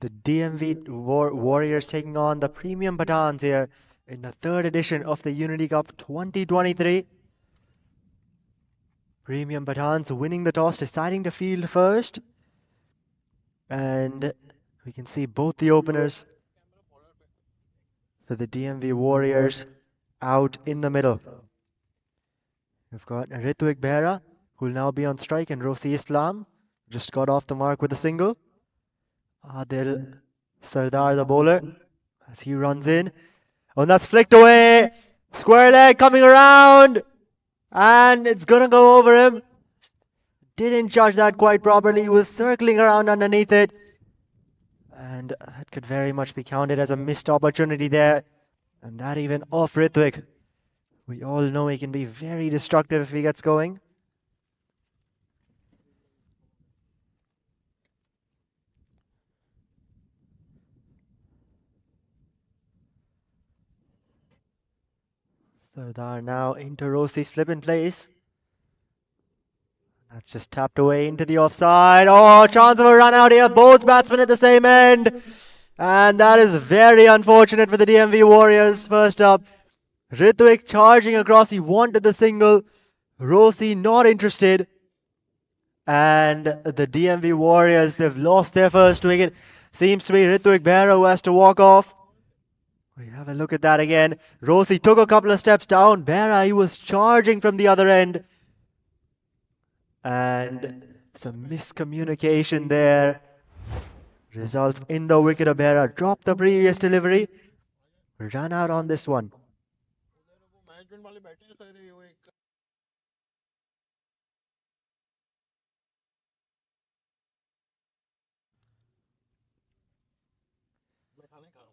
The DMV Warriors taking on the Premium Pathans here in the third edition of the Unity Cup 2023. Premium Pathans winning the toss, deciding to field first. And we can see both the openers for the DMV Warriors out in the middle. We've got Ritwik Behra, who will now be on strike, and Rosi Islam just got off the mark with a single. Adil Sardar, the bowler, as he runs in. Oh, and that's flicked away. Square leg coming around. And it's going to go over him. Didn't judge that quite properly. He was circling around underneath it. And that could very much be counted as a missed opportunity there. And that even off Ritwik. We all know he can be very destructive if he gets going. Sardar now into Rosi, slip in place. That's just tapped away into the offside. Oh, chance of a run out here. Both batsmen at the same end. And that is very unfortunate for the DMV Warriors. First up, Ritwik charging across. He wanted the single. Rosi not interested. And the DMV Warriors, they've lost their first wicket. Seems to be Ritwik Behra who has to walk off. We have a look at that again. Rosi took a couple of steps down. Behra, he was charging from the other end. And some miscommunication there results in the wicket of Behra. Dropped the previous delivery. Run out on this one.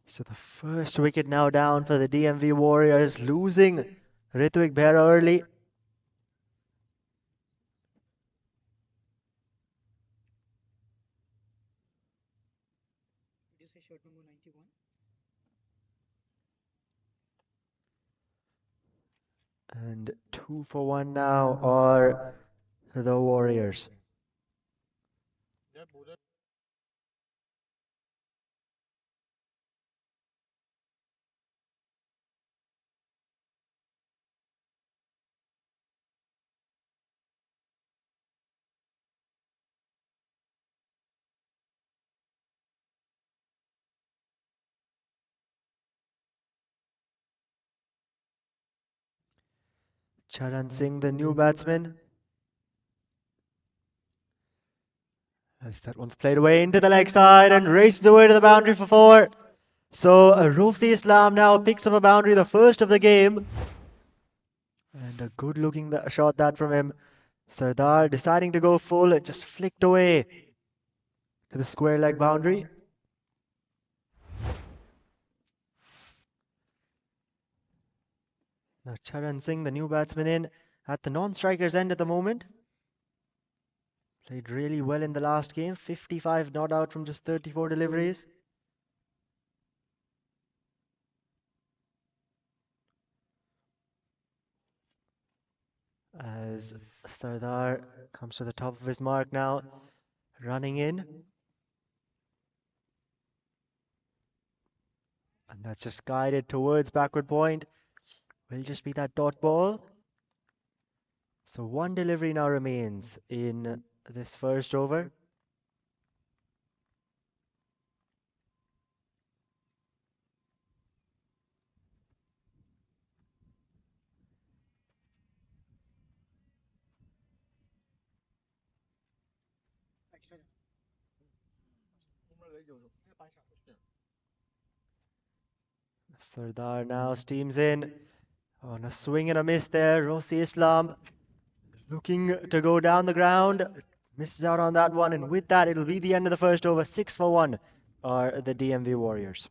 So the first wicket now down for the DMV Warriors, losing Ritwik Behra early. And 2 for 1 now are the Warriors. Charan Singh, the new batsman. As that one's played away into the leg side and races away to the boundary for 4. So Rosi Islam now picks up a boundary, the first of the game. And a good looking shot that from him. Sardar deciding to go full and just flicked away to the square leg boundary. Now Charan Singh, the new batsman, in at the non-striker's end at the moment. Played really well in the last game. 55 not out from just 34 deliveries. As Sardar comes to the top of his mark now, running in. And that's just guided towards backward point. Will just be that dot ball. So one delivery now remains in this first over. Sardar now steams in on a swing and a miss there. Rosi Islam looking to go down the ground. Misses out on that one, and with that, it'll be the end of the first over. 6 for 1 are the DMV Warriors.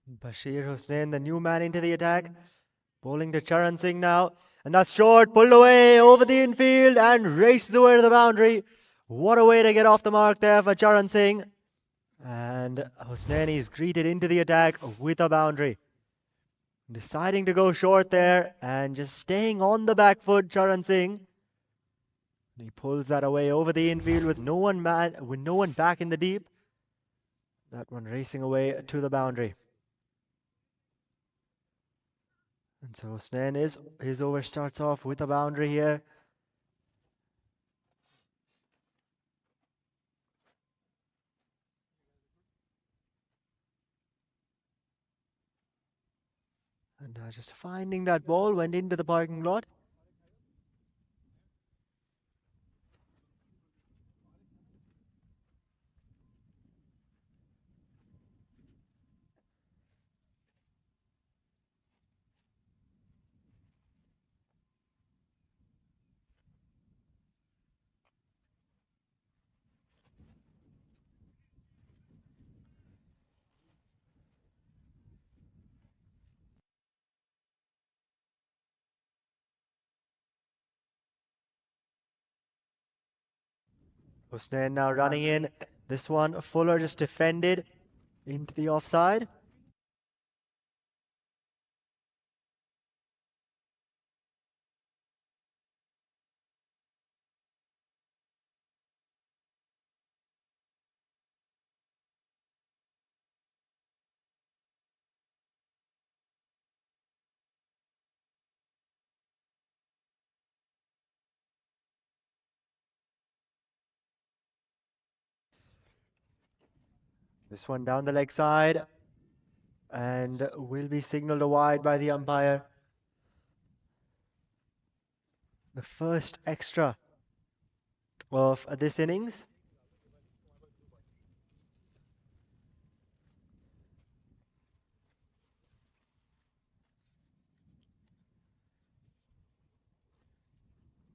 Bashir Hussain, the new man into the attack. Bowling to Charan Singh now. And that's short, pulled away over the infield and races away to the boundary. What a way to get off the mark there for Charan Singh. And Hussain is greeted into the attack with a boundary. Deciding to go short there and just staying on the back foot, Charan Singh. He pulls that away over the infield with no one back in the deep. That one racing away to the boundary. And so Hussain his over starts off with a boundary here. And just finding that ball, went into the parking lot. Hussain now running in. This one, Fuller just defended into the offside. This one down the leg side and will be signaled a wide by the umpire. The first extra of this innings.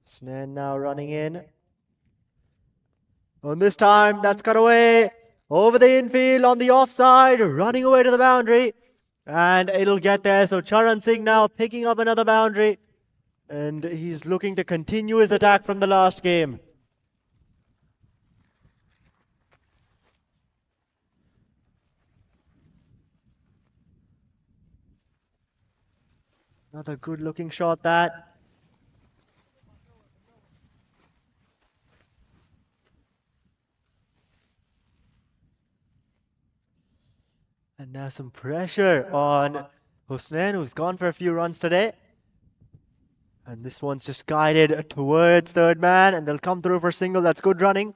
Hussain now running in. On this time, that's cut away over the infield on the offside, running away to the boundary. And it'll get there. So Charan Singh now picking up another boundary. And he's looking to continue his attack from the last game. Another good looking shot that. And now some pressure on Hussain, who's gone for a few runs today. And this one's just guided towards third man, and they'll come through for single. That's good running.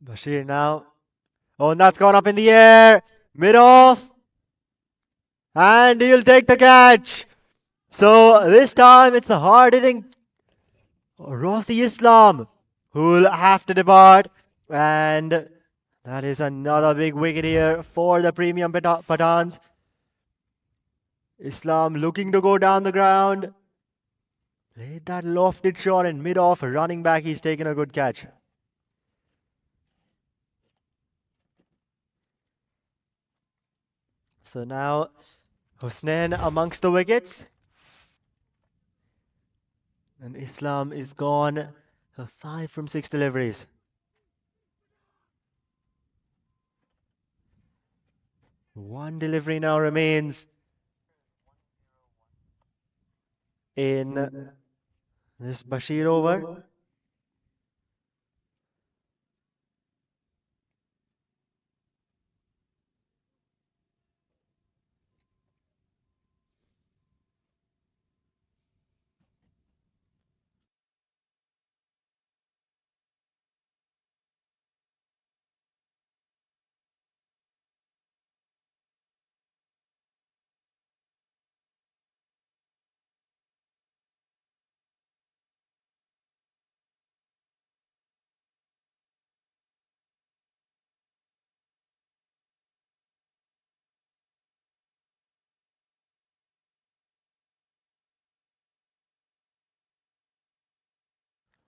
Bashir now. Oh, and that's gone up in the air. Mid off. And he'll take the catch. So this time it's the hard hitting Rossi Islam who'll have to depart. And that is another big wicket here for the premium Pathans. Islam looking to go down the ground. Played that lofted shot in mid off. Running back, he's taken a good catch. So now Hussain amongst the wickets. And Islam is gone. So 5 from 6 deliveries. One delivery now remains in. This Bashir over.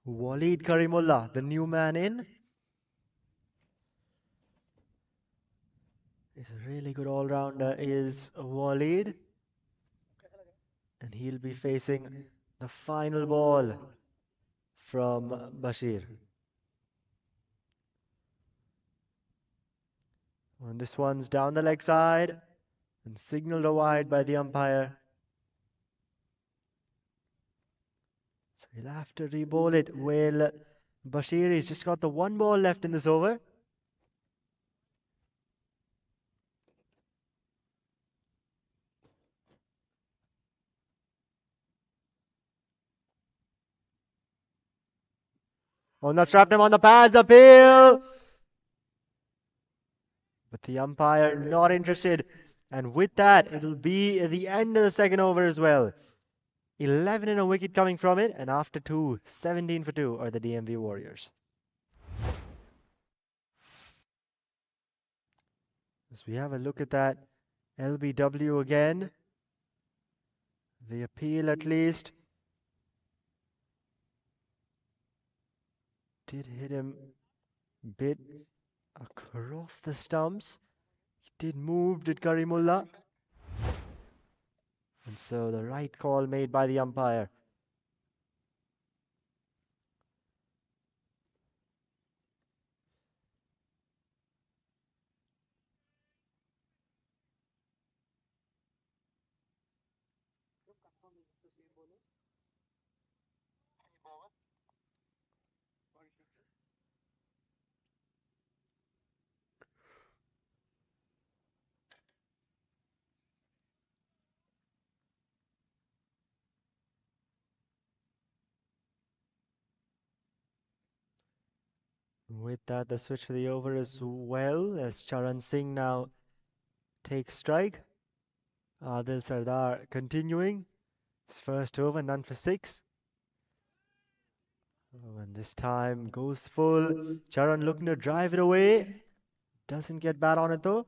Waleed Karimullah, the new man in, is a really good all-rounder, is Waleed. And he'll be facing the final ball from Bashir. And this one's down the leg side and signaled a wide by the umpire. So he'll have to re-bowl it. Well, Bashir, he's just got the one ball left in this over. Oh, and that's trapped him on the pads, appeal! But the umpire not interested. And with that, it'll be the end of the second over as well. 11 and a wicket coming from it, and after two, 17 for 2 are the DMV Warriors. As we have a look at that LBW again, the appeal at least did hit him a bit across the stumps. He did move, did Karimullah. And so the right call made by the umpire. With that, the switch for the over as well, as Charan Singh now takes strike. Adil Sardar continuing his first over, none for 6. Oh, and this time goes full. Charan looking to drive it away. Doesn't get bat on it though.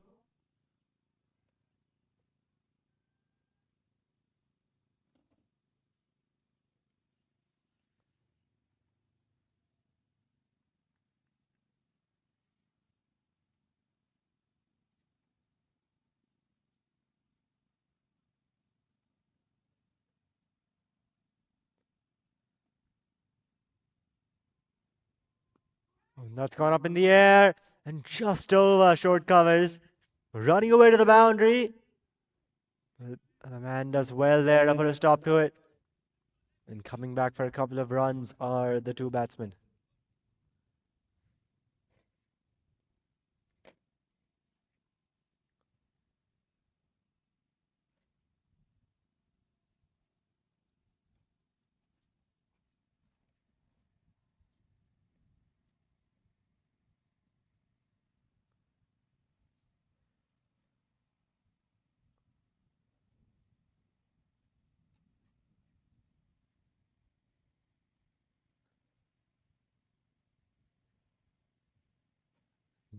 And that's gone up in the air and just over short covers. Running away to the boundary. But the man does well there to put a stop to it. And coming back for a couple of runs are the two batsmen.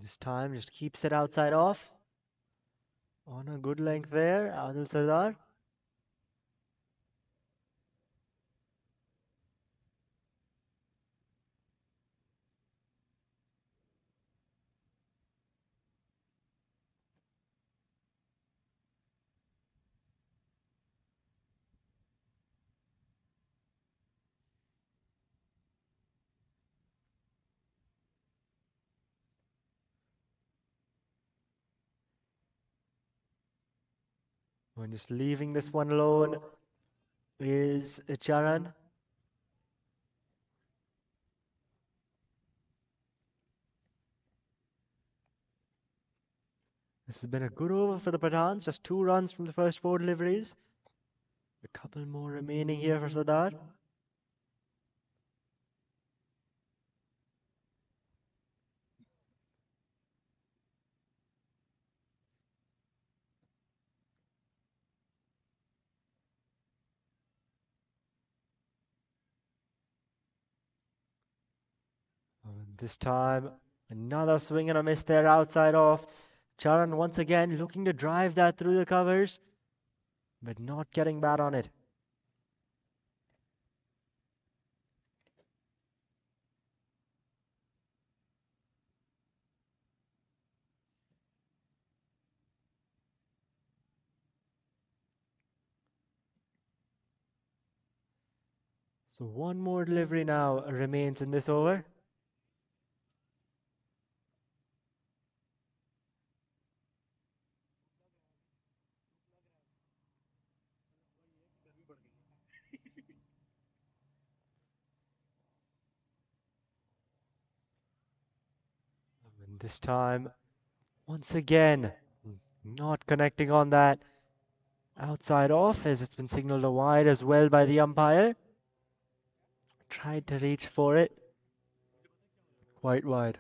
This time just keeps it outside off. On a good length there, Adil Sardar. And just leaving this one alone is Charan. This has been a good over for the Pathans. Just 2 runs from the first 4 deliveries. A couple more remaining here for Sardar. And this time, another swing and a miss there outside off. Charan once again looking to drive that through the covers, but not getting bat on it. So one more delivery now remains in this over. And this time, once again, not connecting on that outside off as it's been signaled a wide as well by the umpire. Tried to reach for it. Quite wide.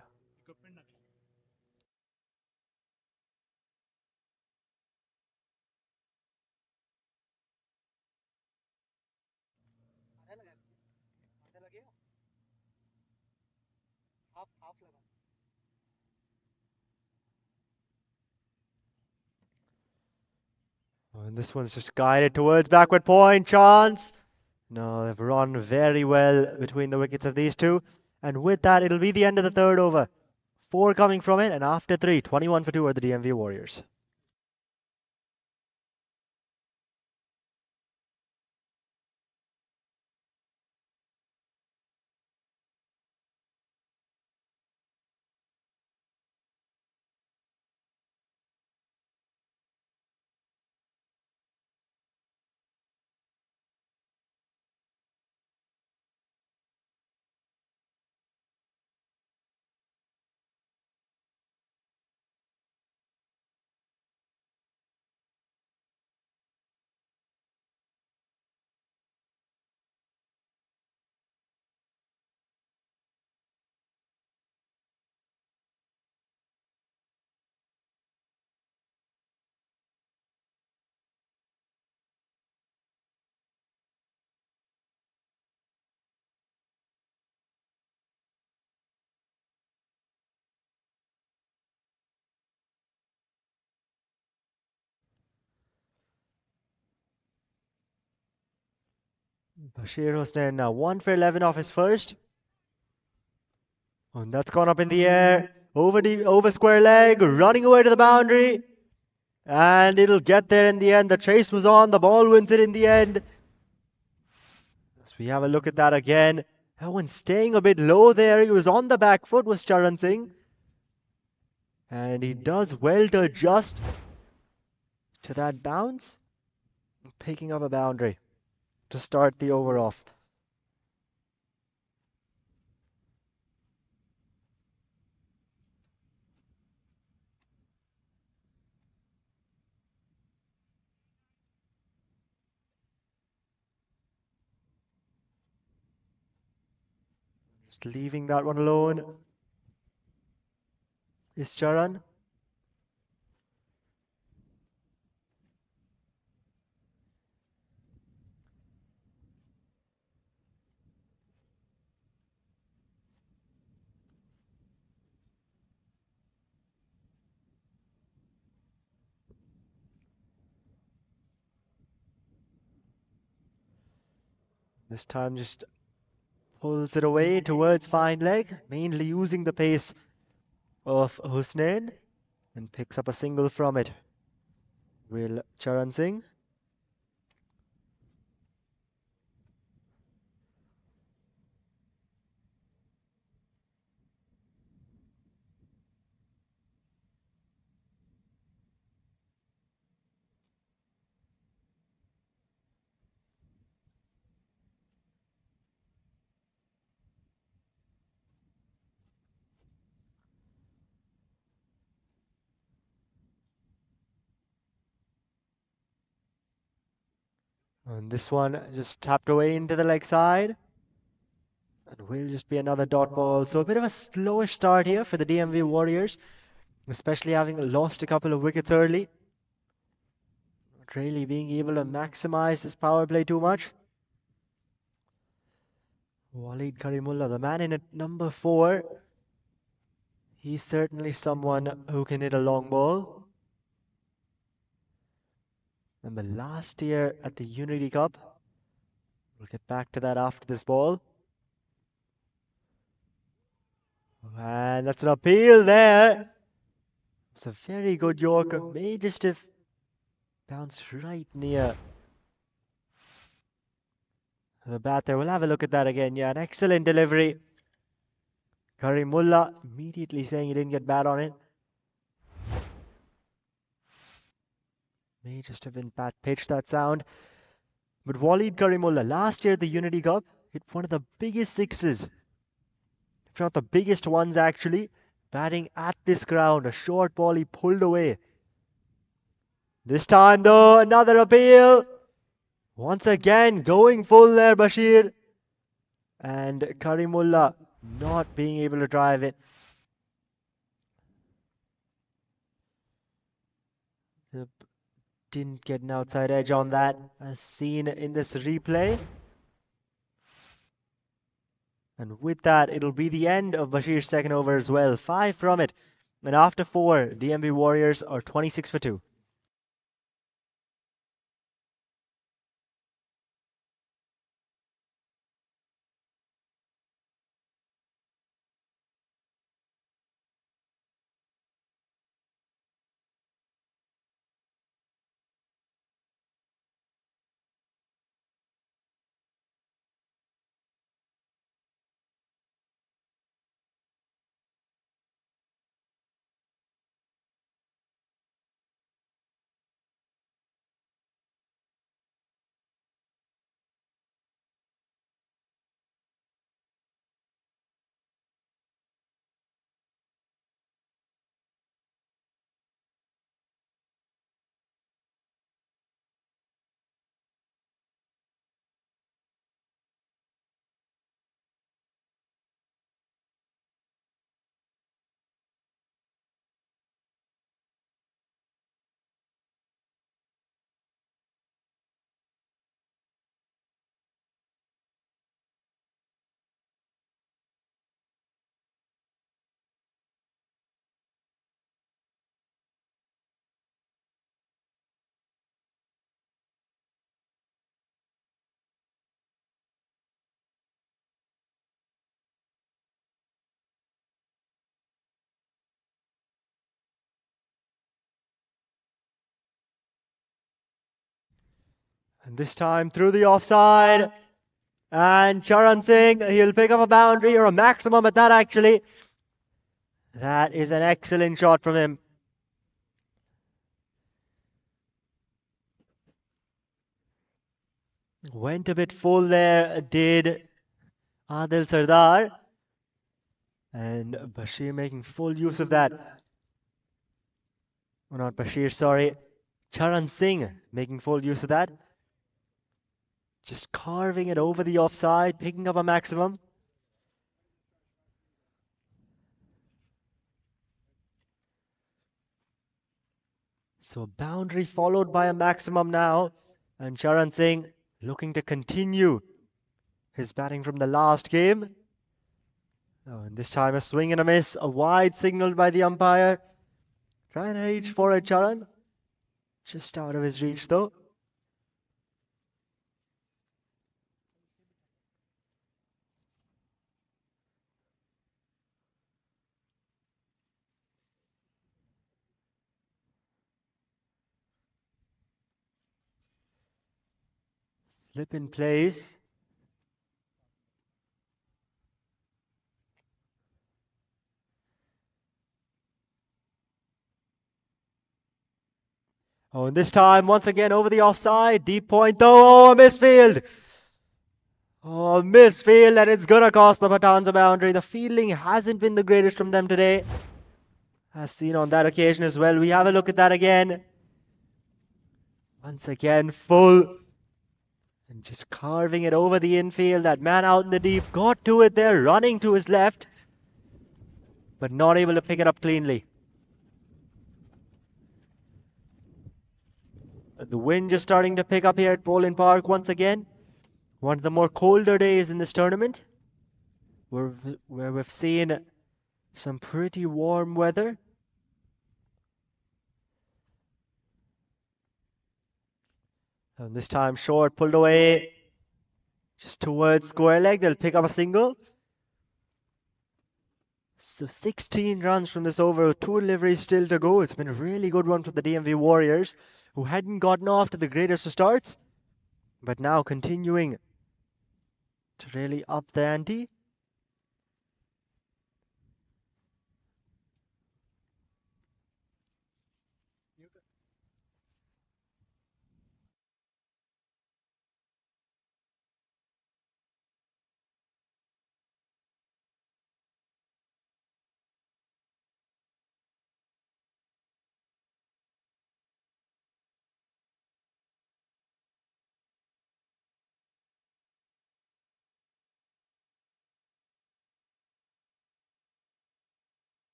Oh, and this one's just guided towards backward point. Chance. No, they've run very well between the wickets of these two. And with that, it'll be the end of the third over. 4 coming from it, and after 3, 21 for 2 are the DMV Warriors. Bashir Hossain now 1 for 11 off his first. And that's gone up in the air. Over square leg, running away to the boundary. And it'll get there in the end. The chase was on. The ball wins it in the end. As we have a look at that again. That one staying a bit low there. He was on the back foot, was Charan Singh. And he does well to adjust to that bounce. Picking up a boundary to start the over off. Just leaving that one alone is Charan. This time just pulls it away towards fine leg, mainly using the pace of Hussain, and picks up a single from it. Will Charan Singh. And this one just tapped away into the leg side. And will just be another dot ball. So a bit of a slowish start here for the DMV Warriors, especially having lost a couple of wickets early. Not really being able to maximize this power play too much. Walid Karimullah, the man in at number 4. He's certainly someone who can hit a long ball. And the last year at the Unity Cup, we'll get back to that after this ball. And that's an appeal there. It's a very good Yorker. May just have bounced right near The bat there, we'll have a look at that again. Yeah, an excellent delivery. Karimullah immediately saying he didn't get bat on it. May just have been bad pitch, that sound. But Walid Karimullah, last year at the Unity Cup, hit one of the biggest sixes. If not the biggest ones actually. Batting at this ground, a short ball he pulled away. This time though, another appeal. Once again, going full there, Bashir. And Karimullah not being able to drive it. Didn't get an outside edge on that, as seen in this replay. And with that, it'll be the end of Bashir's second over as well. 5 from it. And after 4, DMV Warriors are 26 for 2. And this time through the offside. And Charan Singh, he'll pick up a boundary or a maximum at that actually. That is an excellent shot from him. Went a bit full there, did Adil Sardar. And Bashir making full use of that. Oh, not Bashir, sorry. Charan Singh making full use of that. Just carving it over the offside, picking up a maximum. So a boundary followed by a maximum now. And Charan Singh looking to continue his batting from the last game. Oh, and this time a swing and a miss. A wide signaled by the umpire. Trying to reach for it, Charan. Just out of his reach though. Slip in place. Oh, and this time, once again, over the offside. Deep point, though. Oh, a misfield. Oh, a misfield, and it's going to cost the Pathans a boundary. The fielding hasn't been the greatest from them today. As seen on that occasion as well. We have a look at that again. Once again, full. And just carving it over the infield. That man out in the deep got to it there, running to his left. But not able to pick it up cleanly. The wind just starting to pick up here at Bolen Park once again. One of the more colder days in this tournament. Where we've seen some pretty warm weather. And this time short, pulled away. Just towards square leg, they'll pick up a single. So 16 runs from this over, 2 deliveries still to go. It's been a really good one for the DMV Warriors, who hadn't gotten off to the greatest of starts, but now continuing to really up the ante.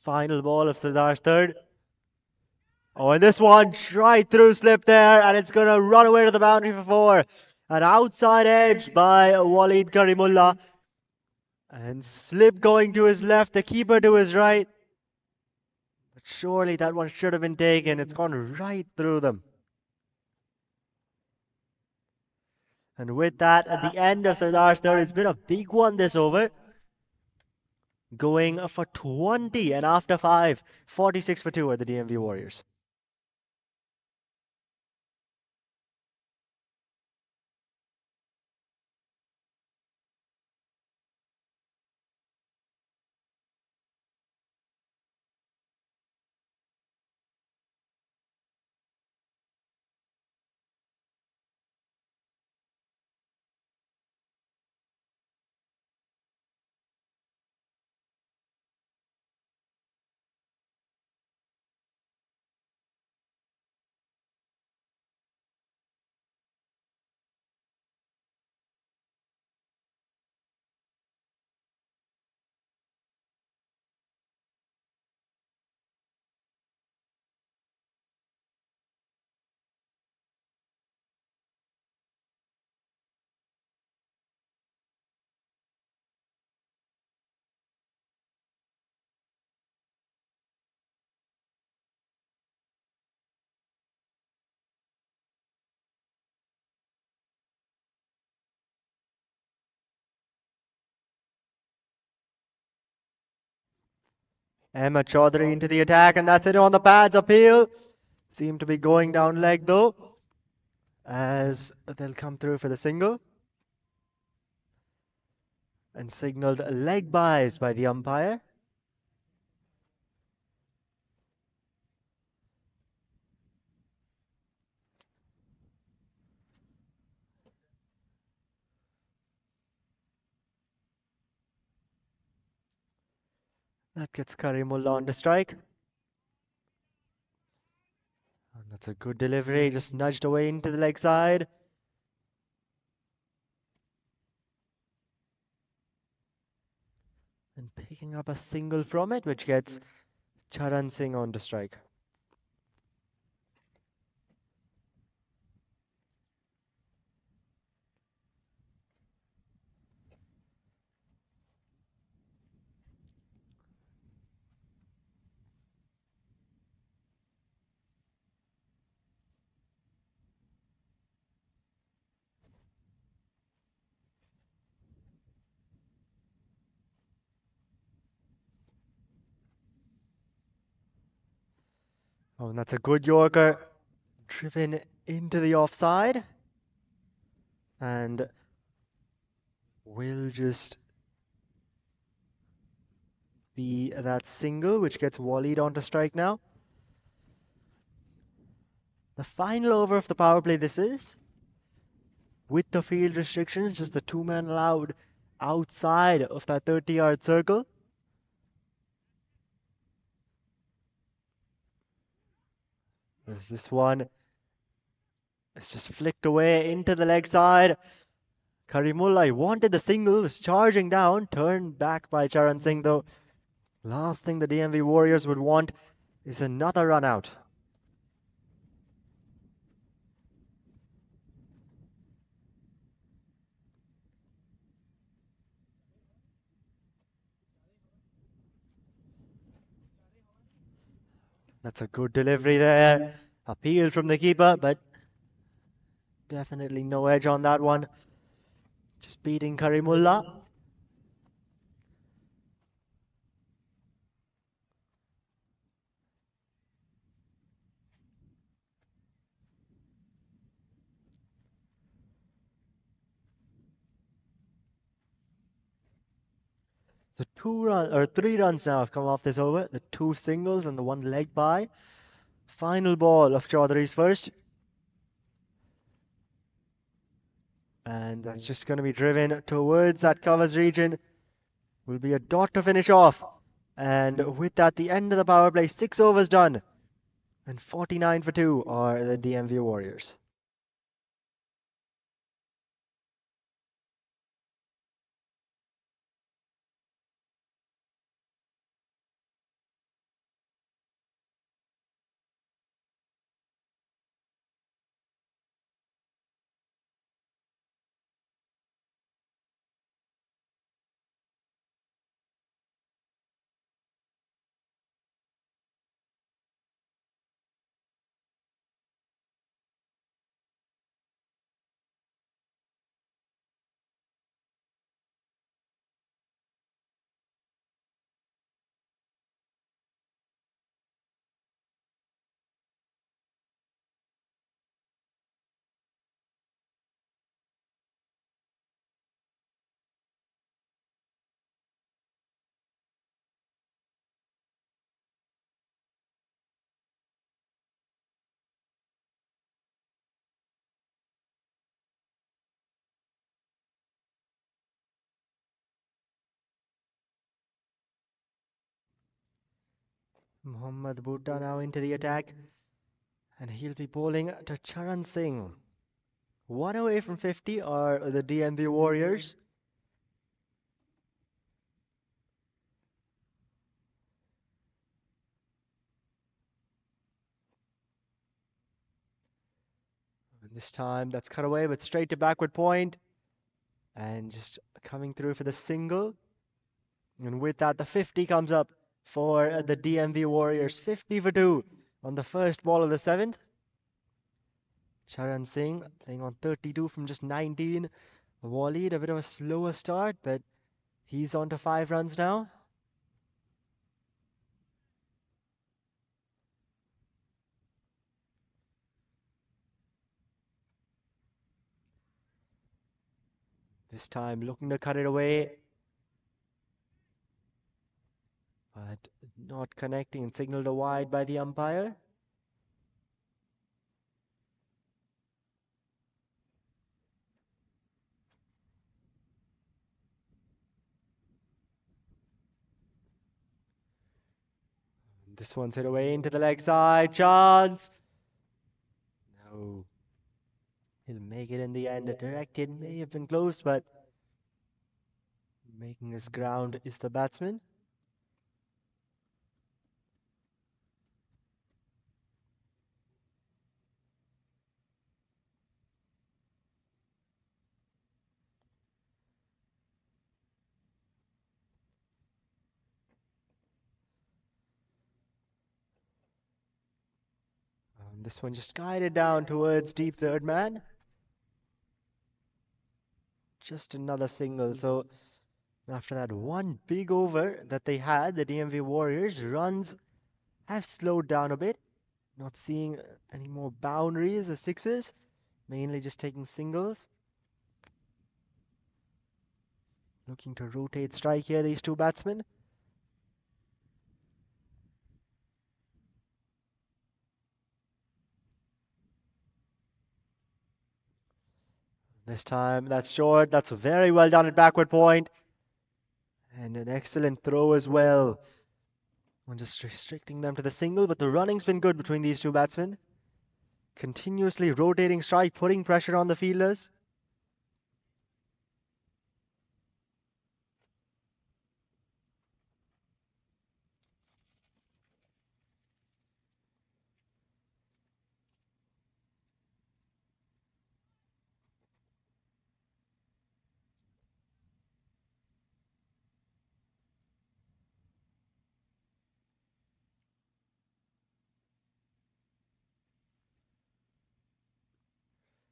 Final ball of Sardar's third. Oh, and this one right through slip there, and it's going to run away to the boundary for four. An outside edge by Walid Karimullah. And slip going to his left, the keeper to his right. But surely that one should have been taken. It's gone right through them. And with that, at the end of Sardar's third, it's been a big one this over. Going for 20 and after 5, 46 for 2 are the DMV Warriors. Ahmed Chaudhary into the attack, and that's it on the pads. Appeal. Seem to be going down leg though, as they'll come through for the single. And signalled leg byes by the umpire. That gets Karimullah on the strike. And that's a good delivery, just nudged away into the leg side. And picking up a single from it, which gets Charan Singh on the strike. Oh, and that's a good Yorker, driven into the offside. And will just be that single, which gets Walid onto strike now. The final over of the power play this is. With the field restrictions, just the two men allowed outside of that 30-yard circle. As this one is just flicked away into the leg side. Karimullah wanted the single, was charging down, turned back by Charan Singh though. Last thing the DMV Warriors would want is another run out. That's a good delivery there. Appeal from the keeper, but definitely no edge on that one. Just beating Karimullah. So 3 runs now have come off this over. The 2 singles and the 1 leg bye. Final ball of Chaudhary's first. And that's just going to be driven towards that covers region. Will be a dot to finish off. And with that, the end of the power play, 6 overs done. And 49 for 2 are the DMV Warriors. Mohammad Bhutta now into the attack. And he'll be bowling to Charan Singh. 1 away from 50 are the DMV Warriors. And this time that's cut away, but straight to backward point. And just coming through for the single. And with that, the 50 comes up for the DMV Warriors. 50 for 2 on the first ball of the 7th. Charan Singh playing on 32 from just 19. Waleed, a bit of a slower start, but he's on to 5 runs now. This time looking to cut it away, but not connecting and signaled a wide by the umpire. This one's hit away into the leg side. Chance. No. He'll make it in the end. A direct hit may have been close, but making his ground is the batsman. And this one just guided down towards deep third man. Just another single. So after that one big over that they had, the DMV Warriors, runs have slowed down a bit. Not seeing any more boundaries or sixes. Mainly just taking singles. Looking to rotate strike here, these 2 batsmen. This time that's short. That's very well done at backward point. And an excellent throw as well. I'm just restricting them to the single, but the running's been good between these 2 batsmen. Continuously rotating strike, putting pressure on the fielders.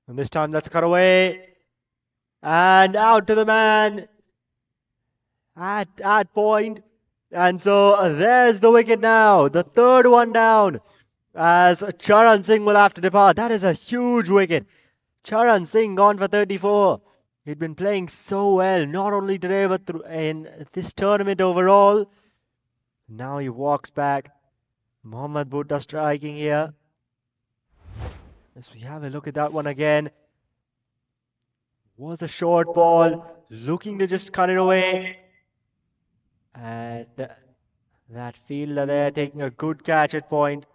And this time that's cut away. And out to the man at point. And so there's the wicket now. The third one down as Charan Singh will have to depart. That is a huge wicket. Charan Singh gone for 34. He'd been playing so well, not only today but in this tournament overall. Now he walks back. Mohammad Bhutta striking here. As we have a look at that one again. Was a short ball, looking to just cut it away. And that fielder there taking a good catch at point.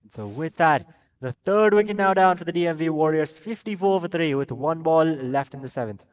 So with that, the third wicket now down for the DMV Warriors, 54 for 3 with one ball left in the seventh.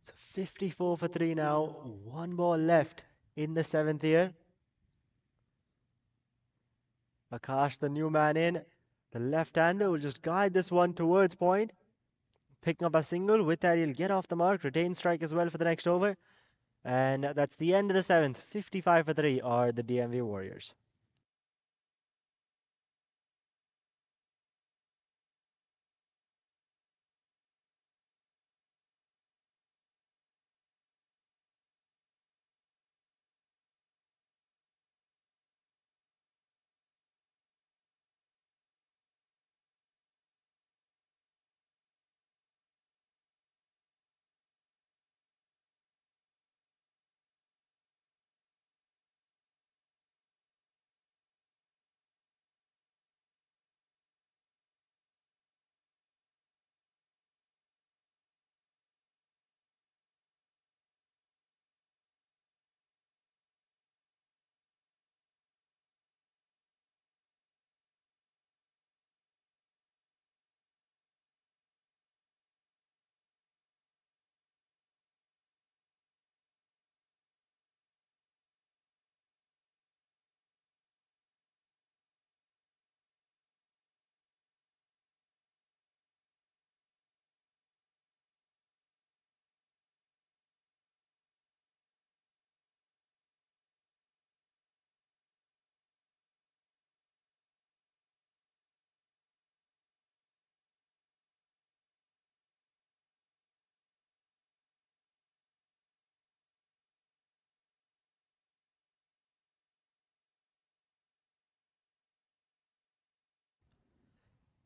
So 54 for 3 now, one ball left in the seventh here. Akash, the new man in, the left-hander will just guide this one towards point. Picking up a single, with that he'll get off the mark, retain strike as well for the next over. And that's the end of the seventh, 55 for 3 are the DMV Warriors.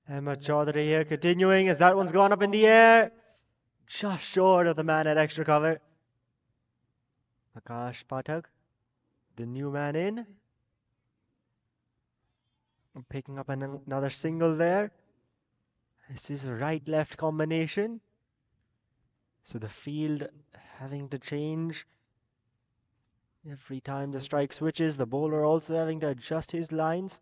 Ahmed Chaudhary here continuing as that one's gone up in the air. Just short of the man at extra cover. Akash Pathak, the new man in. Picking up another single there. This is a right-left combination. So the field having to change every time the strike switches. The bowler also having to adjust his lines.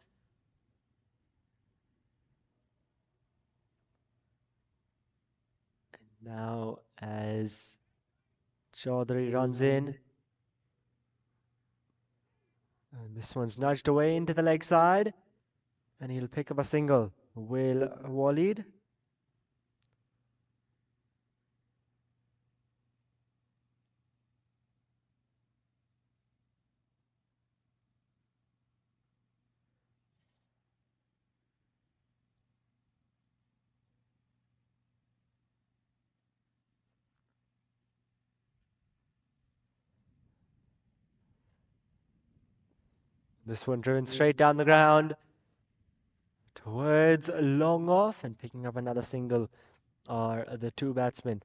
Now as Chaudhary runs in. And this one's nudged away into the leg side. And he'll pick up a single. Will Walid. This one driven straight down the ground towards long off, and picking up another single are the two batsmen.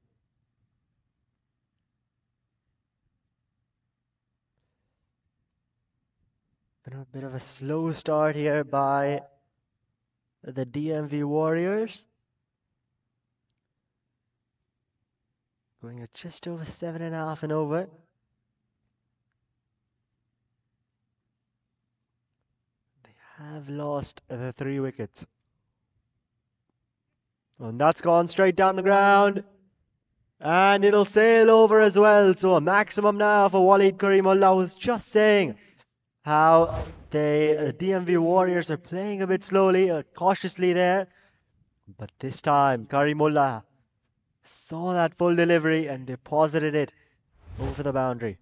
Been a bit of a slow start here by the DMV Warriors. Going at just over 7.5 and over. They have lost the 3 wickets. And that's gone straight down the ground. And it'll sail over as well. So a maximum now for Walid Karimullah, was just saying how the DMV Warriors are playing a bit slowly, cautiously there. But this time, Karimullah saw that full delivery and deposited it over the boundary.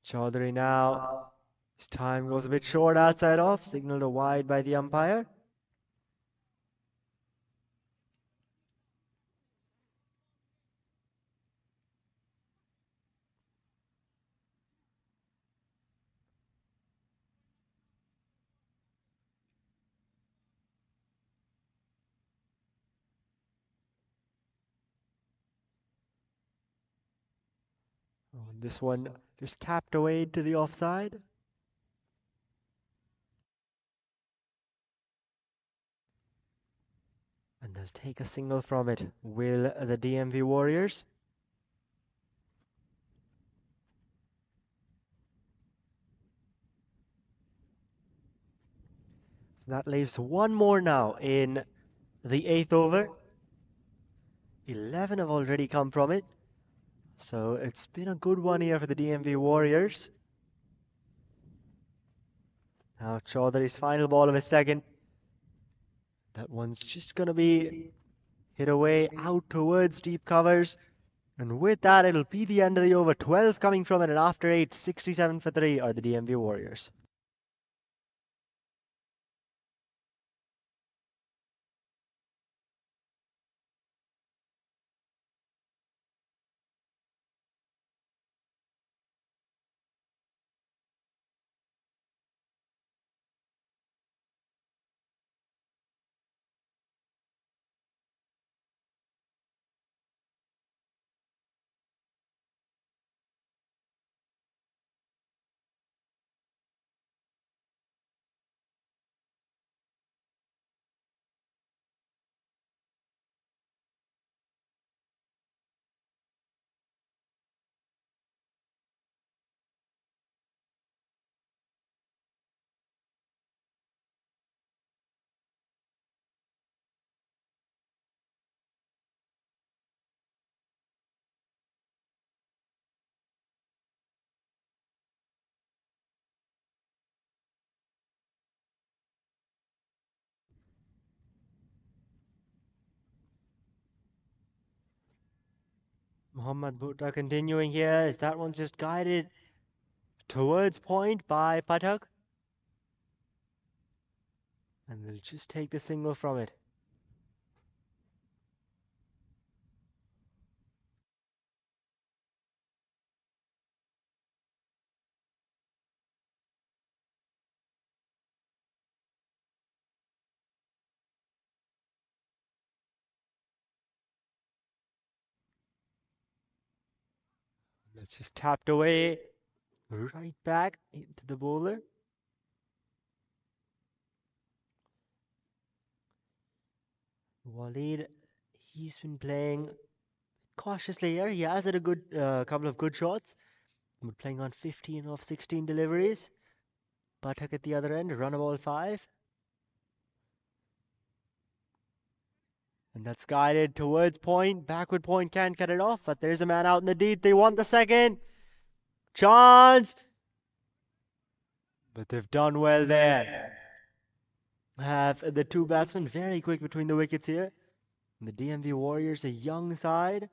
Chaudhary now, his time goes a bit short outside off, signaled a wide by the umpire. Oh, this one just tapped away to the offside. And they'll take a single from it. Will the DMV Warriors? So that leaves one more now in the 8th over. 11 have already come from it. So it's been a good one here for the DMV Warriors. Now Chaudhary's final ball of his second. That one's just going to be hit away out towards deep covers. And with that, it'll be the end of the over. 12 coming from it, and after 8, 67 for 3 are the DMV Warriors. Mohammad Bhutta continuing here, as that one's just guided towards point by Pathak. And they'll just take the single from it. That's just tapped away right back into the bowler. Walid, he's been playing cautiously here. He has had a good couple of good shots. But playing on 15 of 16 deliveries. Pathak at the other end, run a ball 5. And that's guided towards point. Backward point can't cut it off, but there's a man out in the deep. They want the second. Chance! But they've done well there. Have the two batsmen very quick between the wickets here. And the DMV Warriors, a young side.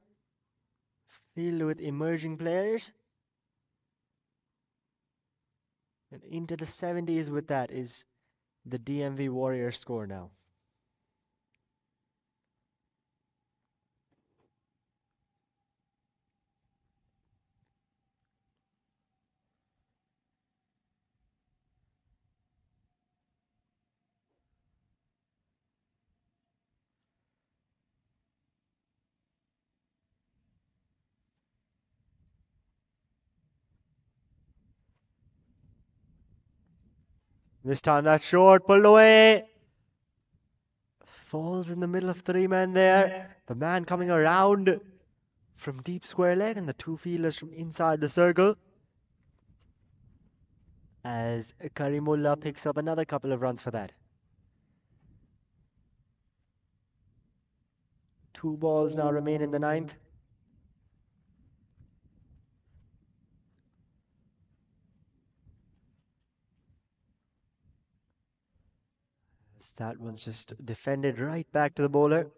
filled with emerging players. And into the 70s with that is the DMV Warriors score now. This time that's short, pulled away. Falls in the middle of three men there. The man coming around from deep square leg and the two fielders from inside the circle. As Karimullah picks up another couple of runs for that. 2 balls now remain in the ninth. As that one's just defended right back to the bowler.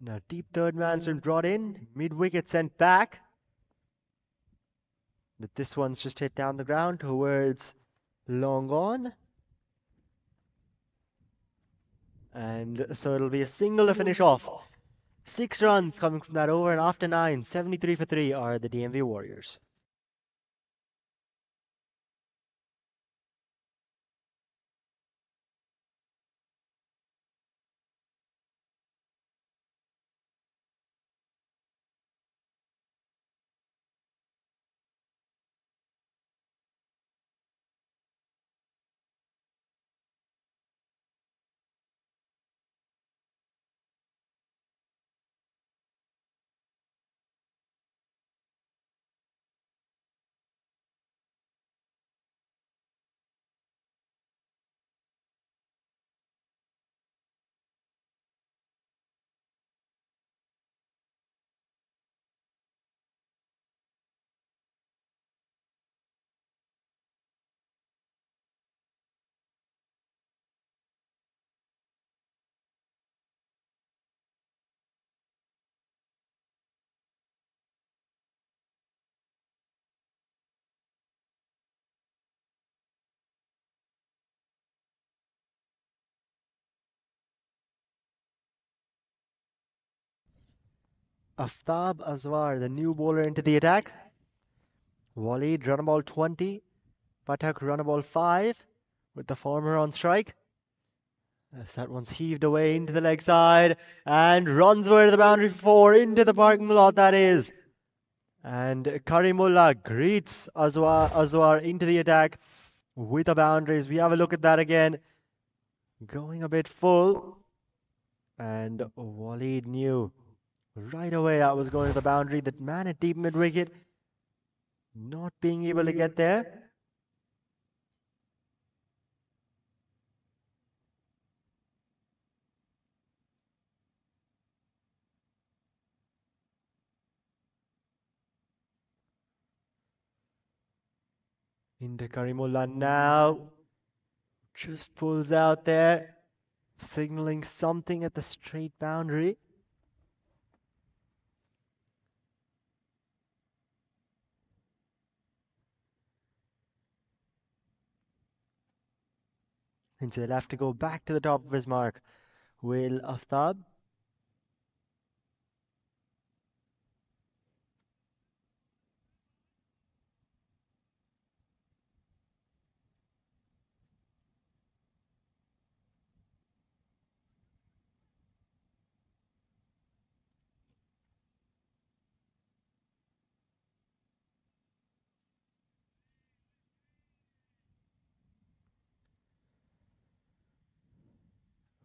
Now deep third man's been brought in, mid-wicket sent back. But this one's just hit down the ground towards long on. And so it'll be a single to finish off. 6 runs coming from that over, and after 9, 73 for 3 are the DMV Warriors. Aftab Azwar, the new bowler into the attack. Waleed run a ball 20. Pathak run a ball 5 with the former on strike. As that one's heaved away into the leg side and runs away to the boundary for 4 into the parking lot, that is. And Karimullah greets Azwar into the attack with the boundaries. We have a look at that again. Going a bit full. And Waleed knew right away that was going to the boundary. The man at deep mid-wicket not being able to get there. Into Karimullah now. Just pulls out there, signaling something at the straight boundary. And so he'll have to go back to the top of his mark. Will Aftab?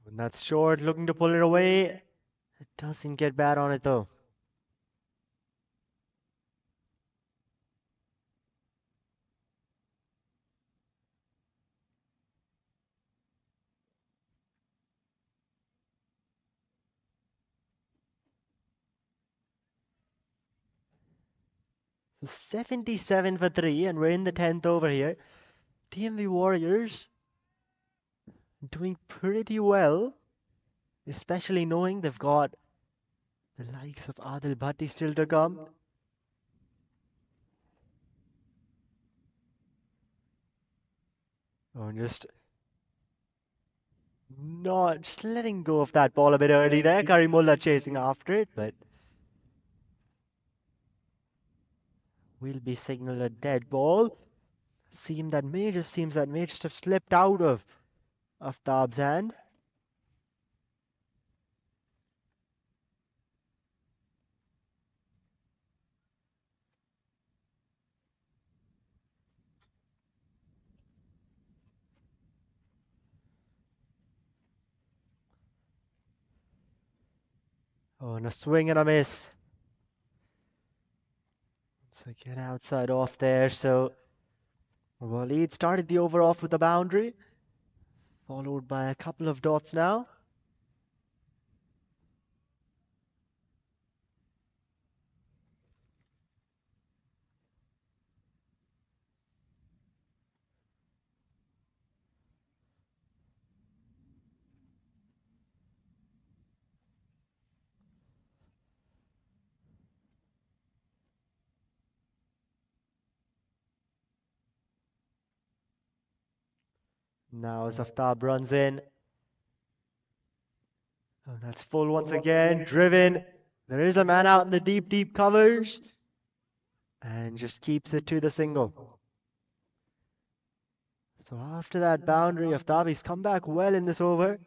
And that's short, looking to pull it away. It doesn't get bad on it though. So 77 for 3, and we're in the 10th over here. DMV Warriors doing pretty well, especially knowing they've got the likes of Adil Bhatti still to come. Oh, and just letting go of that ball a bit early there. Karimullah chasing after it, but will be signaled a dead ball. Seems that may just have slipped out of Aftab's hand. Oh, and a swing and a miss. So get outside off there. So Waleed started the over off with a boundary, followed by a couple of dots now. Now as Aftab runs in. Oh, that's full once again, driven. There is a man out in the deep, deep covers. And just keeps it to the single. So after that boundary, Aftabi's come back well in this over.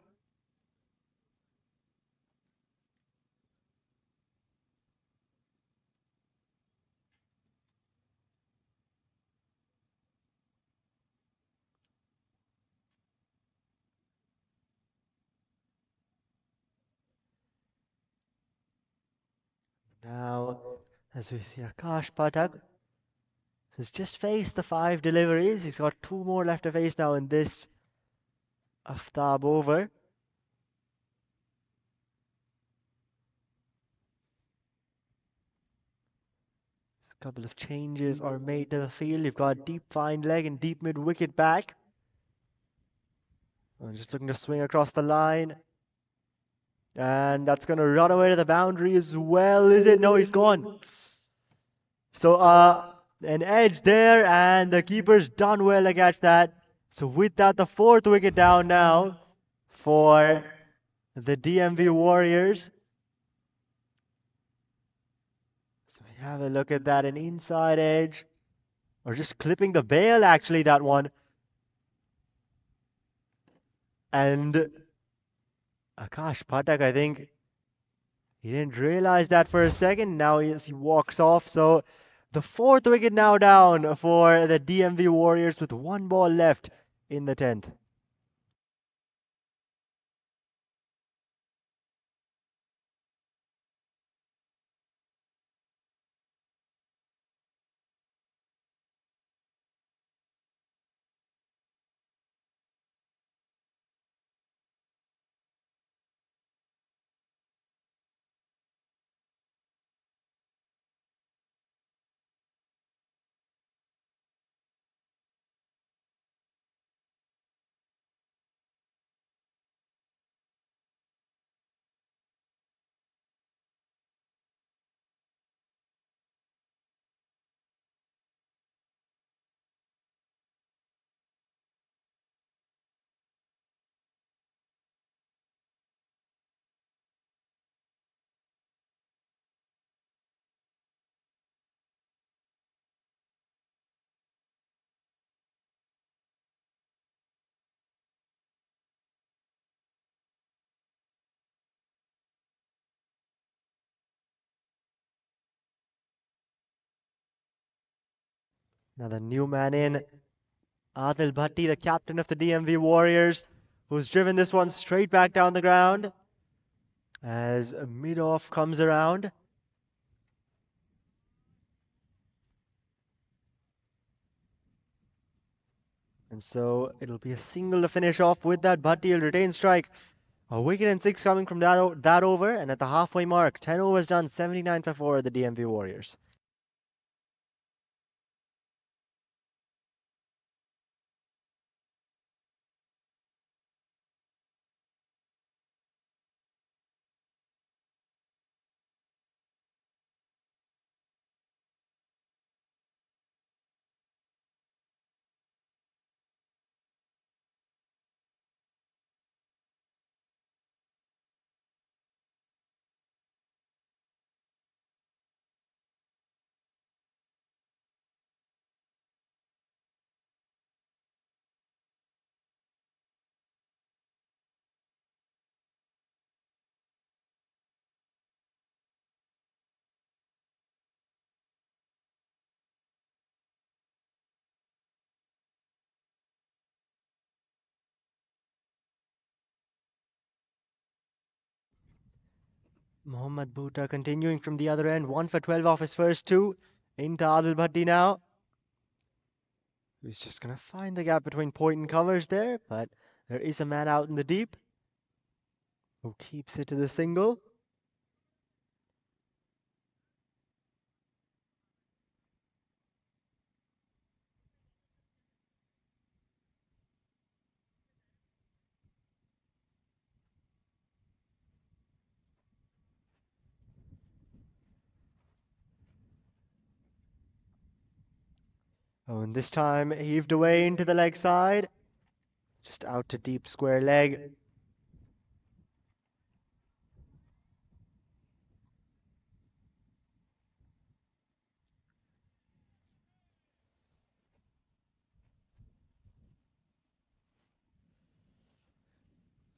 Now, as we see, Akash Pathak has just faced the 5 deliveries. He's got 2 more left to face now in this Aftab over. A couple of changes are made to the field. You've got deep fine leg and deep mid wicket back. I'm just looking to swing across the line. And that's going to run away to the boundary as well, is it? No, he's gone. So, an edge there, and the keeper's done well to catch that. So with that, the 4th wicket down now for the DMV Warriors. So we have a look at that, an inside edge, or just clipping the bail actually, that one. And Akash Pathak, I think, he didn't realize that for a second. Now he walks off. So the 4th wicket now down for the DMV Warriors with 1 ball left in the 10th. Now the new man in, Adil Bhatti, the captain of the DMV Warriors, who's driven this one straight back down the ground as mid-off comes around. And so it'll be a single to finish off with that. Bhatti will retain strike. A wicket and 6 coming from that over, and at the halfway mark, 10 overs done, 79 for 4 the DMV Warriors. Mohammad Bhutta continuing from the other end. 1 for 12 off his first two. Into Adil Bhatti now. He's just going to find the gap between point and covers there, but there is a man out in the deep who keeps it to the single. Oh, and this time heaved away into the leg side. Just out to deep square leg.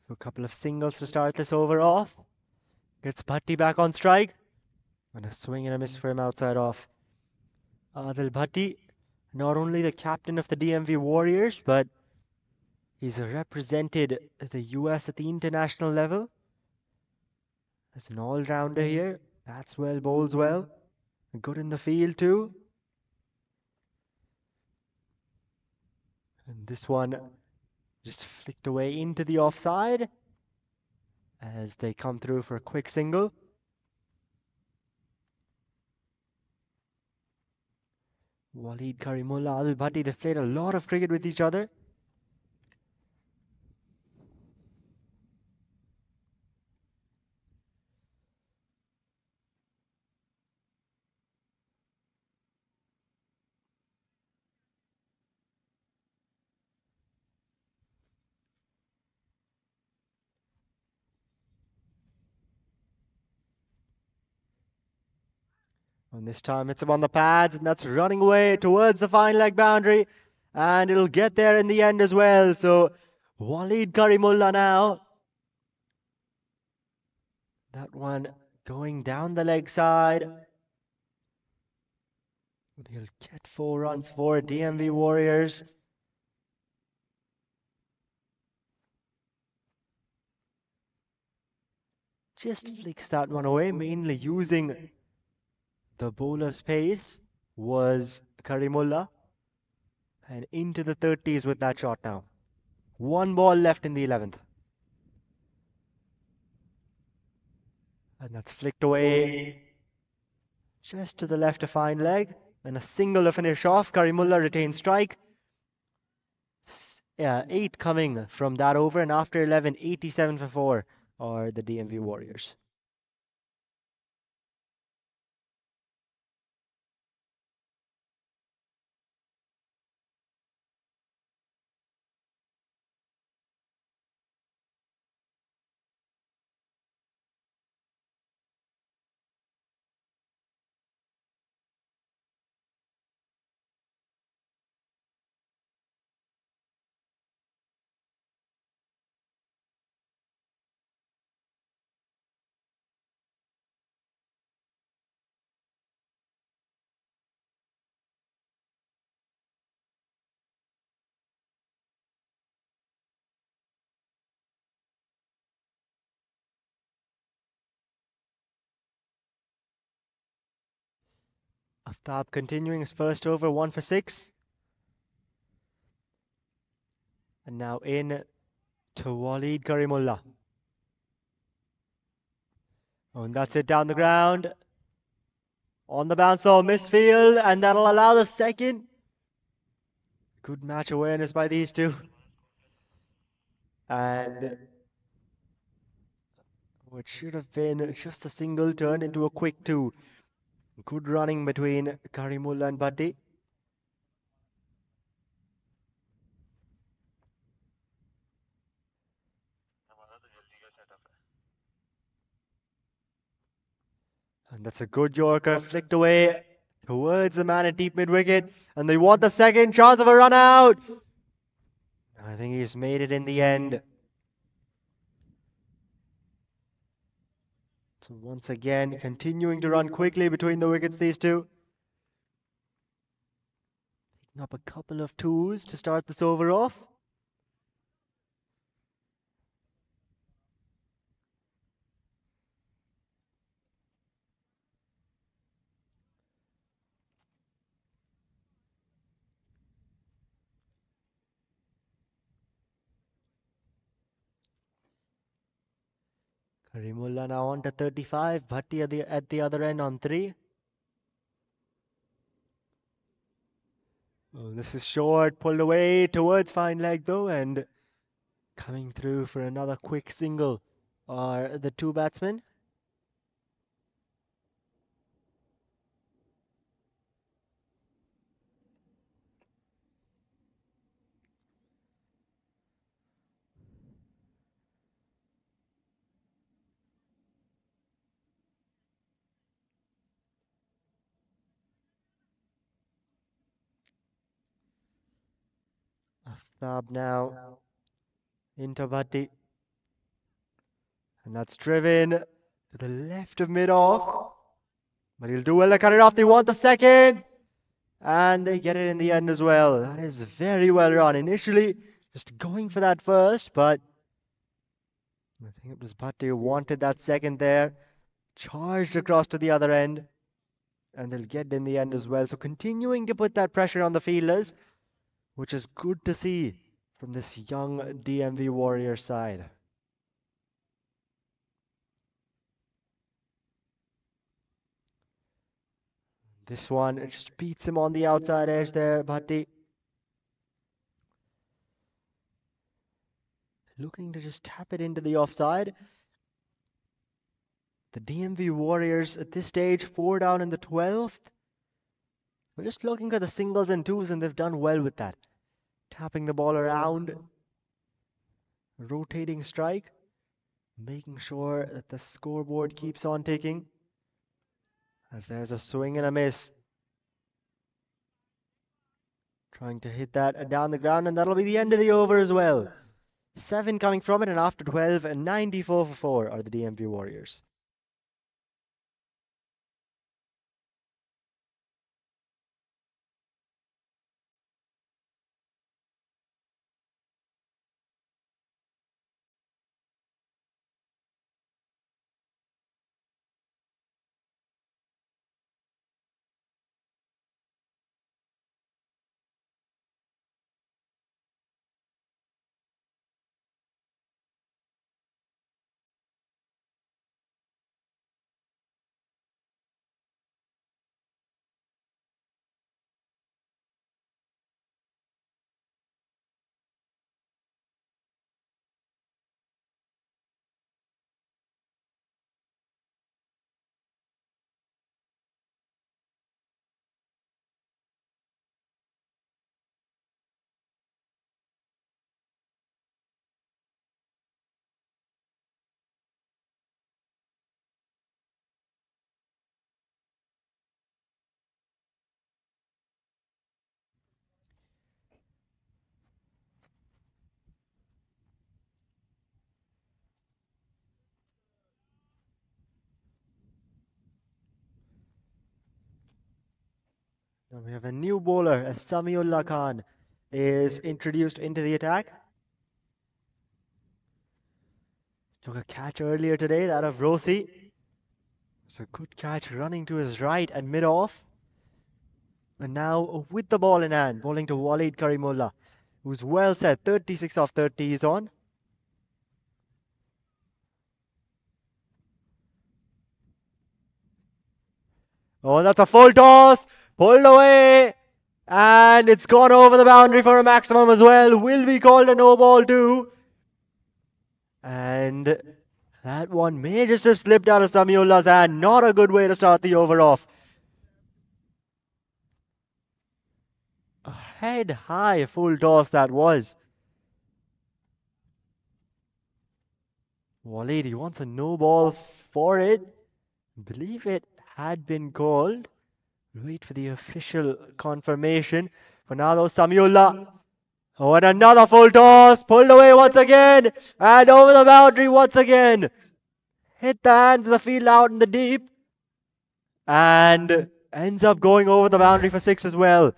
So a couple of singles to start this over off. Gets Bhatti back on strike. And a swing and a miss for him outside off. Adil Bhatti, not only the captain of the DMV Warriors, but he's represented the US at the international level. As an all-rounder here. Bats well, bowls well. Good in the field too. And this one just flicked away into the offside as they come through for a quick single. Waleed Karimullah, Adil Bhatti, they've played a lot of cricket with each other. And this time it's on the pads, and that's running away towards the fine leg boundary. And it'll get there in the end as well. So Waleed Karimullah now. That one going down the leg side. But he'll get 4 runs for DMV Warriors. Just flicks that one away, mainly using the bowler's pace was Karimullah. And into the 30s with that shot now. 1 ball left in the 11th. And that's flicked away just to the left of fine leg. And a single to finish off. Karimullah retains strike. 8 coming from that over. And after 11, 87 for 4 are the DMV Warriors. Aftab continuing his first over, 1 for 6. And now in to Waleed Karimullah. Oh, and that's it down the ground. On the bounce though, misfield, and that'll allow the second. Good match awareness by these two. And what should have been just a single turned into a quick 2. Good running between Karimullah and Bhatti. And that's a good Yorker, flicked away towards the man at deep mid-wicket. And they want the second chance of a run out. I think he's made it in the end. So once again, continuing to run quickly between the wickets, these two. Picking up a couple of 2s to start this over off. Karimullah now on to 35. Bhatti at the other end on 3. Oh, this is short, pulled away towards fine leg though, and coming through for another quick single are the two batsmen. Aftab now into Bhatti. And that's driven to the left of mid-off. But he'll do well to cut it off. They want the second. And they get it in the end as well. That is very well run. Initially, just going for that first, but I think it was Bhatti who wanted that second there. Charged across to the other end. And they'll get it in the end as well. So continuing to put that pressure on the fielders, which is good to see from this young DMV Warriors side. This one, it just beats him on the outside edge there, Bhatti. Looking to just tap it into the offside. The DMV Warriors at this stage, 4 down in the 12th. We're just looking for the singles and twos, and they've done well with that. Tapping the ball around, rotating strike, making sure that the scoreboard keeps on ticking. As there's a swing and a miss. Trying to hit that down the ground, and that'll be the end of the over as well. 7 coming from it, and after 12, 94 for 4 are the DMV Warriors. Now we have a new bowler, as Samiullah Khan is introduced into the attack. Took a catch earlier today, that of Rosi. It's a good catch running to his right at mid-off. And now with the ball in hand, bowling to Walid Karimullah, who's well set, 36 off 30 he's on. Oh, that's a full toss, pulled away, and it's gone over the boundary for a maximum as well. Will be called a no ball too. And that one may just have slipped out of Samiullah's hand. Not a good way to start the over off. A head high full toss that was. Walid, he wants a no ball for it. Believe it had been called. Wait for the official confirmation. For now though, Samiullah. Oh, and another full toss. Pulled away once again. And over the boundary once again. Hit the hands of the field out in the deep. And ends up going over the boundary for 6 as well.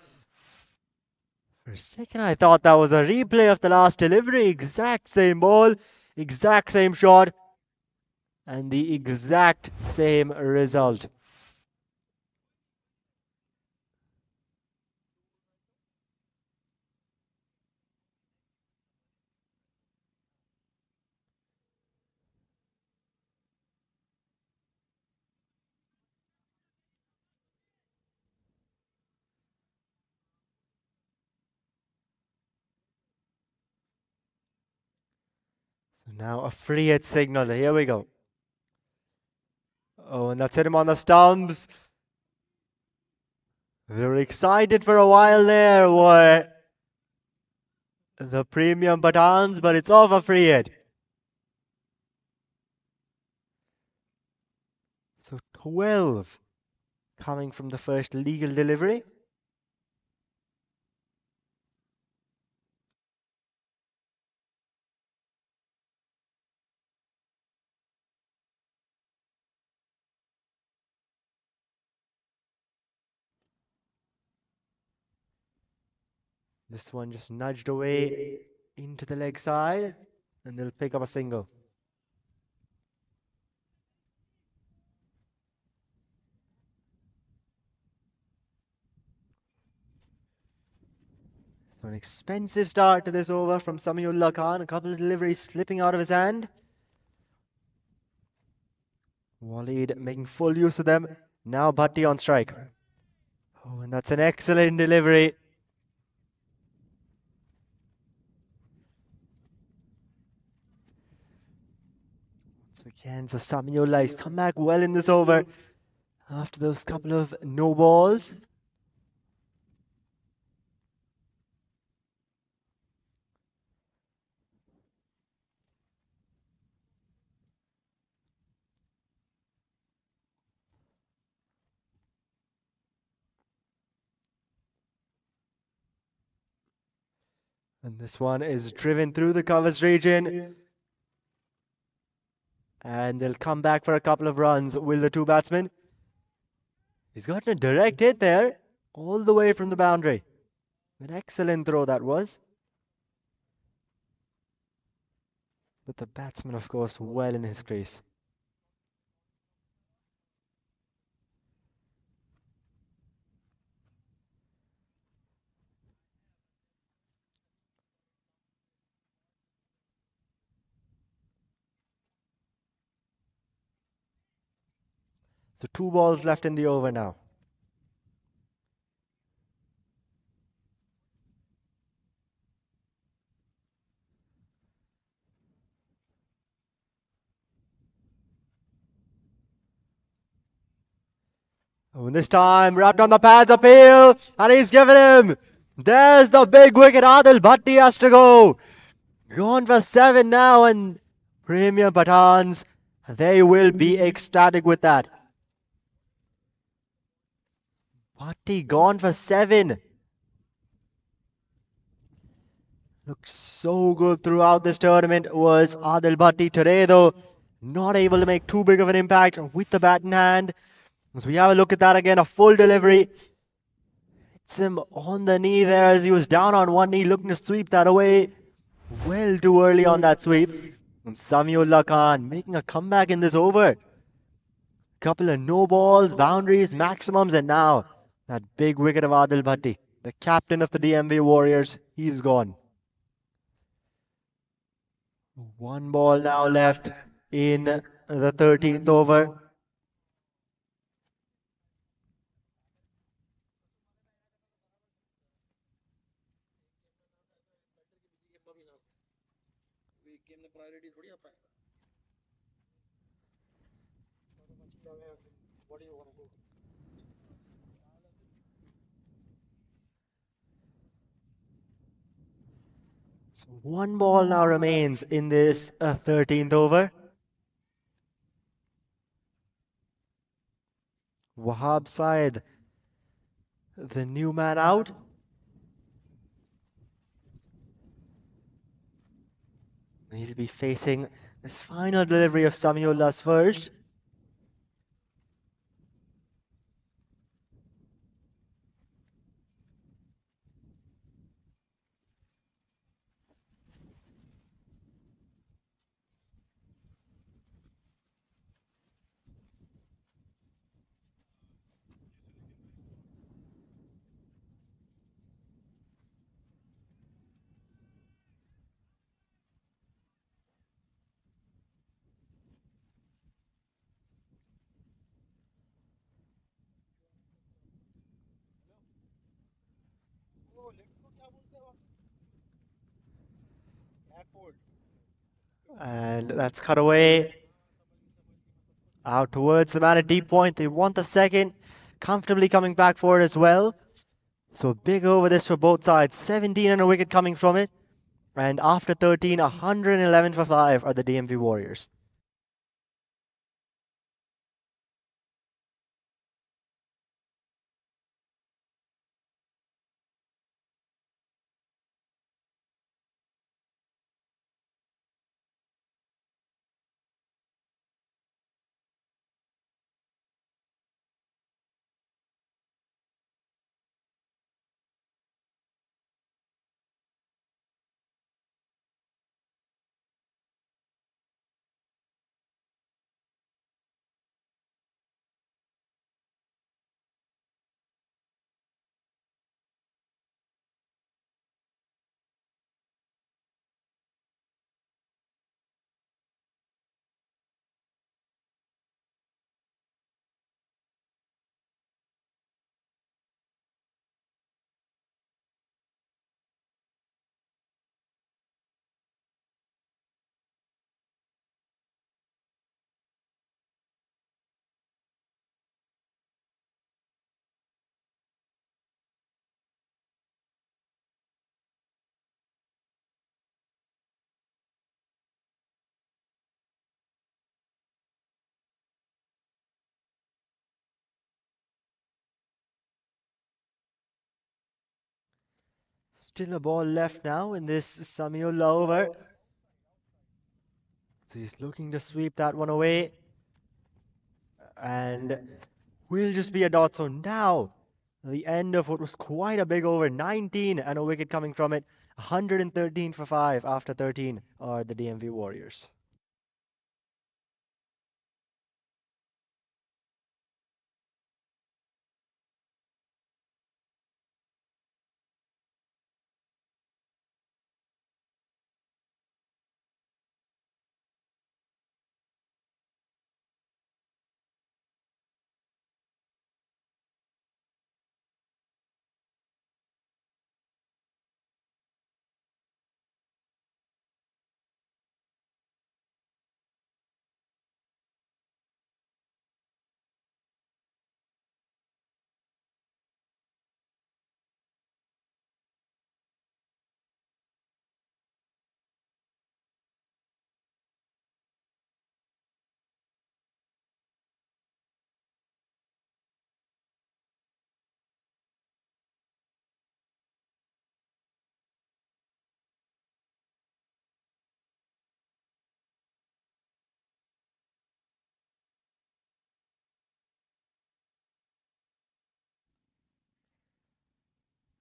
For a second I thought that was a replay of the last delivery. Exact same ball. Exact same shot. And the exact same result. So now a free hit signal. Here we go. Oh, and that's hit him on the stumps. They were excited for a while there, were the premium Batons, but it's off a free hit. So 12 coming from the first legal delivery. This one just nudged away into the leg side, and they'll pick up a single. So an expensive start to this over from Sanctioned. A couple of deliveries slipping out of his hand. Waleed making full use of them. Now Bhatti on strike. Oh, and that's an excellent delivery. Once again, so Sanctioned has come back well in this over after those couple of no balls. And this one is driven through the covers region. And they'll come back for a couple of runs, will the two batsmen. He's gotten a direct hit there, all the way from the boundary. An excellent throw that was. But the batsman, of course, well in his crease. So 2 balls left in the over now. Oh, and this time, wrapped on the pads, appeal, and he's given him. There's the big wicket. Adil Bhatti has to go. Gone for 7 now, and Premium Pathans, they will be ecstatic with that. Bhatti gone for 7. Looked so good throughout this tournament was Adil Bhatti. Today, though, not able to make too big of an impact with the bat in hand. As we have a look at that again, a full delivery. Hits him on the knee there as he was down on one knee, looking to sweep that away. Well too early on that sweep. And Samiullah Khan making a comeback in this over. Couple of no balls, boundaries, maximums, and now that big wicket of Adil Bhatti, the captain of the DMV Warriors, he's gone. 1 ball now left in the 13th over. So 1 ball now remains in this 13th over. Wahab Syed, the new man out. He'll be facing this final delivery of Samiullah's first. And that's cut away out towards the man at deep point. They want the second, comfortably coming back for it as well. So big over this for both sides. 17 and a wicket coming from it. And after 13, 111 for 5 are the DMV Warriors. Still a ball left now in this Samuel over. So he's looking to sweep that one away. And will just be a dot. So now, the end of what was quite a big over, 19 and a wicket coming from it. 113 for 5 after 13 are the DMV Warriors.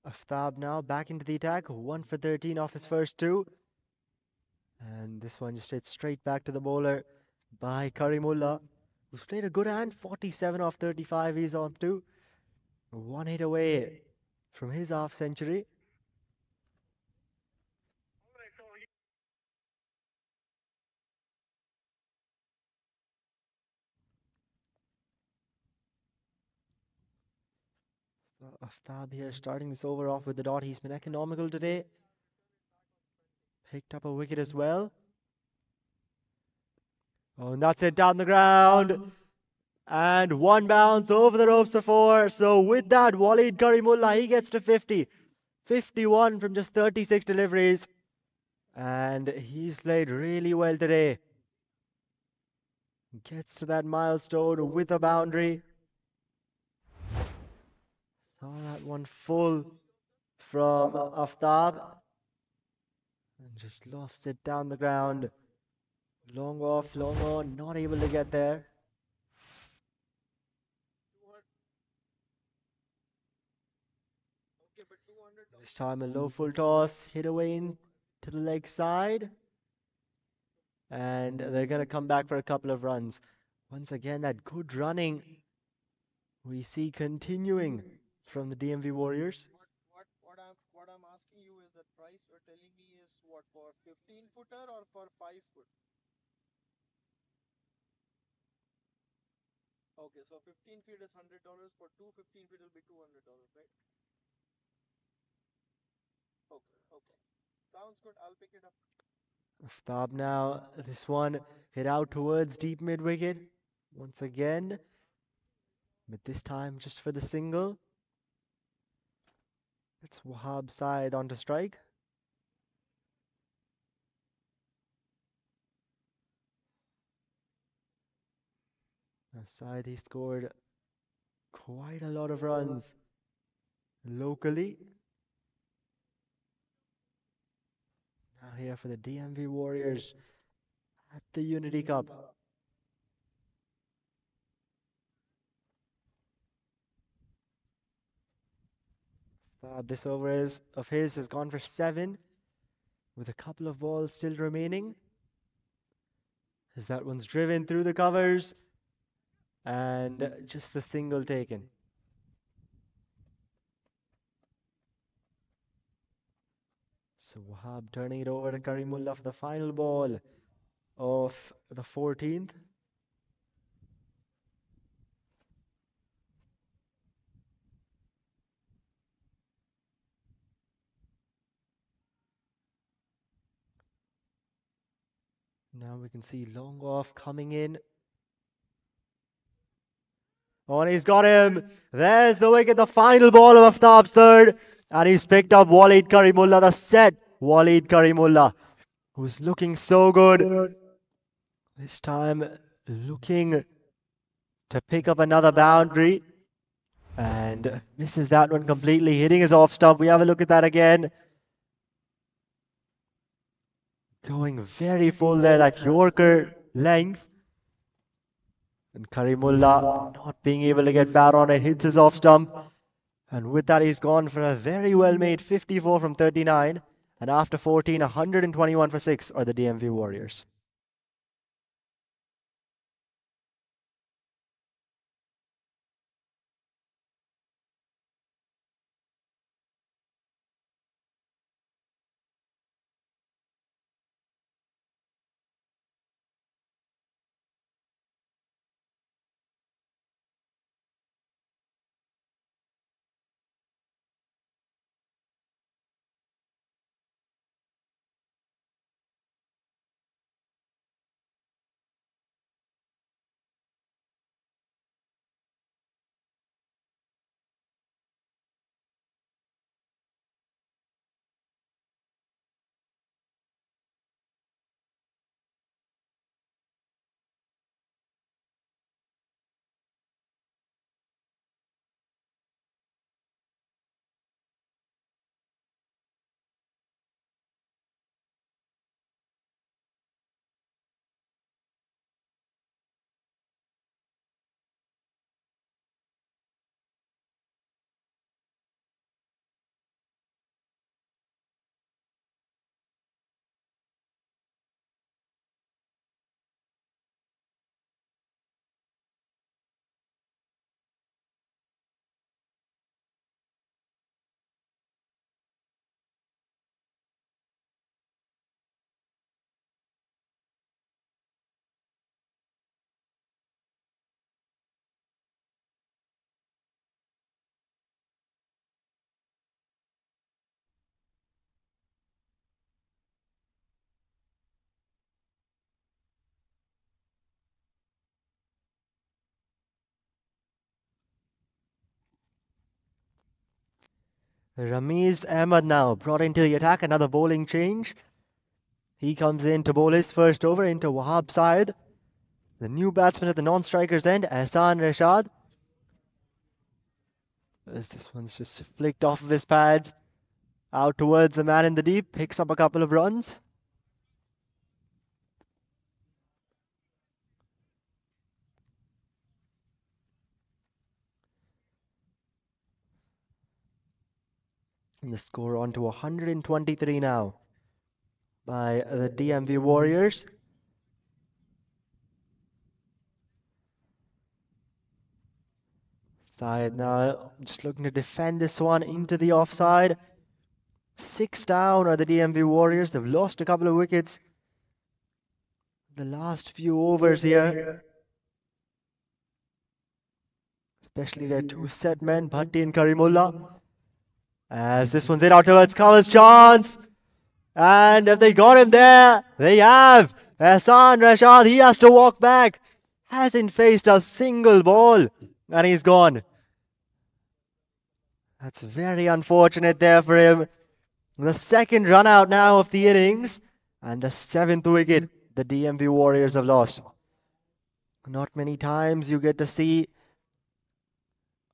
Aftab now back into the attack, 1 for 13 off his first two. And this one just hit straight back to the bowler by Karimullah, who's played a good hand, 47 off 35 he's on to. One hit away from his half century. So Aftab here starting this over off with the dot. He's been economical today. Picked up a wicket as well. Oh, and that's it down the ground. And one bounce over the ropes for 4. So with that, Walid Karimullah, he gets to 50. 51 from just 36 deliveries. And he's played really well today. Gets to that milestone with a boundary. Saw that one full from Aftab. And just lofts it down the ground. Long off, long on, not able to get there. This time a low full toss, hit away in to the leg side. And they're going to come back for a couple of runs. Once again, that good running we see continuing from the DMV Warriors. What I'm asking you is that price you're telling me is what for 15 footer or for 5 foot? Okay, so 15 feet is $100. For 2 15 feet will be $200, right? Okay, okay. Sounds good. I'll pick it up. Aftab now, this one hit out towards deep mid wicket once again, but this time just for the single. It's Wahab side onto strike. Side he scored quite a lot of runs locally. Now here for the DMV Warriors at the Unity Cup. This over of his has gone for 7 with a couple of balls still remaining. As that one's driven through the covers and just the single taken. So Wahab turning it over to Karimullah for the final ball of the 14th. Now we can see long off coming in. Oh, and he's got him. There's the wicket, the final ball of Aftab's third. And he's picked up Walid Karimullah, the set Walid Karimullah, who's looking so good. This time looking to pick up another boundary. And misses that one completely, hitting his off stump. We have a look at that again. Going very full there, that Yorker length. And Karimullah not being able to get bat on it, hits his off stump. And with that, he's gone for a very well-made 54 from 39. And after 14, 121 for 6 are the DMV Warriors. Ramiz Ahmed now brought into the attack, another bowling change. He comes in to bowl his first over into Wahab's side. The new batsman at the non-strikers end, Ahsan Rashad. As this one's just flicked off of his pads, out towards the man in the deep, picks up a couple of runs. And the score on to 123 now by the DMV Warriors. Side now just looking to defend this one into the offside. 6 down are the DMV Warriors. They've lost a couple of wickets the last few overs here. Especially their 2 set men, Bhatti and Karimullah. As this one's in out towards covers, chance! And if they got him there, they have. Hassan Rashad, he has to walk back. Hasn't faced a single ball. And he's gone. That's very unfortunate there for him. The second run out now of the innings. And the seventh wicket the DMV Warriors have lost. Not many times you get to see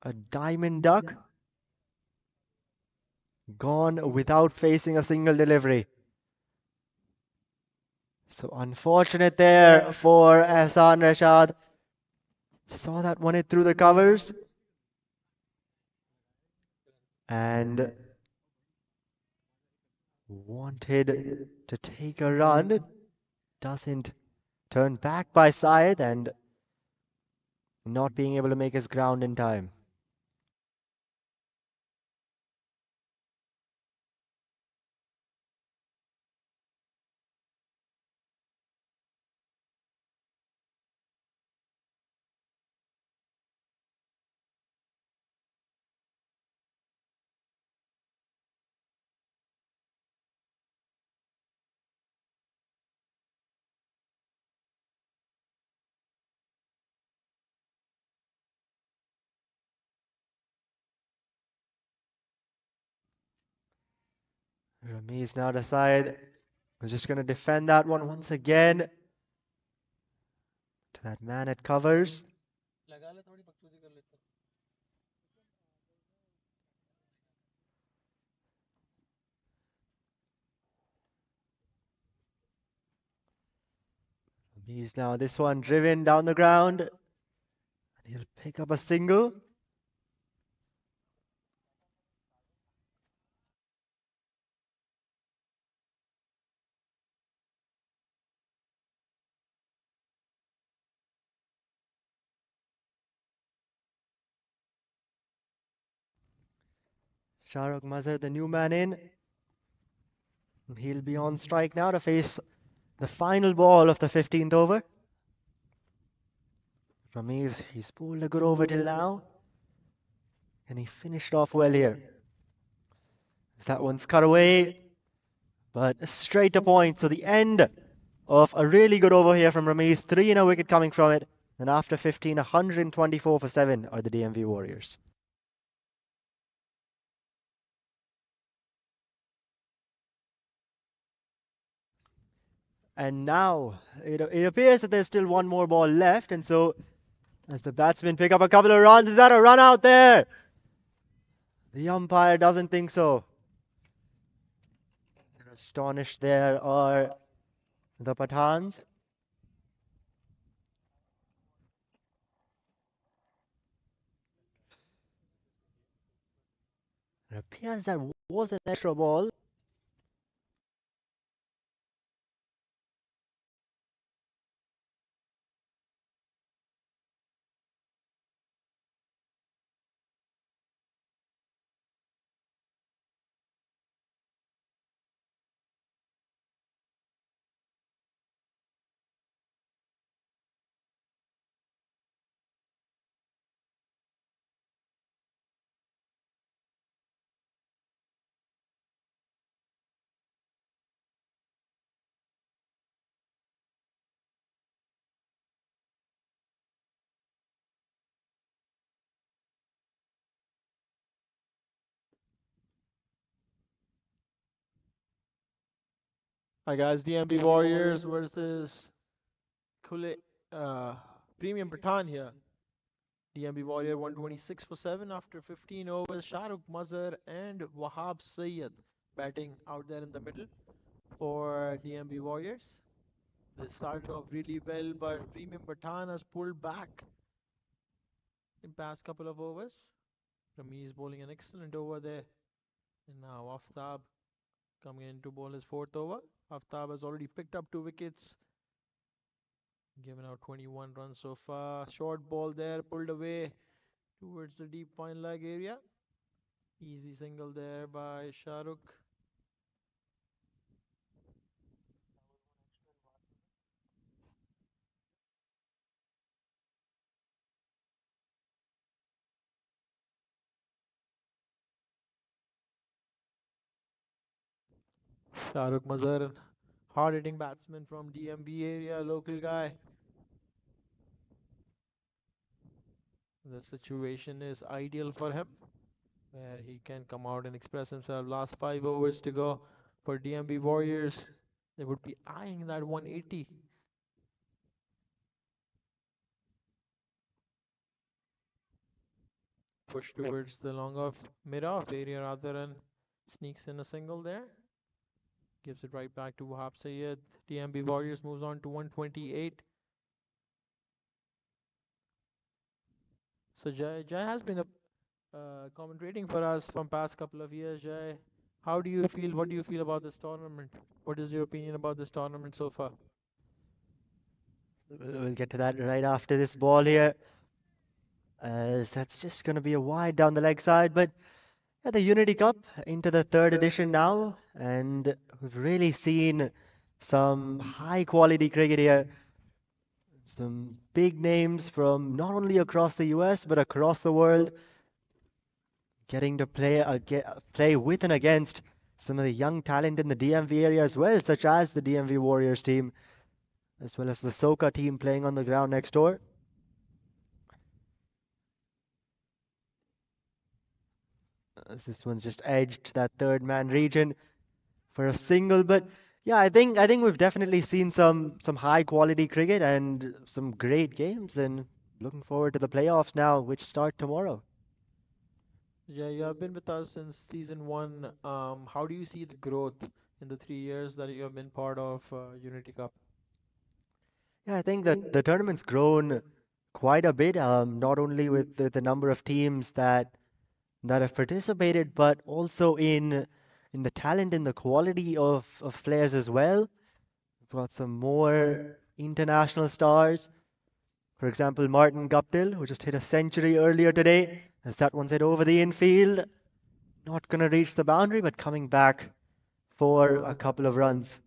a diamond duck gone without facing a single delivery. So unfortunate there for Hassan Rashad. Saw that one hit through the covers and wanted to take a run. Doesn't turn back by Syed and not being able to make his ground in time. Ramiz now decide we're just going to defend that one once again to that man at covers. लगा ले थोड़ी बकचोदी कर लेते हैं. Ramiz now this one driven down the ground and he'll pick up a single. Shahrukh Mazhar, the new man in. And he'll be on strike now to face the final ball of the 15th over. Ramiz, he's bowled a good over till now. And he finished off well here. As that one's cut away, but straight to point. So the end of a really good over here from Ramiz. 3 and a wicket coming from it. And after 15, 124 for 7 are the DMV Warriors. And now it appears that there's still one more ball left. And so as the batsmen pick up a couple of runs, is that a run out there? The umpire doesn't think so. They're astonished there are the Pathans. It appears that was an extra ball. Hi guys, DMV Warriors versus Khule, uh, Premium Pathan here. DMV Warrior 126 for 7 after 15 overs. Shahrukh Mazhar and Wahab Sayyed batting out there in the middle for DMV Warriors. They started off really well, but Premium Pathan has pulled back in past couple of overs. Rami is bowling an excellent over there. And now Aftab coming in to bowl his fourth over. Aftab has already picked up 2 wickets, given out 21 runs so far. Short ball there, pulled away towards the deep fine leg area. Easy single there by Shahrukh. Shahrukh Mazhar, hard-hitting batsman from DMV area, local guy. The situation is ideal for him, where he can come out and express himself. Last 5 overs to go for DMB Warriors. They would be eyeing that 180. Push towards the long off, mid-off area rather than sneaks in a single there. Gives it right back to Wahab Sayed. DMB Warriors moves on to 128. So Jai has been commentating for us from past couple of years. Jai, how do you feel? What do you feel about this tournament? What is your opinion about this tournament so far? We'll get to that right after this ball here. That's just going to be a wide down the leg side, but yeah, the Unity Cup into the third edition now, and we've really seen some high quality cricket here. Some big names from not only across the US but across the world getting to play with and against some of the young talent in the DMV area as well, such as the DMV Warriors team, as well as the Soka team playing on the ground next door. As this one's just edged that third man region for a single, but yeah, I think we've definitely seen some high quality cricket and some great games, and looking forward to the playoffs now, which start tomorrow. Yeah, you have been with us since season one. How do you see the growth in the 3 years that you have been part of Unity Cup? Yeah, I think that the tournament's grown quite a bit, not only with the number of teams that have participated, but also in the talent and the quality of players as well. We've got some more international stars. For example, Martin Guptill, who just hit a century earlier today, as that one's hit over the infield. Not going to reach the boundary, but coming back for a couple of runs.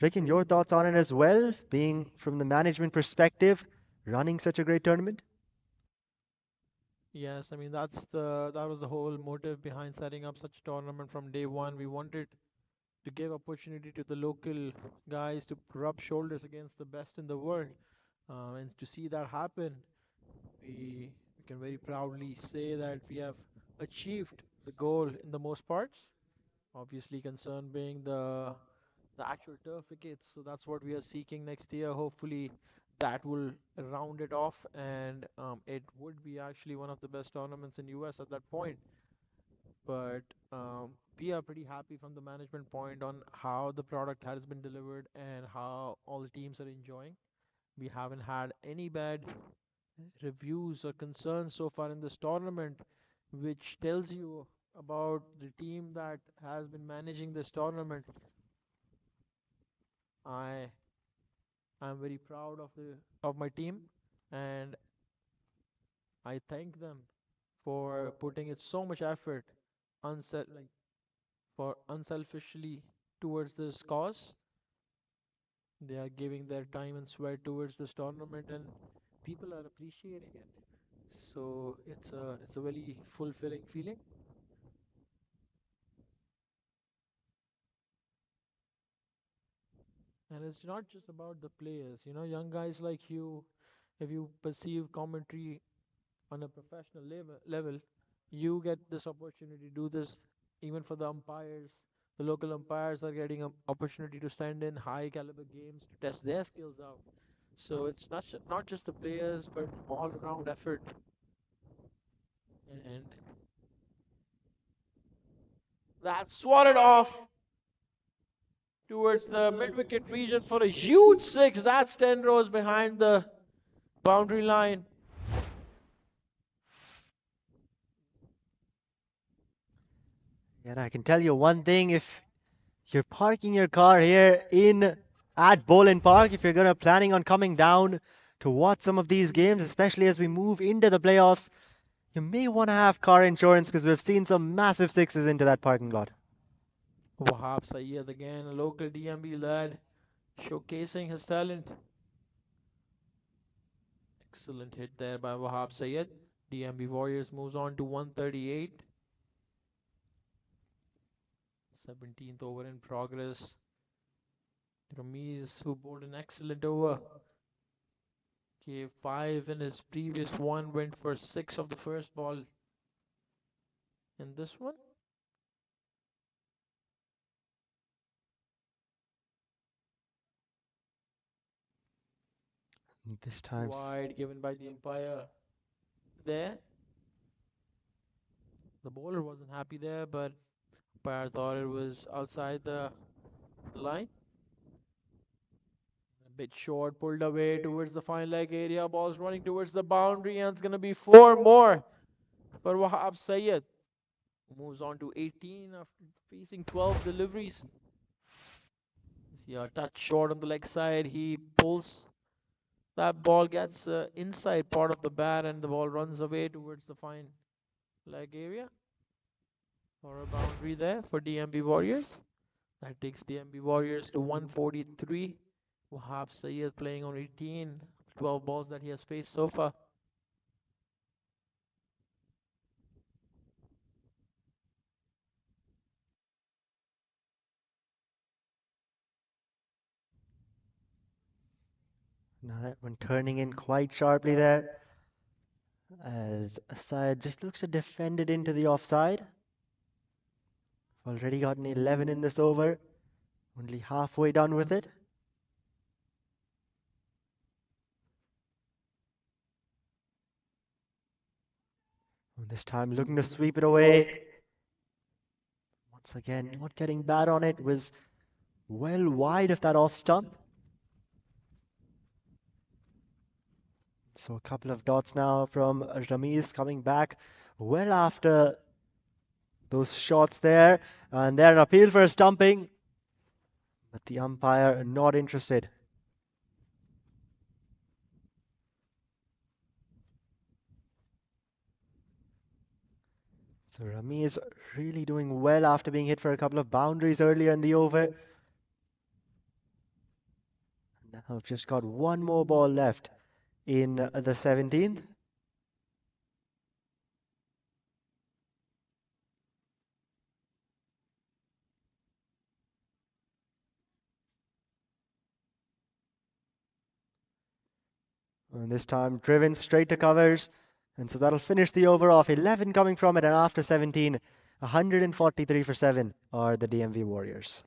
Rikin, your thoughts on it as well, being from the management perspective, running such a great tournament? Yes, I mean that was the whole motive behind setting up such a tournament from day one. We wanted to give opportunity to the local guys to rub shoulders against the best in the world, and to see that happen, we can very proudly say that we have achieved the goal in the most parts. Obviously, concern being the actual turf wickets. So that's what we are seeking next year. Hopefully, that will round it off, and it would be actually one of the best tournaments in US at that point. But we are pretty happy from the management point on how the product has been delivered and how all the teams are enjoying. We haven't had any bad reviews or concerns so far in this tournament, which tells you about the team that has been managing this tournament. I I'm very proud of my team, and I thank them for putting it so much effort, like for unselfishly towards this cause. They are giving their time and sweat towards this tournament, and people are appreciating it. So it's a very fulfilling feeling. And it's not just about the players, young guys like you, if you perceive commentary on a professional level, you get this opportunity to do this even for the umpires. The local umpires are getting an opportunity to stand in high caliber games to test their skills out. So it's not just the players, but all around effort. And that's swatted off towards the mid wicket region for a huge six. That's 10 rows behind the boundary line. And I can tell you one thing, if you're parking your car here in at Bolen Park, if you're gonna planning on coming down to watch some of these games, especially as we move into the playoffs, you may want to have car insurance because we've seen some massive sixes into that parking lot. Wahab Sayed again, a local DMB lad, showcasing his talent. Excellent hit there by Wahab Sayed. DMB Warriors moves on to 138. 17th over in progress. Ramiz, who bowled an excellent over, gave 5 in his previous one, went for 6 of the first ball in this one. This time, Wide given by the umpire there. The bowler wasn't happy there, but umpire thought it was outside the line. A bit short, pulled away towards the fine leg area. Ball's running towards the boundary, and it's going to be 4 more for Wahab Sayyid. Moves on to 18 after facing 12 deliveries. See a touch short on the leg side. He pulls. That ball gets inside part of the bat, and the ball runs away towards the fine leg area. Or a boundary there for DMB Warriors. That takes DMB Warriors to 143. Wahab Sayyid playing on 18, 12 balls that he has faced so far. now that one turning in quite sharply there, as Asad just looks to defend it into the offside. Already got an 11 in this over, only halfway done with it. And this time looking to sweep it away. Once again, not getting bad on it, was well wide of that off stump. So a couple of dots now from Ramiz coming back well after those shots there. And there an appeal for a stumping, but the umpire not interested. So Ramiz really doing well after being hit for a couple of boundaries earlier in the over. Now I've just got one more ball left in the 17th. And this time driven straight to covers. And so that'll finish the over off. 11 coming from it, and after 17, 143 for 7 are the DMV Warriors.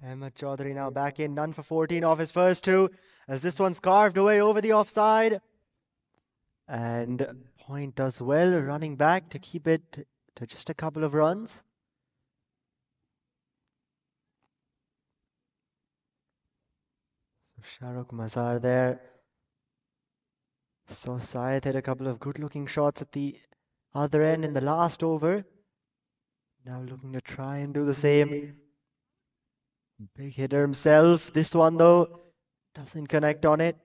Ahmed Chaudhary now back in, none for 14 off his first two, as this one's carved away over the offside. And Point does well, running back to keep it to just a couple of runs. So Shahrukh Mazhar there. So Syed had a couple of good looking shots at the other end in the last over. Now looking to try and do the same. Big hitter himself. This one though doesn't connect on it.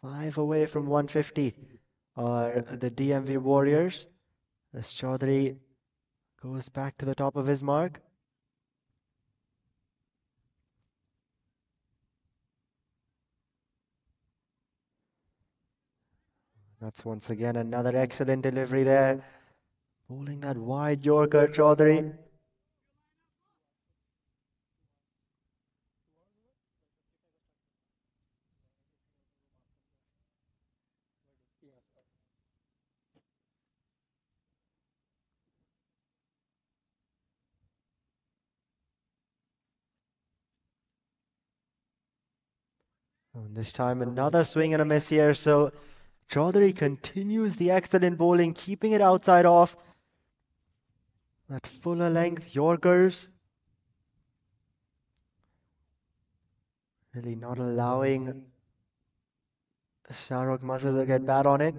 Five away from 150 are the DMV Warriors as Chaudhary goes back to the top of his mark. That's once again another excellent delivery there. Bowling that wide Yorker, Chaudhary. And this time another swing and a miss here. So Chaudhary continues the excellent bowling, keeping it outside off. That fuller length Yorkers. Really not allowing Shahrukh Mazhar to get bad on it.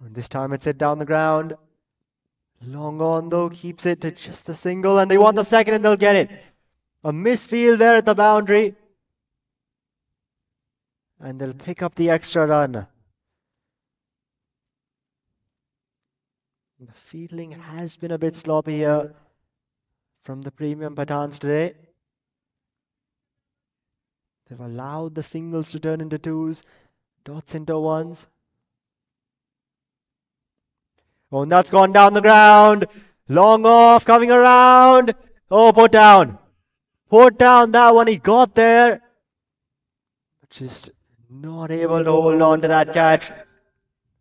And this time it's hit down the ground. Long on though, keeps it to just the single, and they want the second and they'll get it. A misfield there at the boundary. And they'll pick up the extra run. The fielding has been a bit sloppy here from the premium Pathans today. They've allowed the singles to turn into twos, dots into ones. Oh, and that's gone down the ground. Long off, coming around. Oh, put down. Put down that one. He got there. Just not able to hold on to that catch.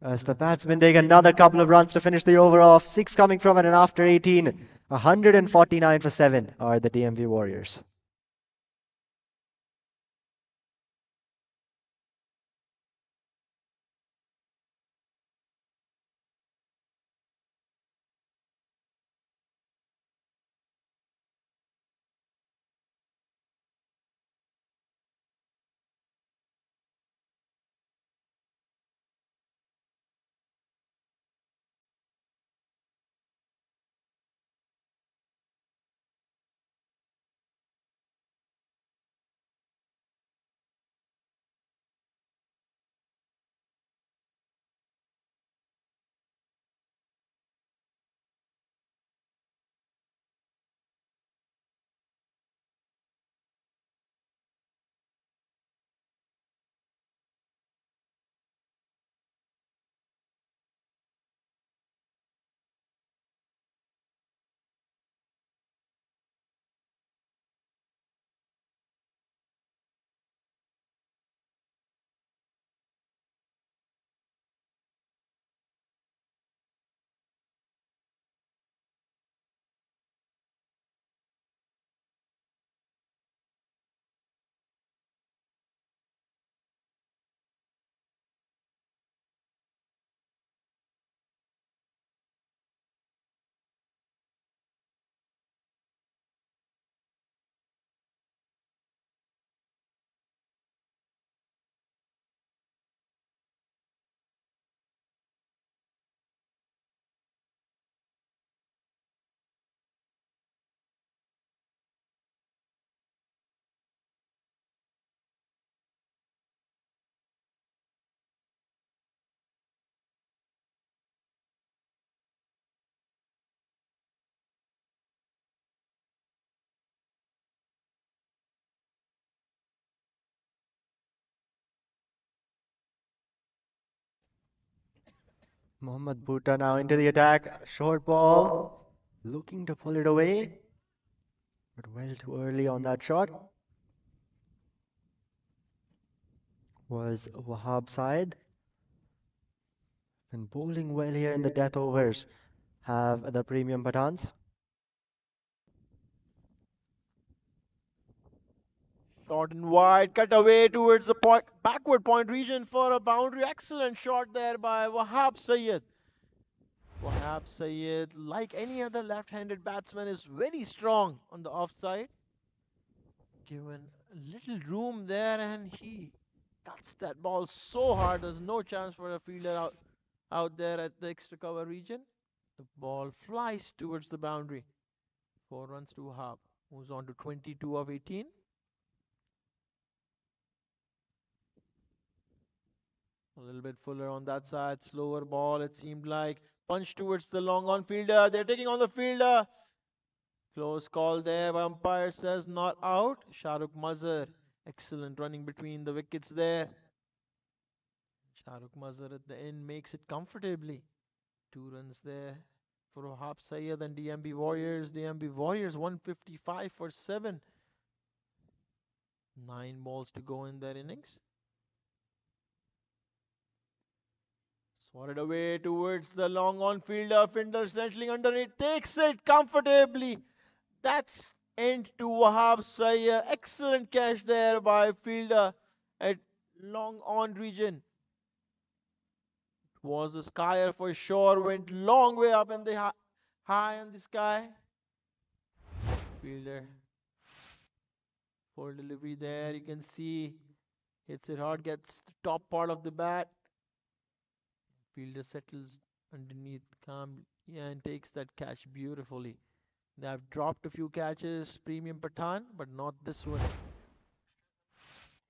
As the batsmen take another couple of runs to finish the over off. 6 coming from it, and after 18, 149 for 7 are the DMV Warriors. Mohammad Bhutta now into the attack. Short ball. Looking to pull it away. But well too early on that shot. Was Wahab side. And bowling well here in the death overs have the premium Pathans. Short and wide, cut away towards the backward point region for a boundary. Excellent shot there by Wahab Sayed. Wahab Sayed, like any other left-handed batsman, is very strong on the offside. Given little room there, and he cuts that ball so hard. There's no chance for a fielder out there at the extra cover region. The ball flies towards the boundary. 4 runs to Wahab. Moves on to 22 of 18. A little bit fuller on that side. Slower ball, it seemed like. Punch towards the long on fielder. They're taking on the fielder. Close call there. Umpire says not out. Shahrukh Mazhar. Excellent running between the wickets there. Shahrukh Mazhar at the end makes it comfortably. 2 runs there for Wahab Syed and DMB Warriors. DMB Warriors 155 for 7. 9 balls to go in their innings. Swatted away towards the long on fielder. Fielder settling under it. Takes it comfortably. That's end to Wahab Syed. Excellent catch there by fielder at long on region. Was a skyer for sure. Went long way up in the high in the sky. Fielder. Full delivery there. You can see hits it hard. Gets the top part of the bat. Fielder settles underneath calmly and takes that catch beautifully. They have dropped a few catches, Premium Pathan, but not this one.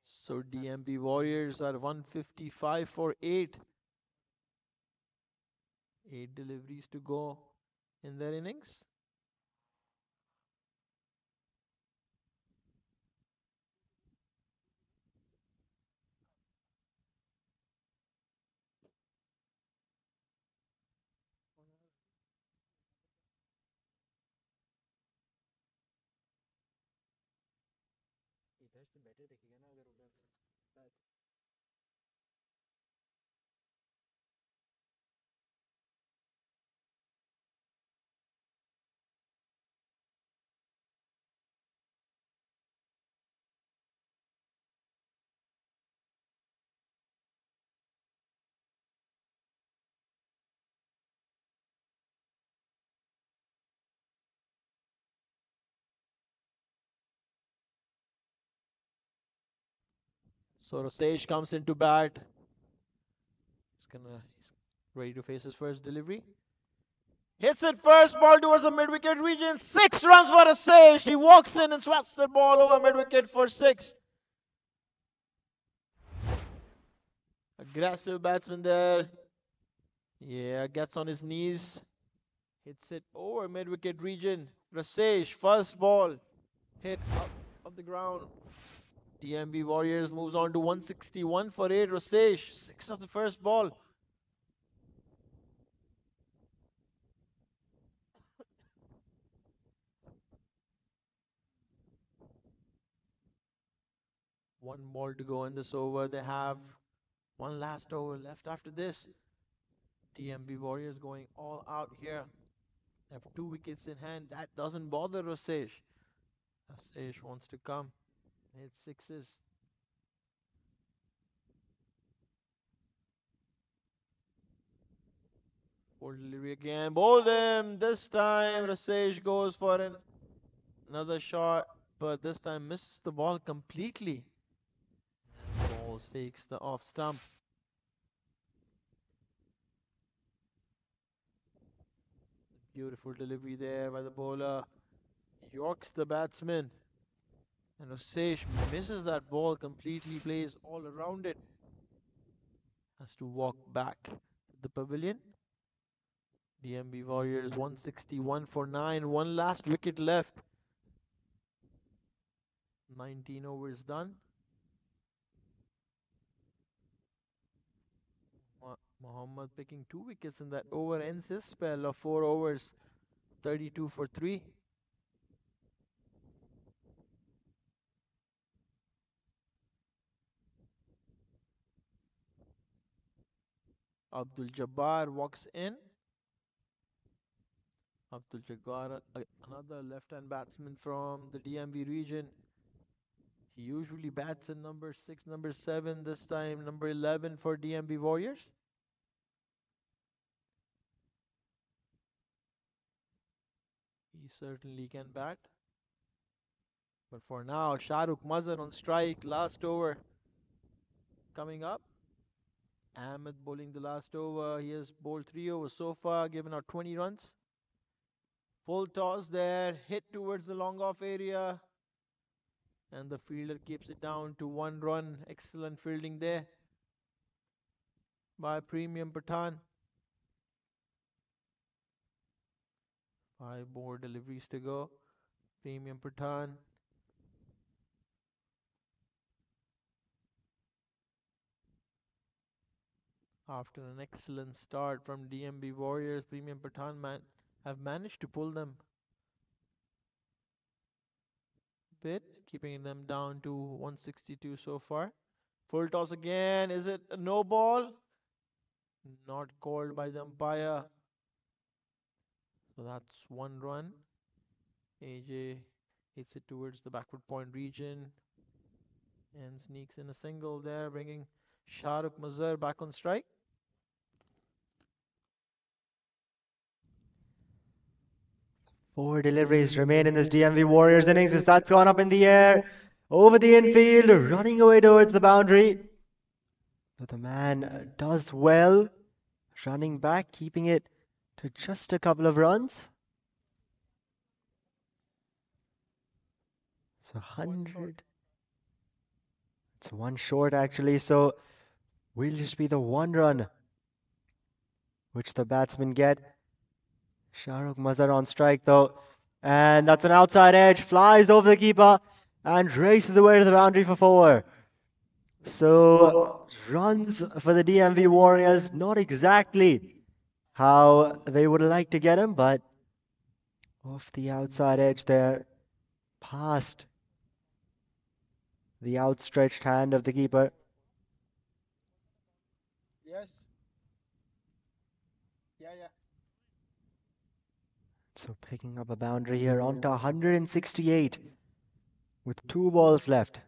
So DMB Warriors are 155 for 8. 8 deliveries to go in their innings. So Rasesh comes into bat. He's ready to face his first delivery. Hits it first ball towards the mid-wicket region. 6 runs for Rasesh. He walks in and swats the ball over mid-wicket for 6. Aggressive batsman there. Yeah, gets on his knees. Hits it over mid-wicket region. Rasesh, first ball. Hit up of the ground. DMB Warriors moves on to 161 for 8. Rasesh, 6 of the first ball. One ball to go in this over. They have one last over left after this. DMB Warriors going all out here. They have 2 wickets in hand. That doesn't bother Rasesh. Rasesh wants to come. Hit 6s. Full delivery again. Bolen. This time Rasesh goes for another shot, but this time misses the ball completely. Ball takes the off stump. Beautiful delivery there by the bowler. Yorks the batsman. And Rasesh misses that ball completely, plays all around it. Has to walk back to the pavilion. DMB Warriors 161 for 9. One last wicket left. 19 overs done. Muhammad picking 2 wickets in that over ends his spell of 4 overs. 32 for 3. Abdul Jabbar walks in. Abdul Jabbar, another left-hand batsman from the DMV region. He usually bats in number 6, number 7. This time number 11 for DMB Warriors. He certainly can bat. But for now, Shahrukh Mazhar on strike. Last over coming up. Ahmed bowling the last over. He has bowled 3 overs so far, given out 20 runs. Full toss there. Hit towards the long off area. And the fielder keeps it down to 1 run. Excellent fielding there. by Premium Pathan. 5 more deliveries to go. Premium Pathan. After an excellent start from DMB Warriors, Premium Pathan have managed to pull them a bit, keeping them down to 162 so far. Full toss again. Is it a no ball? Not called by the umpire. So that's 1 run. AJ hits it towards the backward point region and sneaks in a single there, bringing Shahrukh Mazhar back on strike. Four deliveries remain in this DMV Warriors innings as that's gone up in the air, over the infield, running away towards the boundary. But the man does well, running back, keeping it to just a couple of runs. So 100. It's one short actually, so will just be the 1 run which the batsmen get. Shahrukh Mazhar on strike though, and that's an outside edge, flies over the keeper and races away to the boundary for 4. So runs for the DMV Warriors, not exactly how they would like to get him, but off the outside edge there, past the outstretched hand of the keeper. Yes. Yeah. So picking up a boundary here onto 168 with 2 balls left.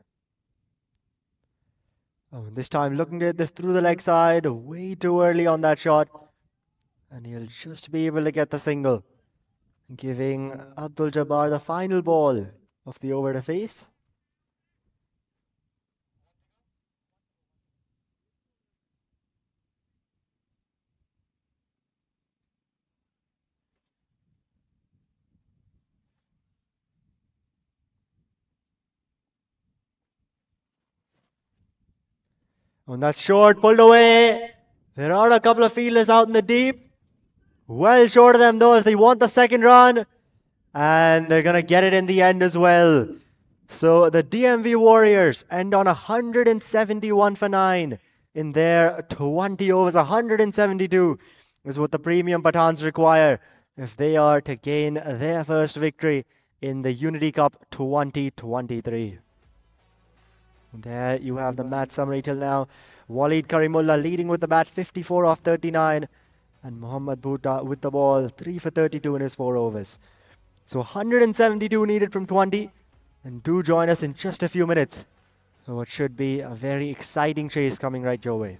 Oh, this time looking at this through the leg side, way too early on that shot. And he'll just be able to get the single, giving Abdul Jabbar the final ball of the over to face. And that's short, pulled away. There are a couple of fielders out in the deep. Well short of them though as they want the second run. And they're going to get it in the end as well. So the DMV Warriors end on 171 for 9 in their 20 overs. 172 is what the Premium Pathans require if they are to gain their first victory in the Unity Cup 2023. There you have the match summary till now. Waleed Karimullah leading with the bat, 54 off 39. And Mohammad Bhutta with the ball, 3 for 32 in his 4 overs. So 172 needed from 20. And do join us in just a few minutes. So it should be a very exciting chase coming right your way.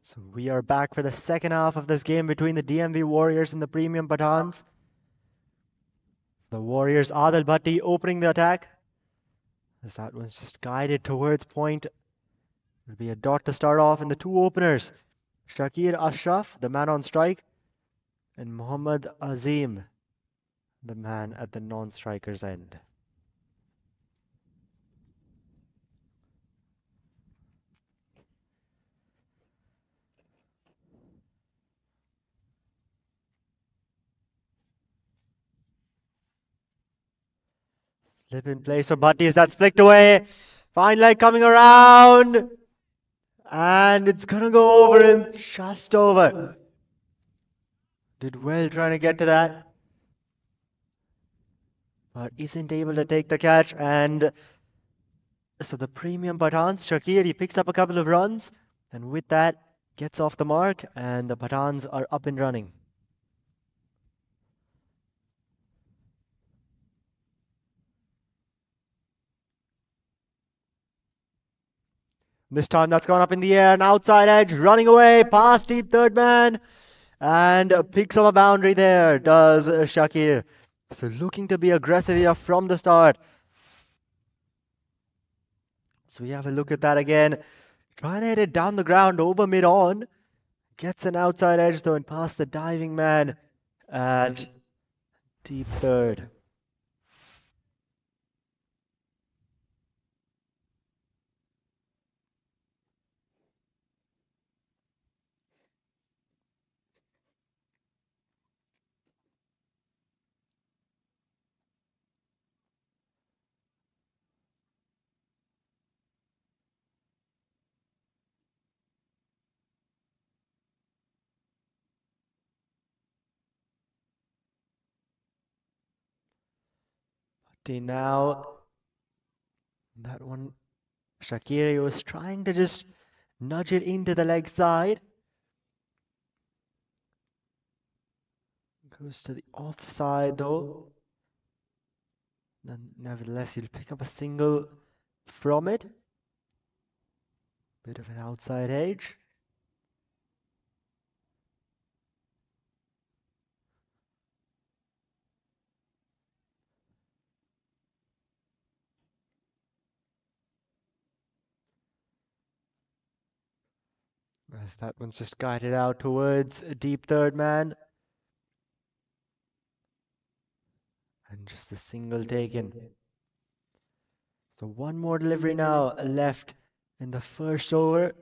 So we are back for the second half of this game between the DMV Warriors and the Premium Pathans. The Warriors, Adil Bhatti opening the attack. As that one's just guided towards point. It'll be a dot to start off, and the two openers, Shakir Ashraf, the man on strike, and Mohammad Azim, the man at the non-striker's end. Slip in place for Bhatti as that's flicked away. Fine leg coming around. And it's gonna go over him, just over. Did well trying to get to that, but isn't able to take the catch. And so the Premium Pathans, Shakir, he picks up a couple of runs, and with that, gets off the mark, and the Pathans are up and running. This time that's gone up in the air, an outside edge, running away, past deep third man, and picks up a boundary there, does Shakir. So looking to be aggressive here from the start. So we have a look at that again. Trying to hit it down the ground over mid-on. Gets an outside edge though and past the diving man at deep third. Now, that one, Shaqiri was trying to just nudge it into the leg side. Goes to the offside though. Nevertheless, he'll pick up a single from it. Bit of an outside edge. As that one's just guided out towards a deep third man. And just a single taken. So one more delivery now left in the first over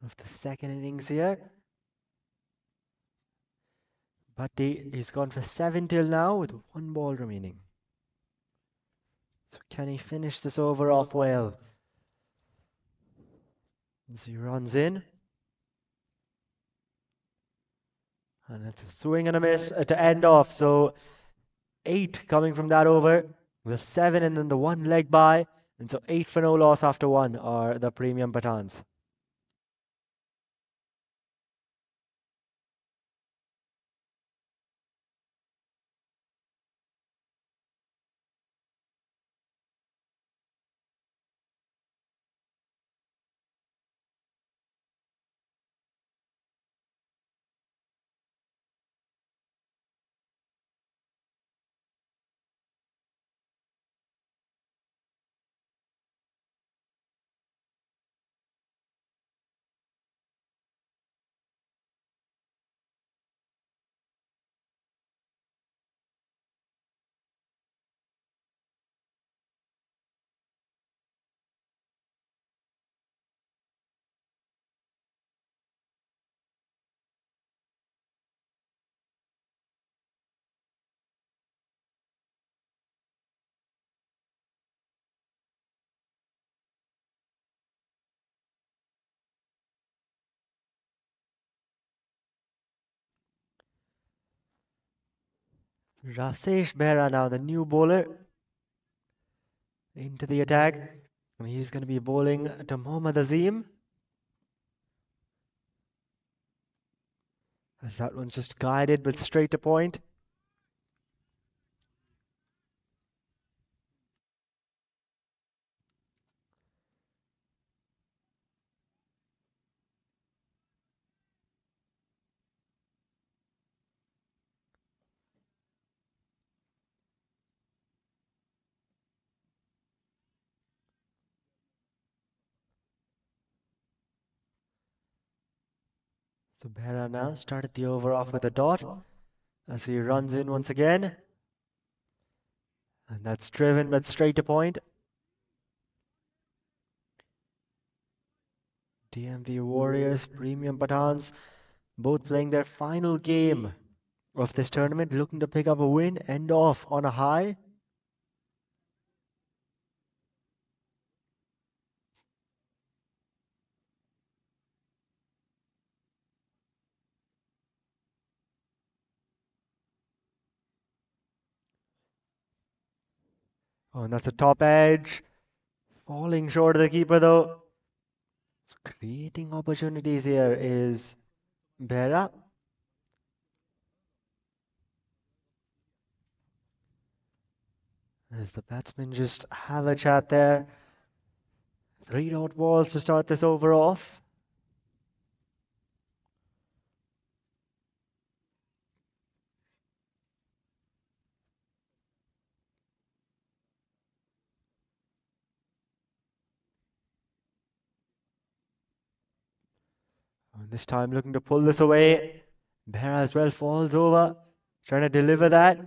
of the second innings here. But he's gone for 7 till now with one ball remaining. So can he finish this over off well? As he runs in. And it's a swing and a miss to end off. So 8 coming from that over. The 7 and then the 1 leg by. And so 8 for no loss after 1 are the Premium Pathans. Rasesh Behra now, the new bowler, into the attack. And he's going to be bowling to Mohammad Azim. As that one's just guided but straight to point. So Behra now started the over off with a dot as he runs in once again. And that's driven but straight to point. DMV Warriors, Premium Pathans, both playing their final game of this tournament, looking to pick up a win, end off on a high. Oh, and that's a top edge. Falling short of the keeper though. So creating opportunities here is Behra. As the batsmen just have a chat there. 3 dot balls to start this over off. And this time looking to pull this away. Behra as well falls over, trying to deliver that.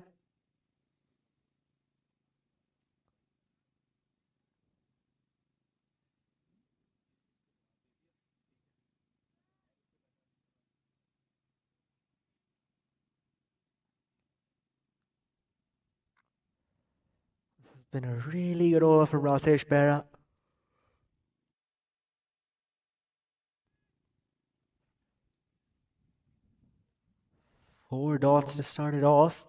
This has been a really good over from Rasesh Behra. 4 dots to start it off.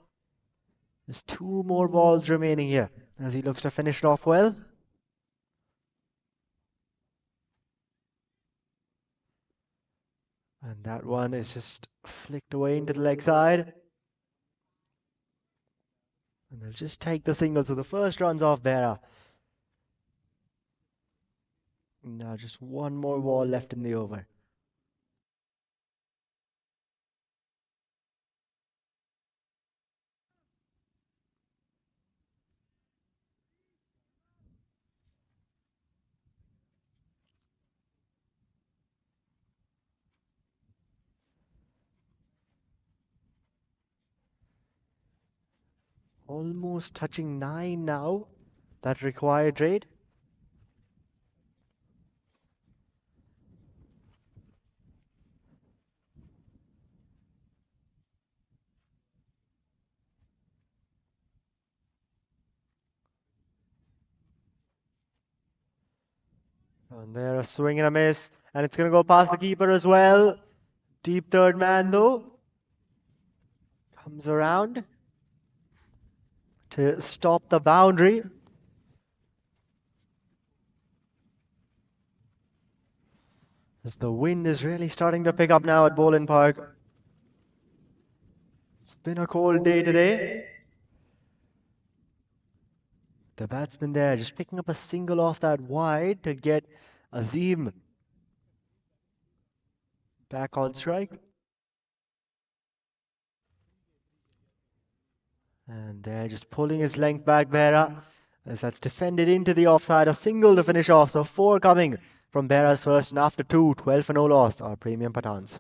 There's 2 more balls remaining here as he looks to finish it off well. And that one is just flicked away into the leg side. And they'll just take the single. So the first run's off Behra. Now just 1 more ball left in the over. Almost touching 9 now. That required rate. And there a swing and a miss. And it's going to go past the keeper as well. Deep third man though. Comes around to stop the boundary. As the wind is really starting to pick up now at Bolen Park. It's been a cold day today. The batsman there just picking up a single off that wide to get Azim back on strike. And they're just pulling his length back, Behra, as that's defended into the offside. A single to finish off, so 4 coming from Behra's first, and after 2, 12 for no loss are Premium Pathans.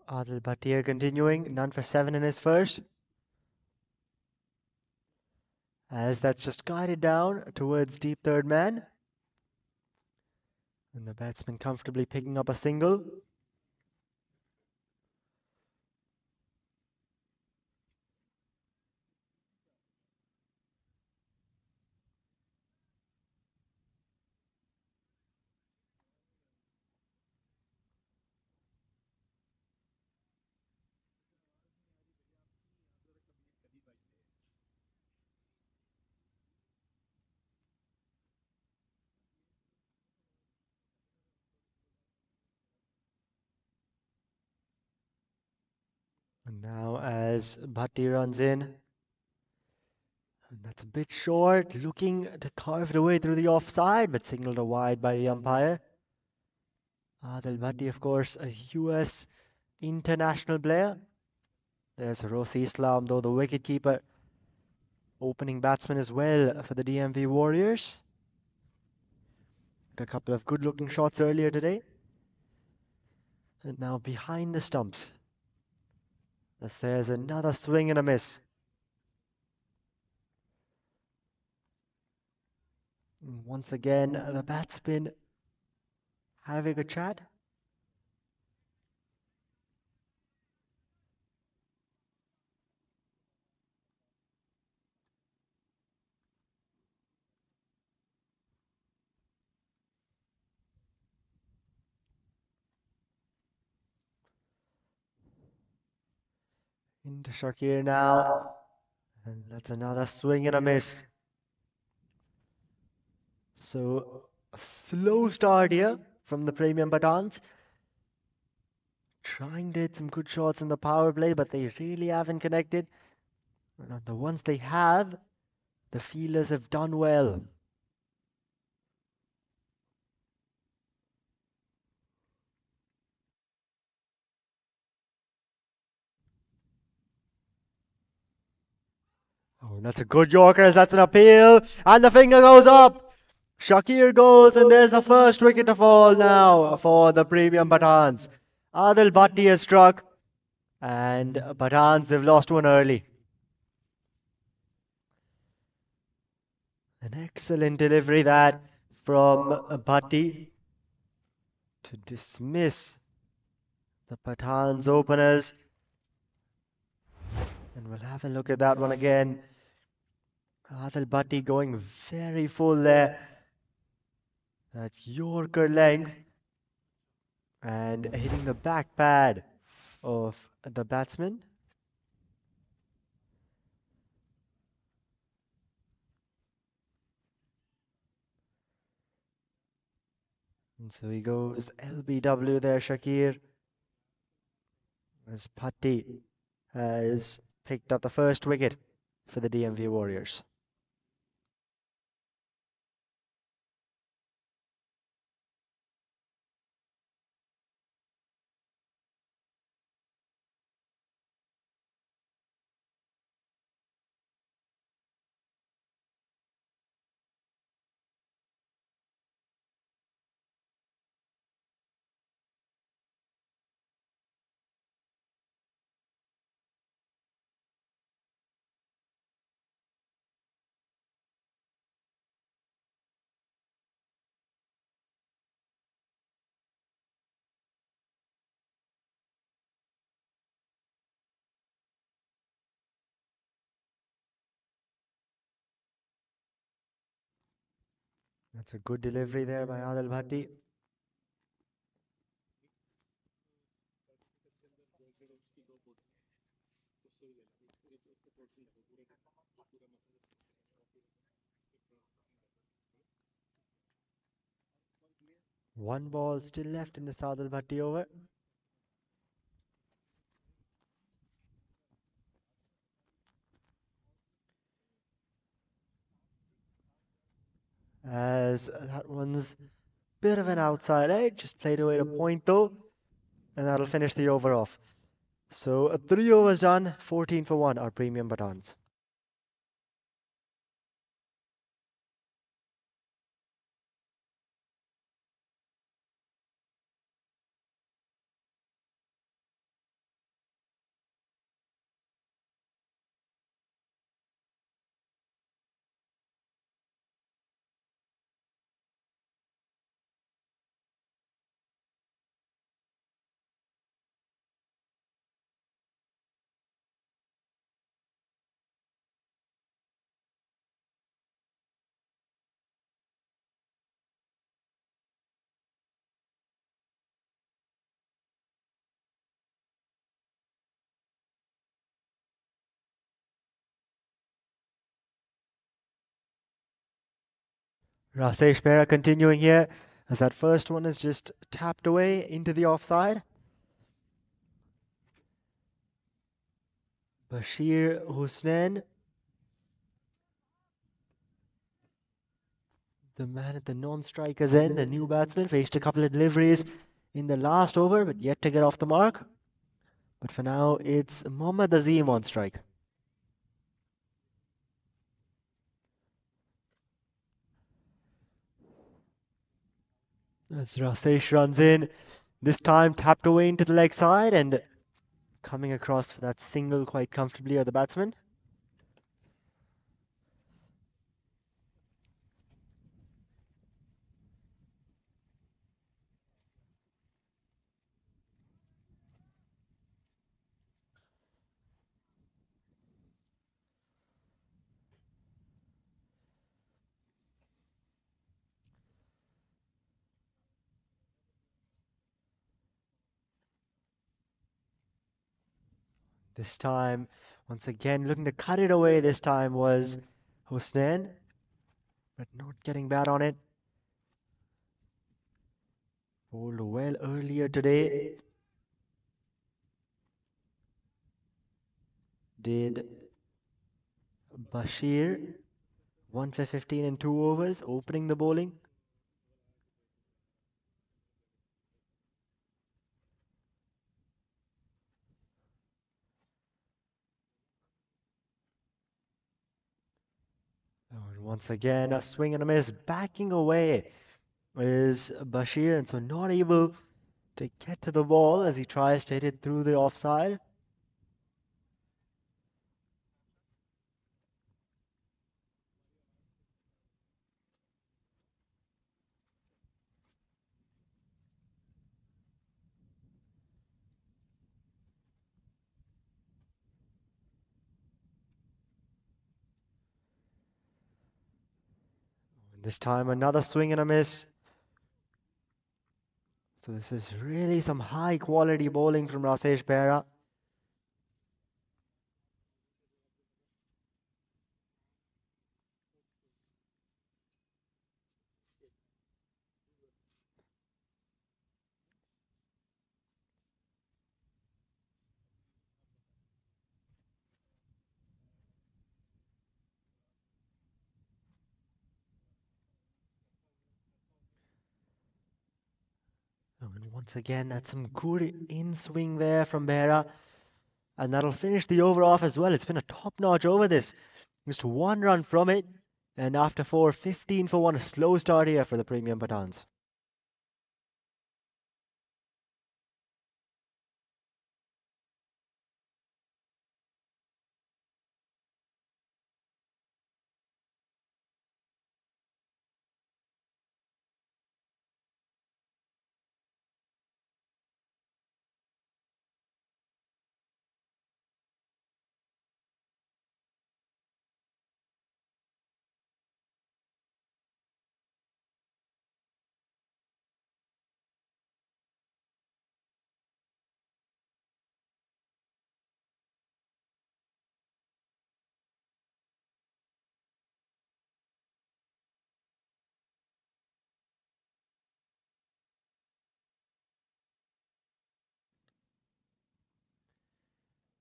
Adil Bhatia continuing, none for 7 in his first. As that's just guided down towards deep third man. And the batsman comfortably picking up a single. And now as Bhatti runs in, and that's a bit short, looking to carve it away through the offside, but signaled a wide by the umpire. Adil Bhatti, of course, a US international player. There's Rosi Islam, though, the wicketkeeper, opening batsman as well for the DMV Warriors. A couple of good-looking shots earlier today. And now behind the stumps, as there's another swing and a miss. And once again, the batsman having a chat. Into Shakir now. And that's another swing and a miss. So a slow start here from the premium Pathans. Trying to hit some good shots in the power play, but they really haven't connected. And on the ones they have, the fielders have done well. Oh, and that's a good Yorker as that's an appeal. And the finger goes up. Shakir goes, and there's the first wicket to fall now for the premium Pathans. Adil Bhatti has struck, and Pathans, they've lost one early. An excellent delivery that from Bhatti to dismiss the Pathans openers. And we'll have a look at that one again. Adil Bhatti going very full there. That Yorker length. And hitting the back pad of the batsman. And so he goes LBW there, Shakir. As Bhatti has picked up the first wicket for the DMV Warriors. That's a good delivery there by Adil Bhatti. One ball still left in the Adil Bhatti over. As that one's bit of an outside edge, just played away to point though, and that'll finish the over off. So 3 overs done, 14 for 1 are premium Batons. Rasesh Mehra continuing here as that first one is just tapped away into the offside. Bashir Hussain, the man at the non-striker's end, the new batsman, faced a couple of deliveries in the last over, but yet to get off the mark. But for now, it's Mohammad Azim on strike. As Rasesh runs in, this time tapped away into the leg side and coming across for that single quite comfortably are the batsman. This time, once again, looking to cut it away this time was Hussain, but not getting bad on it. Bowled well earlier today. Did Bashir, 1 for 15 in 2 overs, opening the bowling. And once again, a swing and a miss, backing away is Bashir, and so not able to get to the ball as he tries to hit it through the offside. And this time, another swing and a miss. So this is really some high quality bowling from Rasesh Behra. And once again, that's some good in swing there from Behra. And that'll finish the over off as well. It's been a top-notch over this. Just 1 run from it. And after 4, 15 for 1. A slow start here for the premium Pathans.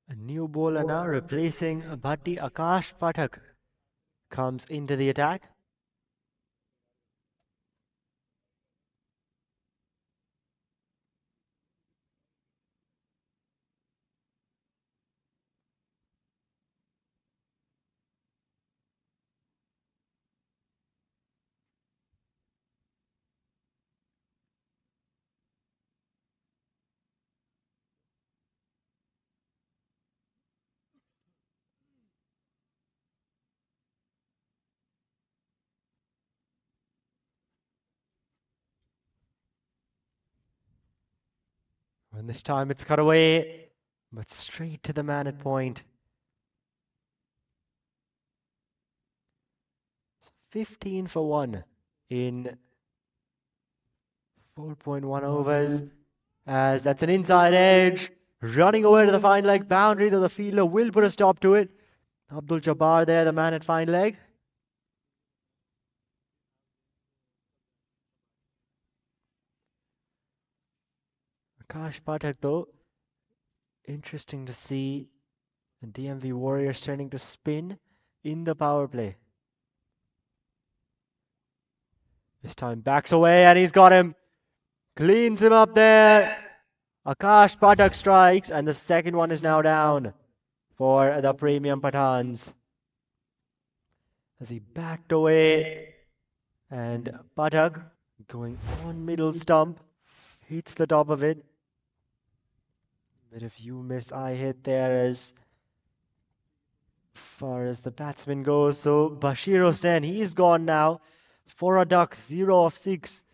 A new bowler now replacing Bhatti. Akash Pathak comes into the attack. And this time it's cut away, but straight to the man at point. 15 for 1 in 4.1 overs. As that's an inside edge. Running away to the fine leg boundary, though the fielder will put a stop to it. Abdul Jabbar there, the man at fine leg. Akash Pathak, though, interesting to see The DMV Warriors turning to spin in the power play. This time backs away and he's got him. Cleans him up there. Akash Pathak strikes and the second one is now down for the premium Pathans. As he backed away and Pathak going on middle stump hits the top of it. Bit of you miss I hit there as far as the batsman goes. So Bashir Hossain, he's gone now for a duck, 0 of 6.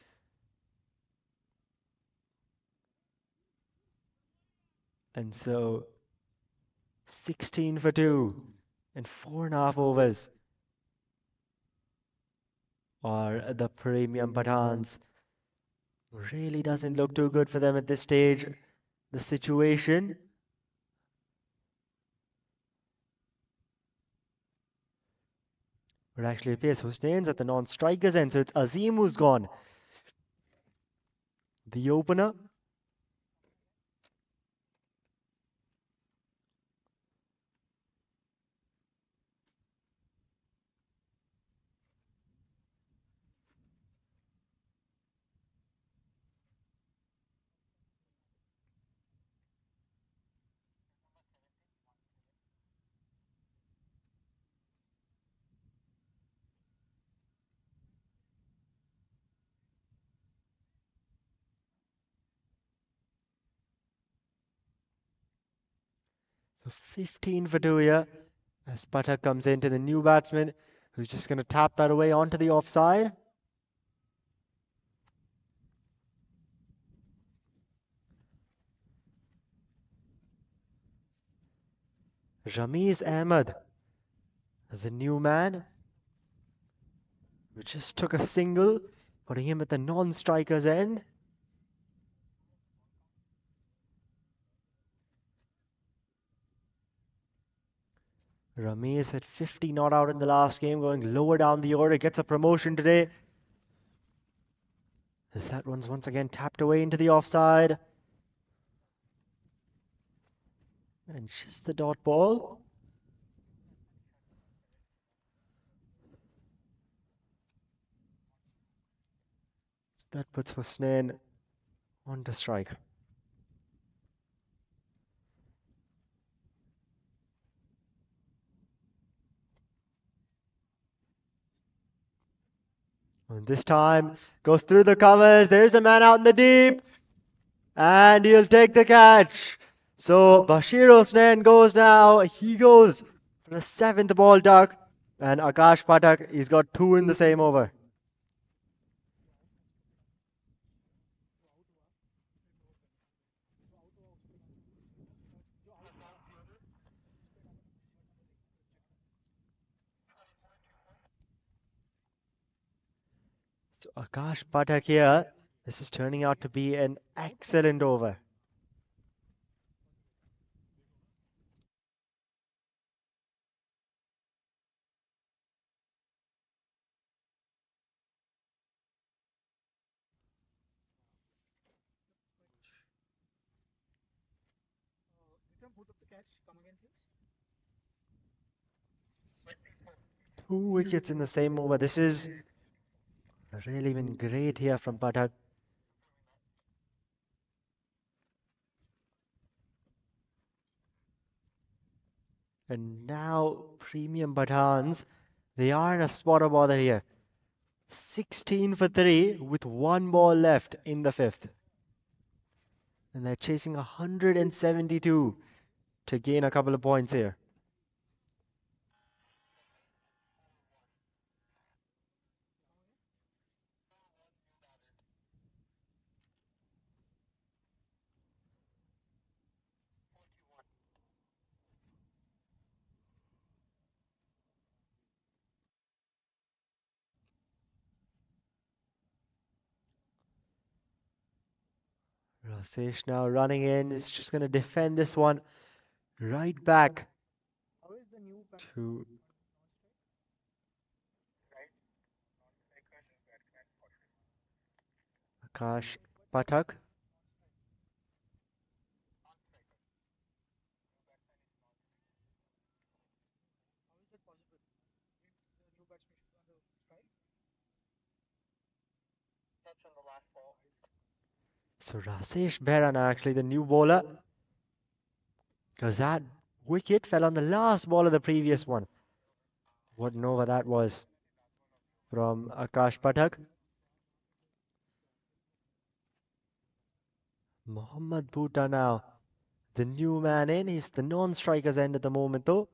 And so 16 for 2 and 4.5 overs are the premium Pathans. Really doesn't look too good for them at this stage. The situation. But actually appears Hussain's at the non-strikers end, so it's Azim who's gone. The opener. So 15 for 2 here as Pathak comes into the new batsman who's just going to tap that away onto the offside. Ramiz Ahmed, the new man, who just took a single, putting him at the non-striker's end. Ramiz hit 50 not out in the last game, going lower down the order, gets a promotion today. As that one's once again tapped away into the offside. And just the dot ball. So that puts Hussain on to strike. And this time goes through the covers. There's a man out in the deep. And he'll take the catch. So Bashir Hossain goes now. He goes for the 7th ball duck. And Akash Pathak, he's got 2 in the same over. So Akash Pathak here, this is turning out to be an excellent over. Two wickets in the same over. This is really been great here from Pathak. And now premium Pathans, they are in a spot of bother here. 16 for 3 with 1 ball left in the 5th. And they're chasing 172 to gain a couple of points here. Rasesh now running in, is just going to defend this one right back to Akash Pathak. So Rasesh Behran actually the new bowler, because that wicket fell on the last ball of the previous one. What an over that was from Akash Pathak. Mohammad Bhutta now, the new man in. He's the non-striker's end at the moment though.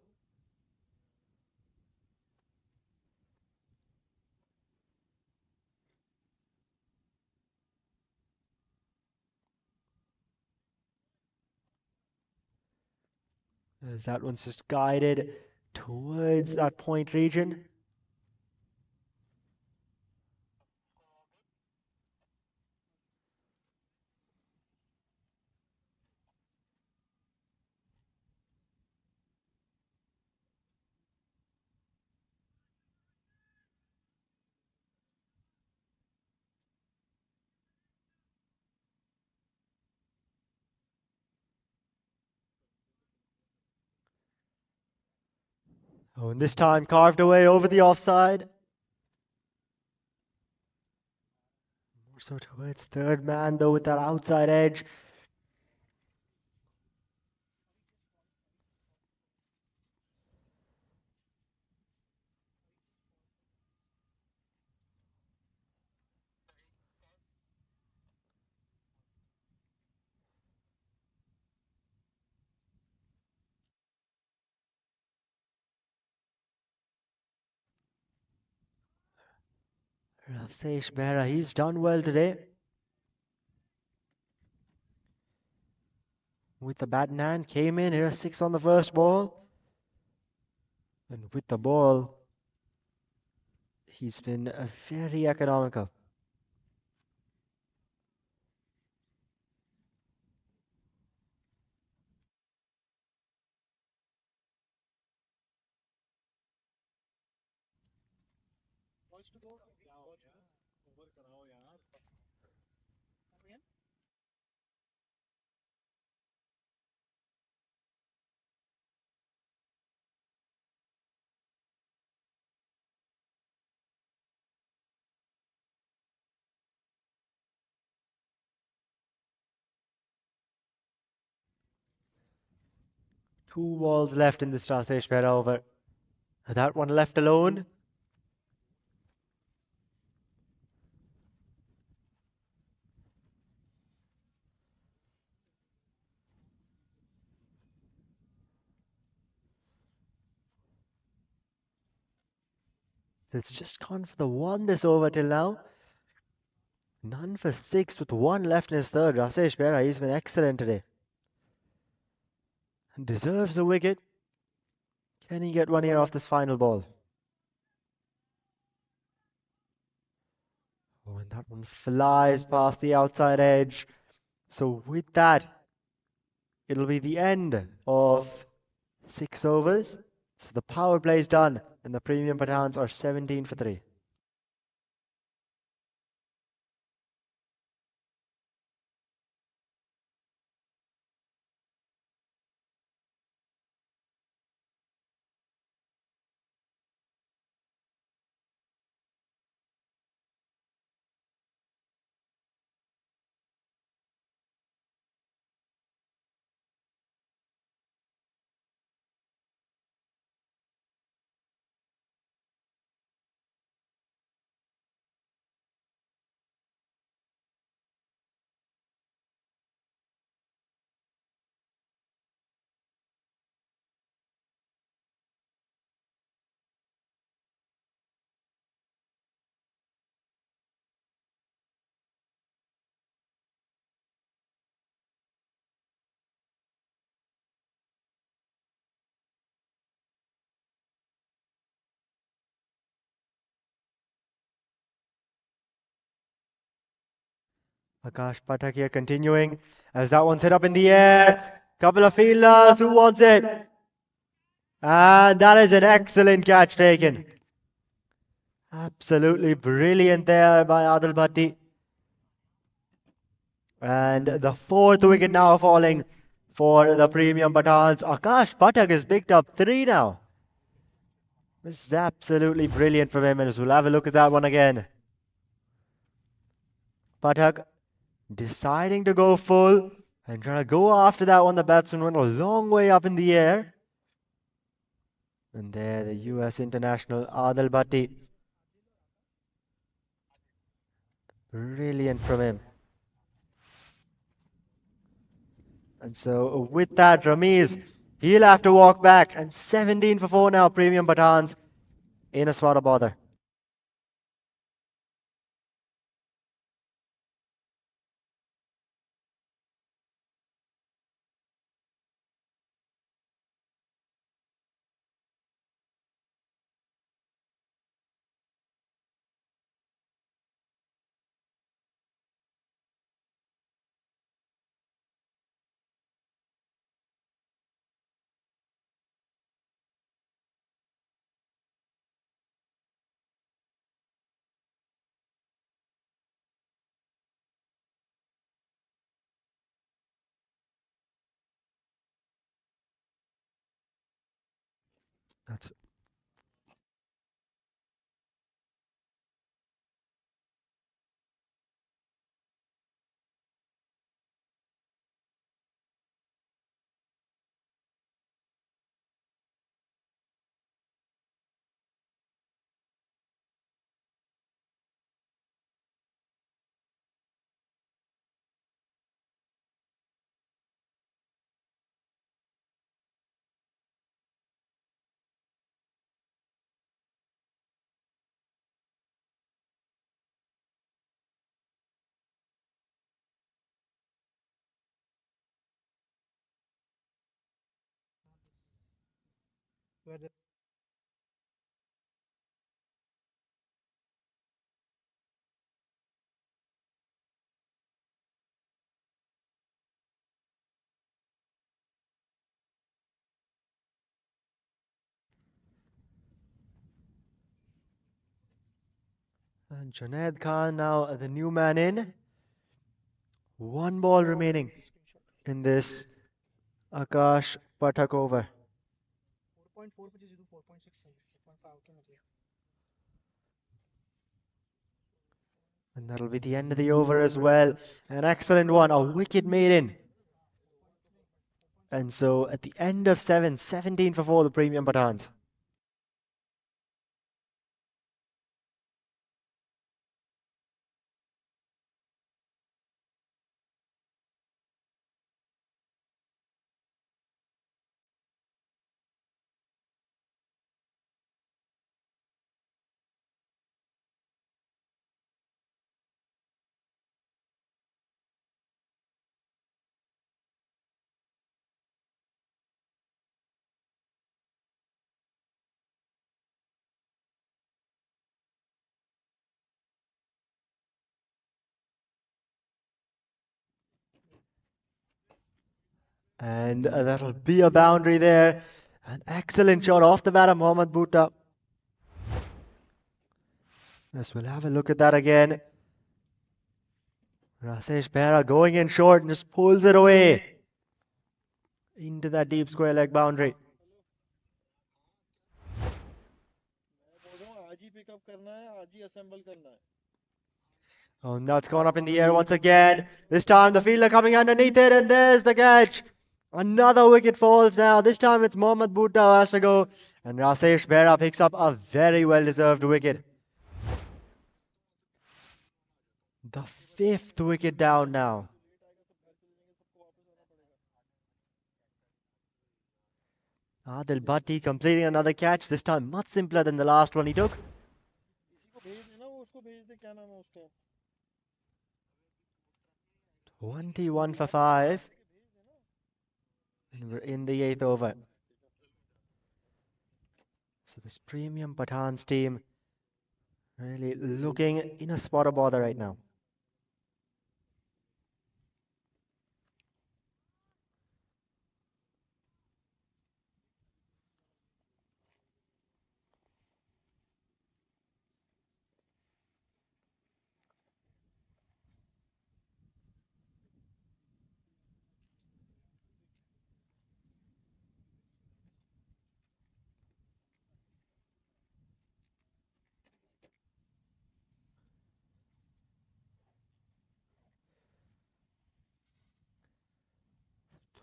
As that one's just guided towards that point region. Oh, and this time carved away over the offside. More so towards third man though with that outside edge. Rasesh Behra, he's done well today. With the bat in hand, came in, hit a 6 on the first ball. And with the ball, he's been very economical. Two balls left in this Rasesh Behra over. That one left alone. It's just gone for the one this over till now. None for 6 with one left in his third. Rasesh Behra, he's been excellent today. And deserves a wicket. Can he get one here off this final ball? Oh, and that one flies past the outside edge. So with that, it'll be the end of 6 overs. So the power play is done, and the premium Pathans are 17 for 3. Akash Pathak here continuing as that one's hit up in the air. Couple of fielders, who wants it? And that is an excellent catch taken. Absolutely brilliant there by Adil Bhatti. And the fourth wicket now falling for the premium Pathans. Akash Pathak has picked up 3 now. This is absolutely brilliant from him, and we'll have a look at that one again. Pathak deciding to go full and trying to go after that one. The batsman went a long way up in the air. And there, the US international Adil Bhatti. Brilliant from him. And so, with that, Ramiz, he'll have to walk back. And 17 for 4 now, Premium Pathans in a spot of bother. That's and Junaid Khan now the new man in. One ball remaining in this Akash Pathak over. And that'll be the end of the over as well. An excellent one, a wicket maiden. And so at the end of 7, 17 for 4, the Premium Pathans. And that'll be a boundary there. An excellent shot off the bat of Mohammad Bhutta. Yes, we'll have a look at that again. Rasesh Behra going in short and just pulls it away into that deep square leg boundary. Oh, and that's gone up in the air once again. This time the fielder coming underneath it, and there's the catch. Another wicket falls now. This time it's Mohammad Bhutta who has to go, and Rasesh Behra picks up a very well-deserved wicket. The 5th wicket down now. Adil Bhatti completing another catch, this time much simpler than the last one he took. 21 for 5. And we're in the 8th over. So this Premium Pathans team really looking in a spot of bother right now.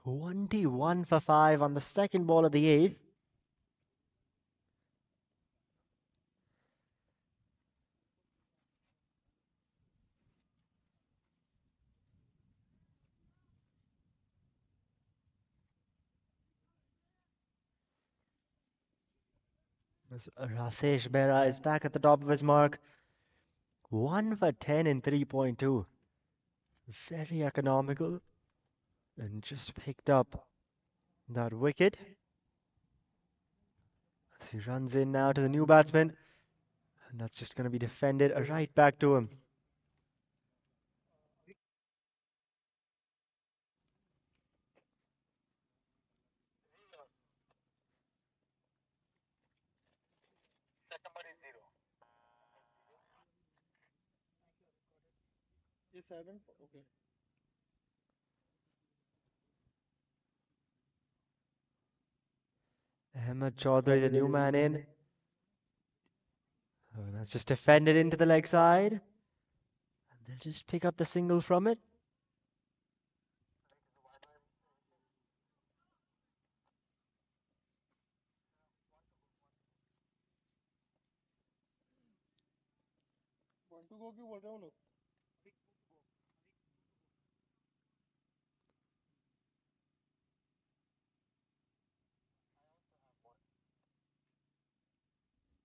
21 for 5 on the second ball of the eighth. As Rasesh Bera is back at the top of his mark. 1 for 10 in 3.2. Very economical. And just picked up that wicket. As he runs in now to the new batsman. And that's just going to be defended right back to him. Yes, 7. Okay. Ahmed Chaudhary, the new man in. Oh, that's just defended into the leg side. And they'll just pick up the single from it. Want to go? बोल रहे हो लोग?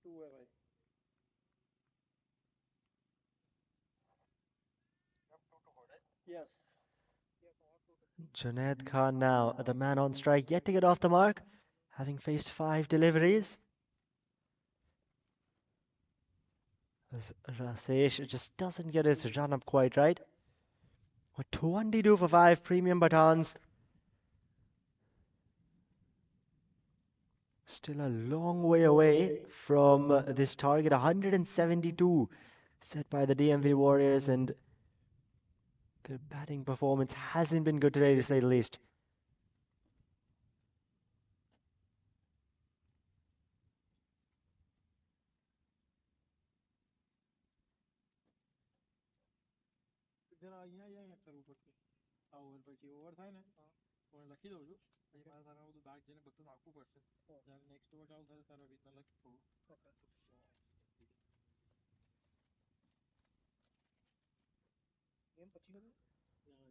Two है भाई. Yes. Junaid Khan now, the man on strike, yet to get off the mark, having faced 5 deliveries. As Rasesh just doesn't get his run up quite right. With 22 for 5 premium Batons. Still a long way away from this target, 172 set by the DMV Warriors, and their batting performance hasn't been good today, to say the least. जरा यहाँ करू पड़ती. और પછી over થાય ને તો લખી દઉં છું પછી મારે તારા બધું બેગ જઈને બધું નાખવું પડશે જ્યારે નેક્સ્ટ ઓવર ચાલુ થાય તારા રીતના લખી થોડું. ગેમ પછી કરું.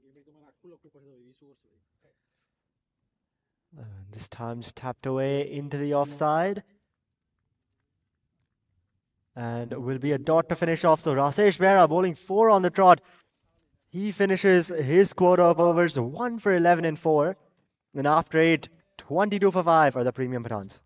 ગેમ એક તો મારે આખું લખવું પડશે 20 ઓવર સુધી. This time just tapped away into the offside. And will be a dot to finish off. So Rasesh Bera bowling 4 on the trot. He finishes his quota of overs 1 for 11 and 4. And after 8, 22 for 5 are the premium Pathans.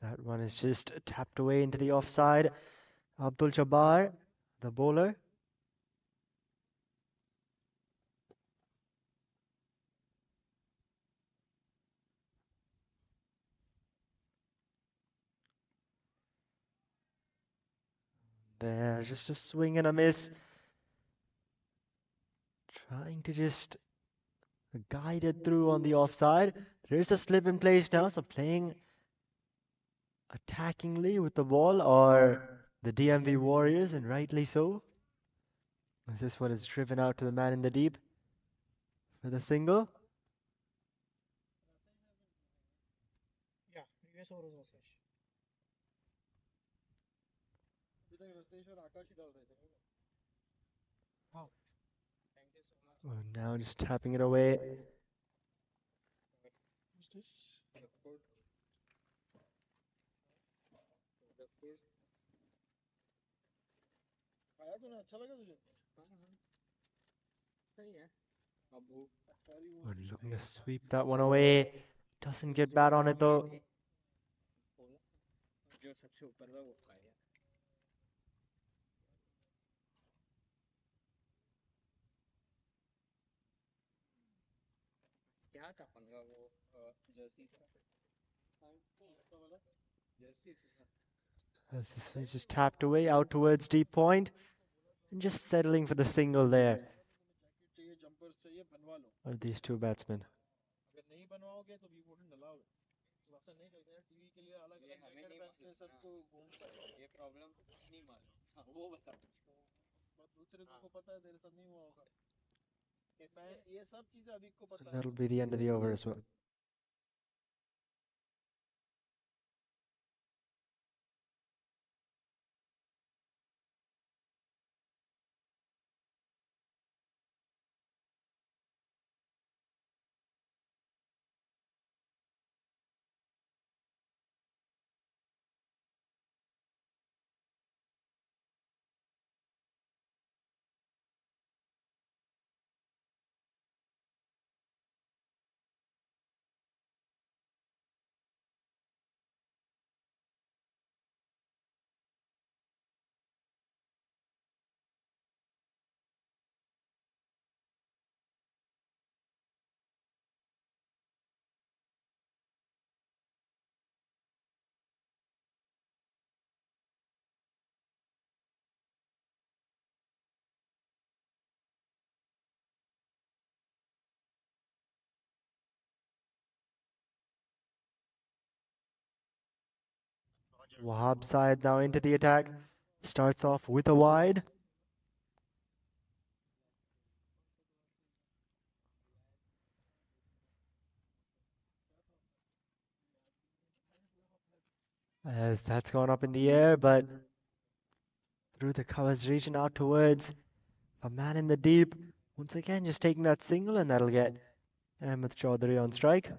That one is just tapped away into the offside. Abdul Jabbar, the bowler. There's just a swing and a miss. Trying to just guide it through on the offside. There's a slip in place now, so playing attackingly with the ball, or the DMV Warriors, and rightly so, as this one is driven out to the man in the deep for the single. Yeah, previous over was Rasesh. Oh, Now just tapping it away. who's this? आया तो ना अच्छा लगा तुझे? सही है Looking to sweep that one away. Doesn't get bat on it though. जो सबसे ऊपर था वो खाया क्या था पंगा वो Jersey Jersey As this one's just tapped away out towards deep point, and just settling for the single there चाहिए जंपर्स चाहिए बनवा लो are these two batsmen. अगर नहीं बनवाओगे तो वी वुडंट अलाउ इट ऐसा नहीं करते हैं टीवी के लिए अलग अलग जैकेट पहनते हैं सबको घूमता है ये प्रॉब्लम नहीं मालूम वो बता बस दूसरे को पता है तेरे साथ नहीं हुआ होगा मैं ये सब चीजें अभी को And पता है that'll be the end of the over as well. Wahab side now into the attack. Starts off with a wide. As that's gone up in the air, but through the covers region out towards a man in the deep. Once again, just taking that single, and that'll get Ahmed Chaudhary on strike.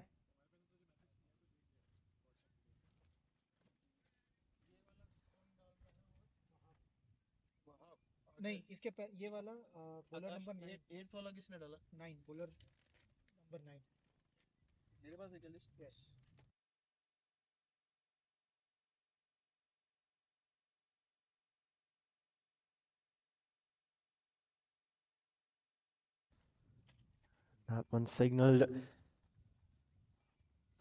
नहीं इसके ये वाला bowler number 9 8 वाला किसने डाला 9 bowler number 9 मेरे पास एक list yes That one signaled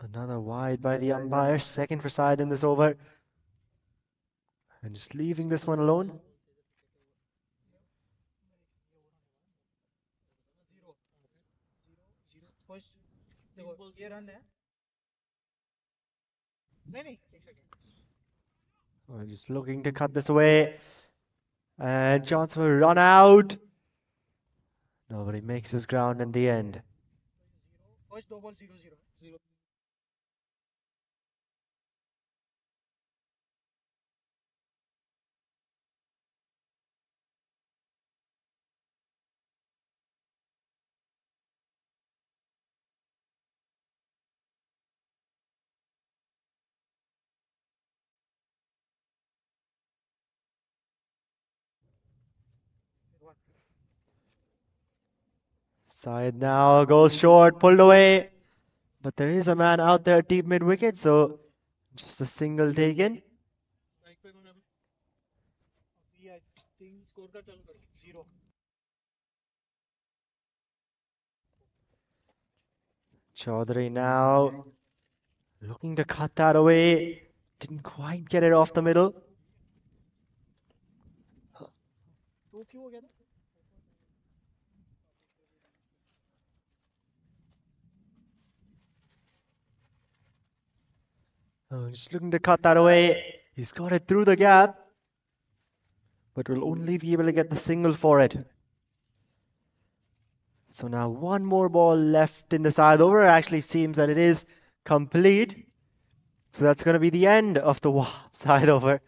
another wide by the umpire. Second for side in this over. And just leaving this one alone. ये रन है नहीं एक second We're just looking to cut this away. And Johnson will run out. Nobody makes his ground in the end. First दो ball 0-0 Side now goes short, pulled away. But there is a man out there at deep mid wicket, so just a single taken. Strike पे कौन है अभी I think score का चालू कर 0 Chaudhary now looking to cut that away. Didn't quite get it off the middle. तो क्यों हो गया था Oh, just looking to cut that away. He's got it through the gap, but will only be able to get the single for it. So now one more ball left in the side over. It actually seems that it is complete. So that's going to be the end of the side over.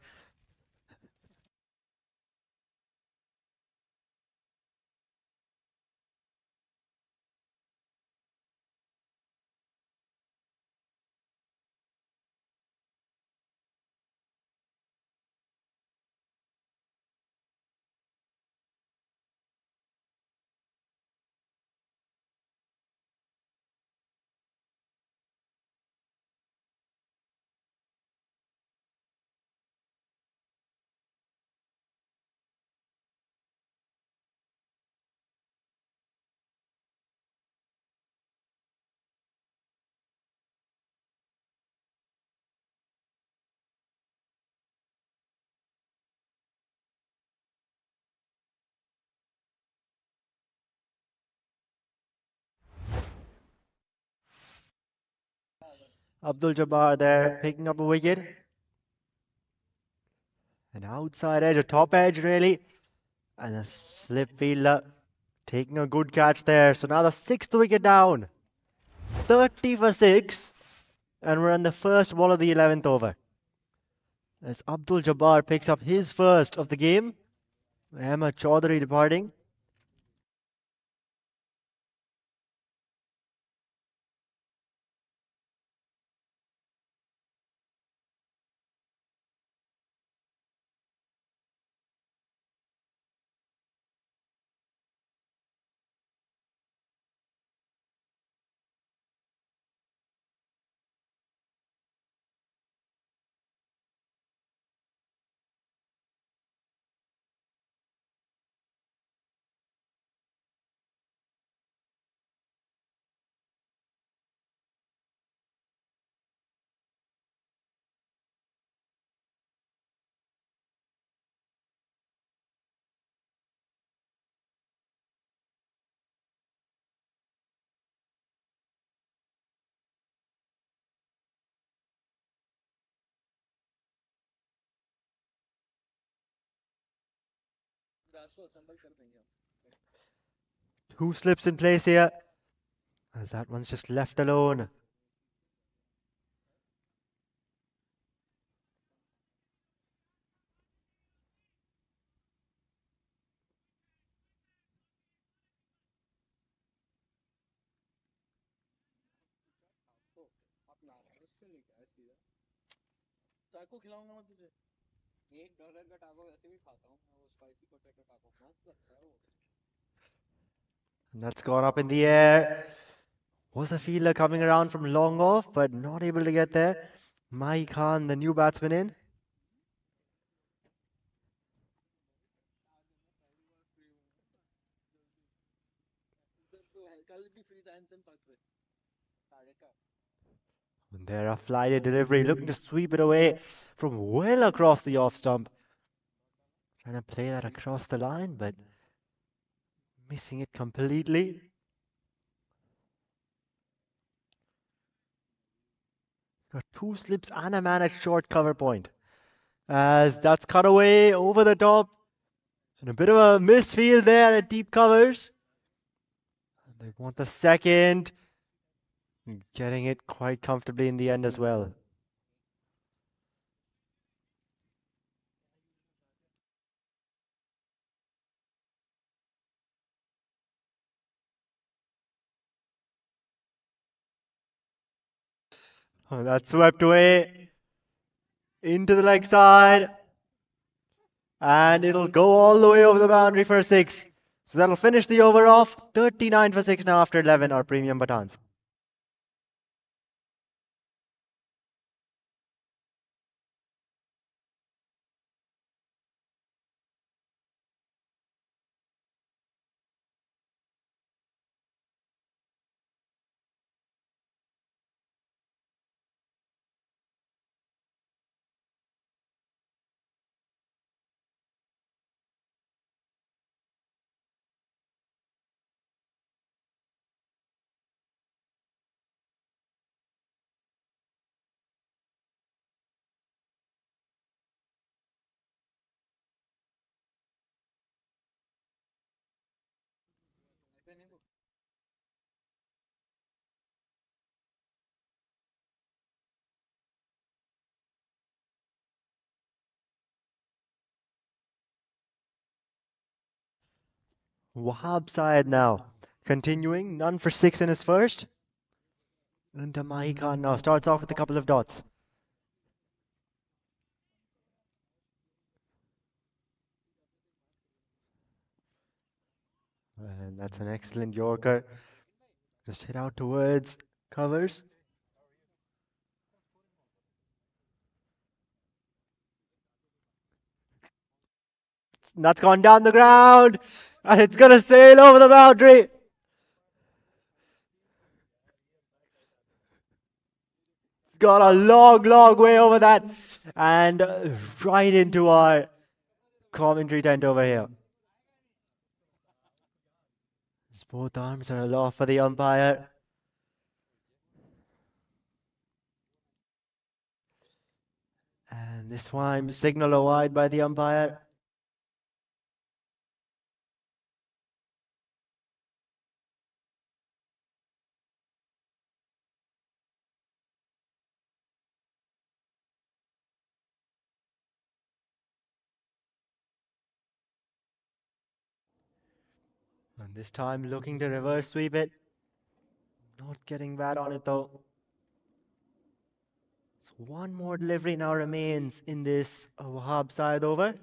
Abdul Jabbar there picking up a wicket. An outside edge, a top edge really. And a slip fielder taking a good catch there. So now the sixth wicket down. 30 for 6. And we're on the first ball of the 11th over. As Abdul Jabbar picks up his first of the game. Ahmed Chaudhary departing. Two slips in place here. As that one's just left alone. And that's gone up in the air. Was a fielder coming around from long off, but not able to get there. Mai Khan, the new batsman in. And there a flighted delivery, looking to sweep it away from well across the off stump. Trying to play that across the line, but missing it completely. Got two slips and a man at short cover point. As that's cut away over the top. And a bit of a misfield there at deep covers. They want the second. Getting it quite comfortably in the end as well. Oh, that's swept away into the leg side. And it'll go all the way over the boundary for a 6. So that'll finish the over off. 39 for 6 now after 11, our premium Batons. Wahab side now. Continuing, none for 6 in his first. And Mahi Khan now starts off with a couple of dots. And that's an excellent Yorker. Just hit out towards covers. That's gone down the ground. And it's going to sail over the boundary. It's got a long, long way over that. And right into our commentary tent over here. Both arms are aloft for the umpire. And this one, signal a wide by the umpire. And this time looking to reverse sweep it. Not getting bad on it though. So one more delivery now remains in this Wahab side over.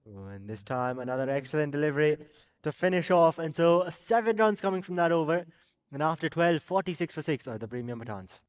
And this time another excellent delivery to finish off. And so 7 runs coming from that over. And after 12, 46 for 6 are the Premium Batons.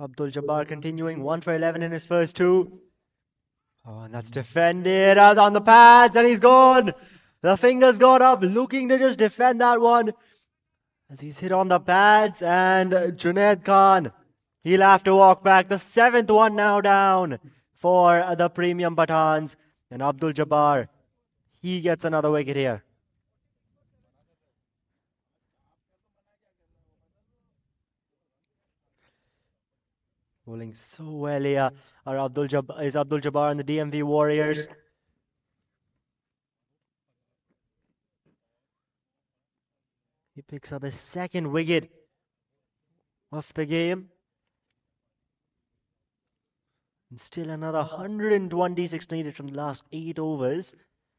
Abdul Jabbar continuing 1 for 11 in his first 2. Oh, and that's defended out on the pads, and he's gone. The fingers got up, looking to just defend that one as he's hit on the pads. And Junaid Khan, he'll have to walk back. The 7th one now down for the Premium Pathans. And Abdul Jabbar, he gets another wicket here. Bowling so well here is Abdul Jabbar and the DMV Warriors. He picks up his 2nd wicket of the game. And still another 126 needed from the last 8 overs.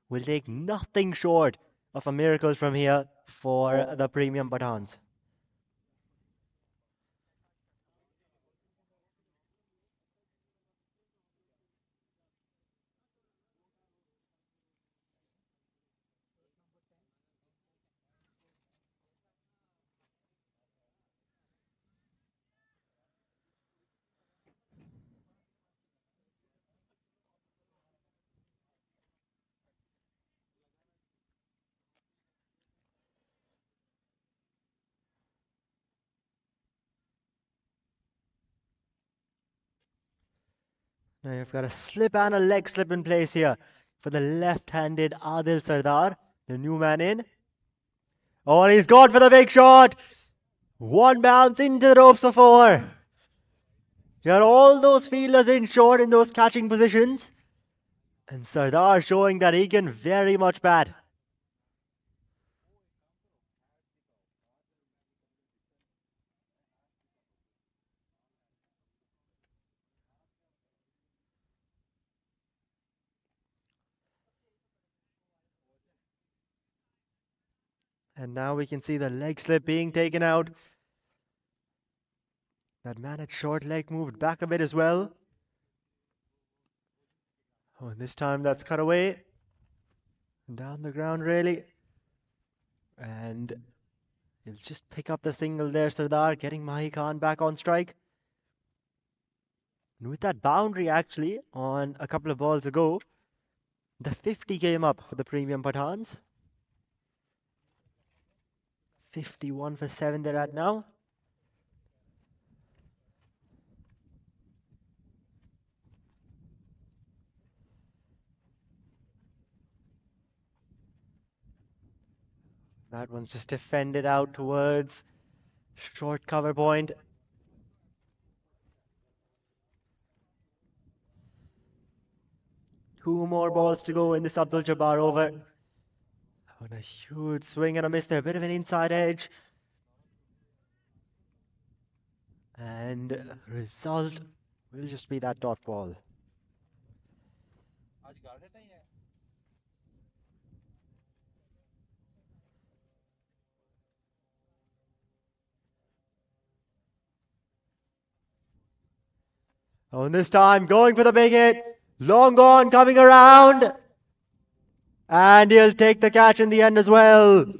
Will take nothing short of a miracle from here for the Premium Pathans. Now you've got a slip and a leg slip in place here for the left-handed Adil Sardar, the new man in. Oh, and he's gone for the big shot. One bounce into the ropes for 4. Got all those fielders in short in those catching positions. And Sardar showing that he can very much bat. And now we can see the leg slip being taken out. That man at short leg moved back a bit as well. Oh, and this time that's cut away. Down the ground really. And he'll just pick up the single there, Sardar, getting Mahi Khan back on strike. And with that boundary actually on a couple of balls ago, the 50 came up for the Premium Pathans. 51 for 7 they're at now. That one's just defended out towards short cover point. Two more balls to go in this Abdul Jabbar over. On a huge swing and a miss there, a bit of an inside edge. And result will just be that dot ball. Oh, and this time going for the big hit. Long gone, coming around. And he'll take the catch in the end as well.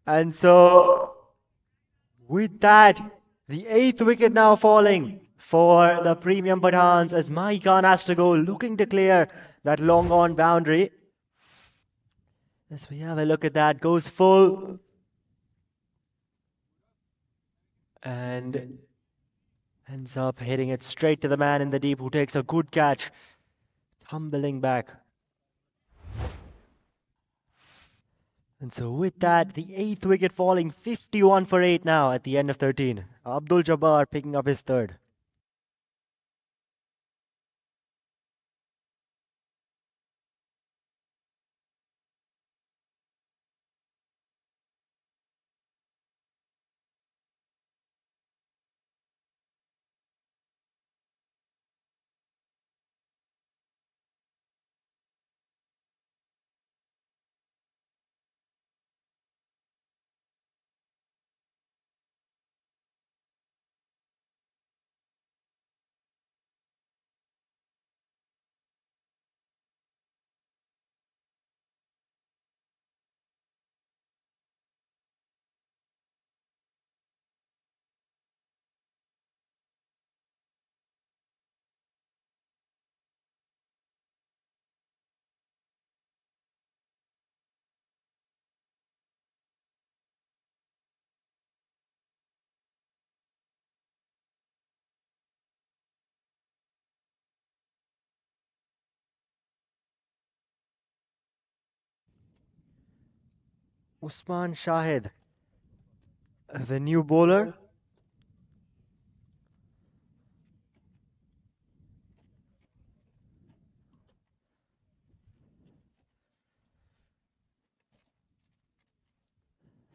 And so, with that, the 8th wicket now falling for the premium Pathans as Mahi Khan has to go looking to clear that long on boundary. As we have a look at that, goes full. And ends up hitting it straight to the man in the deep who takes a good catch, tumbling back. And so with that, the 8th wicket falling 51 for 8 now at the end of 13. Abdul Jabbar picking up his third. Usman Shahid, the new bowler.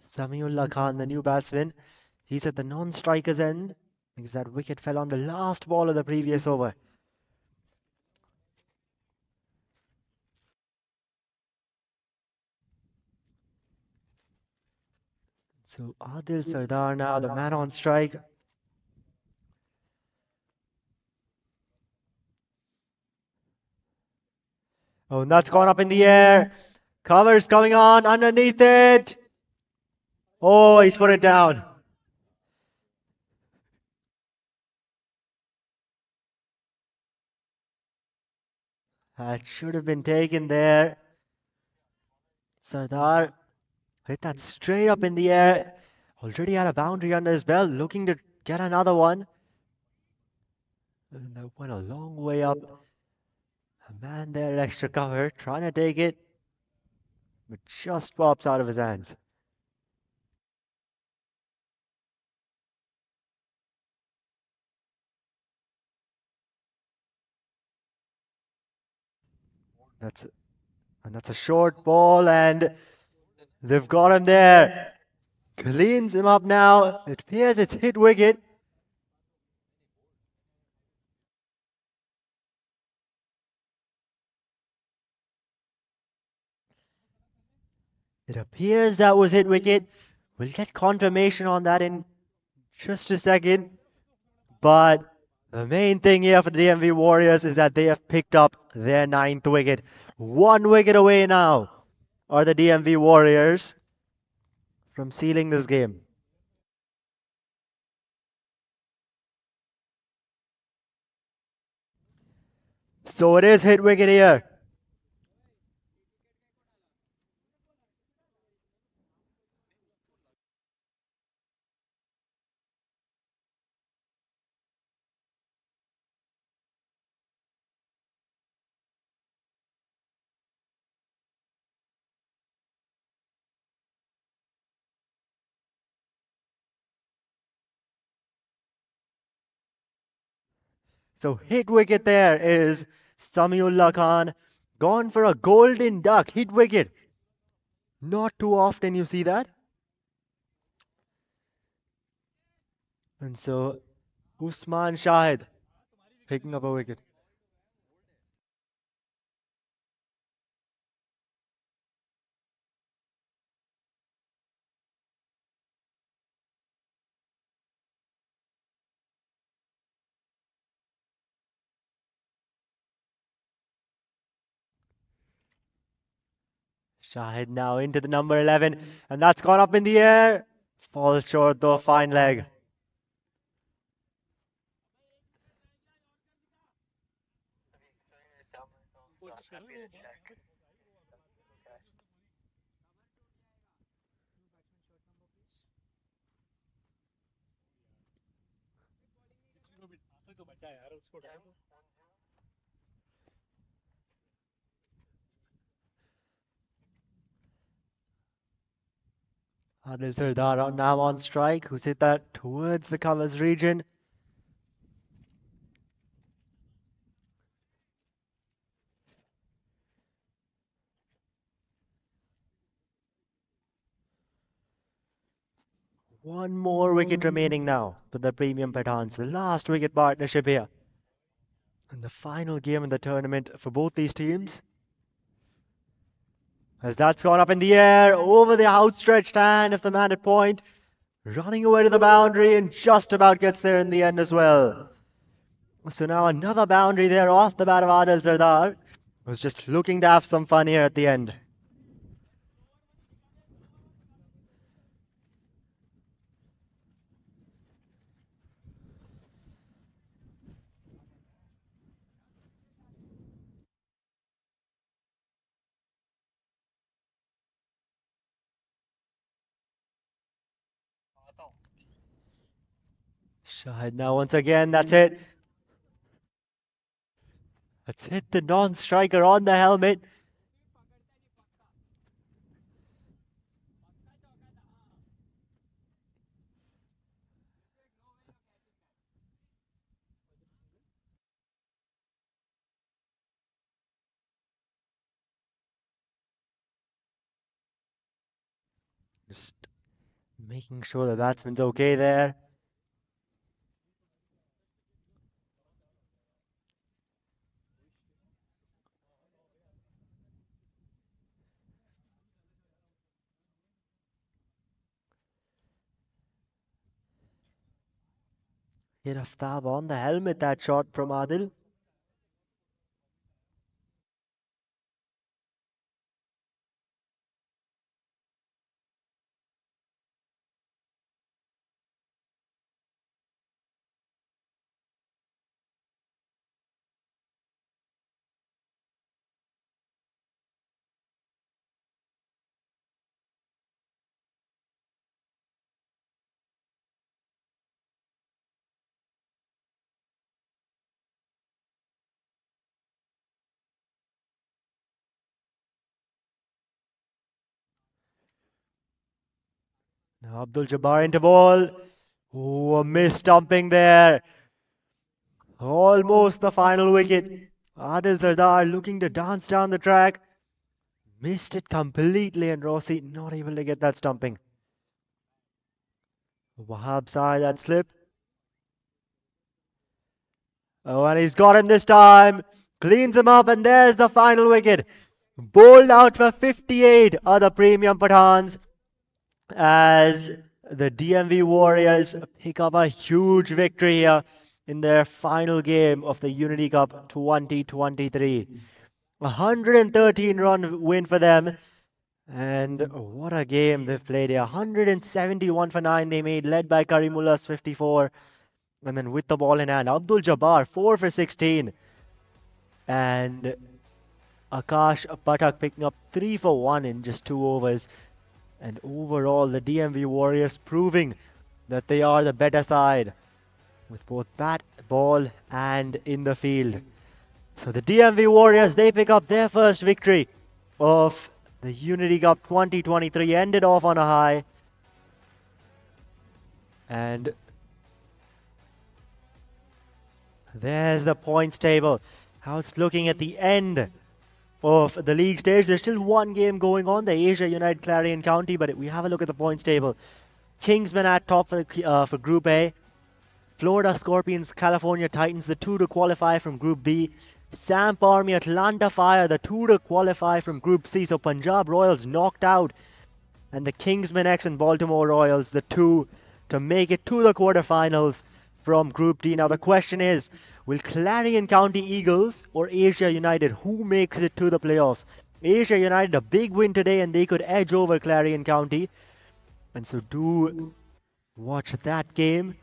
Samiullah Khan, the new batsman. He's at the non-striker's end because that wicket fell on the last ball of the previous over. So Adil Sardar now, the man on strike. Oh, and that's gone up in the air. Cover's coming on underneath it. Oh, he's put it down. That should have been taken there. Sardar hit that straight up in the air. Already had a boundary under his belt, looking to get another one. And that went a long way up. A man there at extra cover, trying to take it, but just pops out of his hands. That's a short ball, and they've got him there. Cleans him up now. It appears it's hit wicket. It appears that was hit wicket. We'll get confirmation on that in just a second. But the main thing here for the DMV Warriors is that they have picked up their 9th wicket. 1 wicket away now are the DMV Warriors from sealing this game. So it is hit wicket here. So hit wicket there is Samiullah Khan. Gone for a golden duck. Hit wicket. Not too often you see that. And so Usman Shahid picking up a wicket. Shahid now into the number 11, and that's gone up in the air. Falls short though, fine leg. Adil Sardar now on strike, who's hit that towards the covers region. One more wicket remaining now for the premium Pathans. The last wicket partnership here. And the final game in the tournament for both these teams. As that's gone up in the air, over the outstretched hand of the man at point. Running away to the boundary and just about gets there in the end as well. So now another boundary there off the bat of Adil Sardar. Was just looking to have some fun here at the end. Shahid now once again, that's it. Let's hit the non-striker on the helmet. Just making sure the batsman's okay there. Hit Aftab on the helmet, that shot from Adil. Now Abdul Jabbar into ball. Oh, a missed stumping there. Almost the final wicket. Adil Sardar looking to dance down the track. Missed it completely, and Rossi not able to get that stumping. Wahab side that slip. Oh, and he's got him this time. Cleans him up, and there's the final wicket. Bowled out for 58 are the premium Pathans as the DMV Warriors pick up a huge victory here in their final game of the Unity Cup 2023. 113-run win for them. And what a game they've played here. 171 for 9 they made, led by Karimullah's 54. And then with the ball in hand, Abdul Jabbar 4 for 16. And Akash Pathak picking up 3 for 1 in just 2 overs. And overall, the DMV Warriors proving that they are the better side with both bat, ball, and in the field. So the DMV Warriors, they pick up their first victory of the Unity Cup 2023, ended off on a high. And There's the points table. How it's looking at the end of the league stage. There's still one game going on, the Asia United Clarion County, but we have a look at the points table. Kingsmen at top for Group A. Florida Scorpions, California Titans, the two to qualify from Group B. Samp Army, Atlanta Fire, the two to qualify from Group C. So Punjab Royals knocked out. And the Kingsmen X and Baltimore Royals, the two to make it to the quarterfinals from Group D. Now the question is, will Clarion County Eagles or Asia United, who makes it to the playoffs? Asia United, a big win today and they could edge over Clarion County. And so do watch that game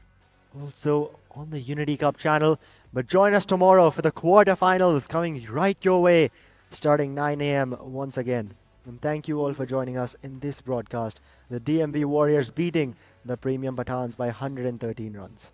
also on the Unity Cup channel. But join us tomorrow for the quarterfinals coming right your way, starting 9 a.m. once again. And thank you all for joining us in this broadcast. The DMV Warriors beating the Premium Pathans by 113 runs.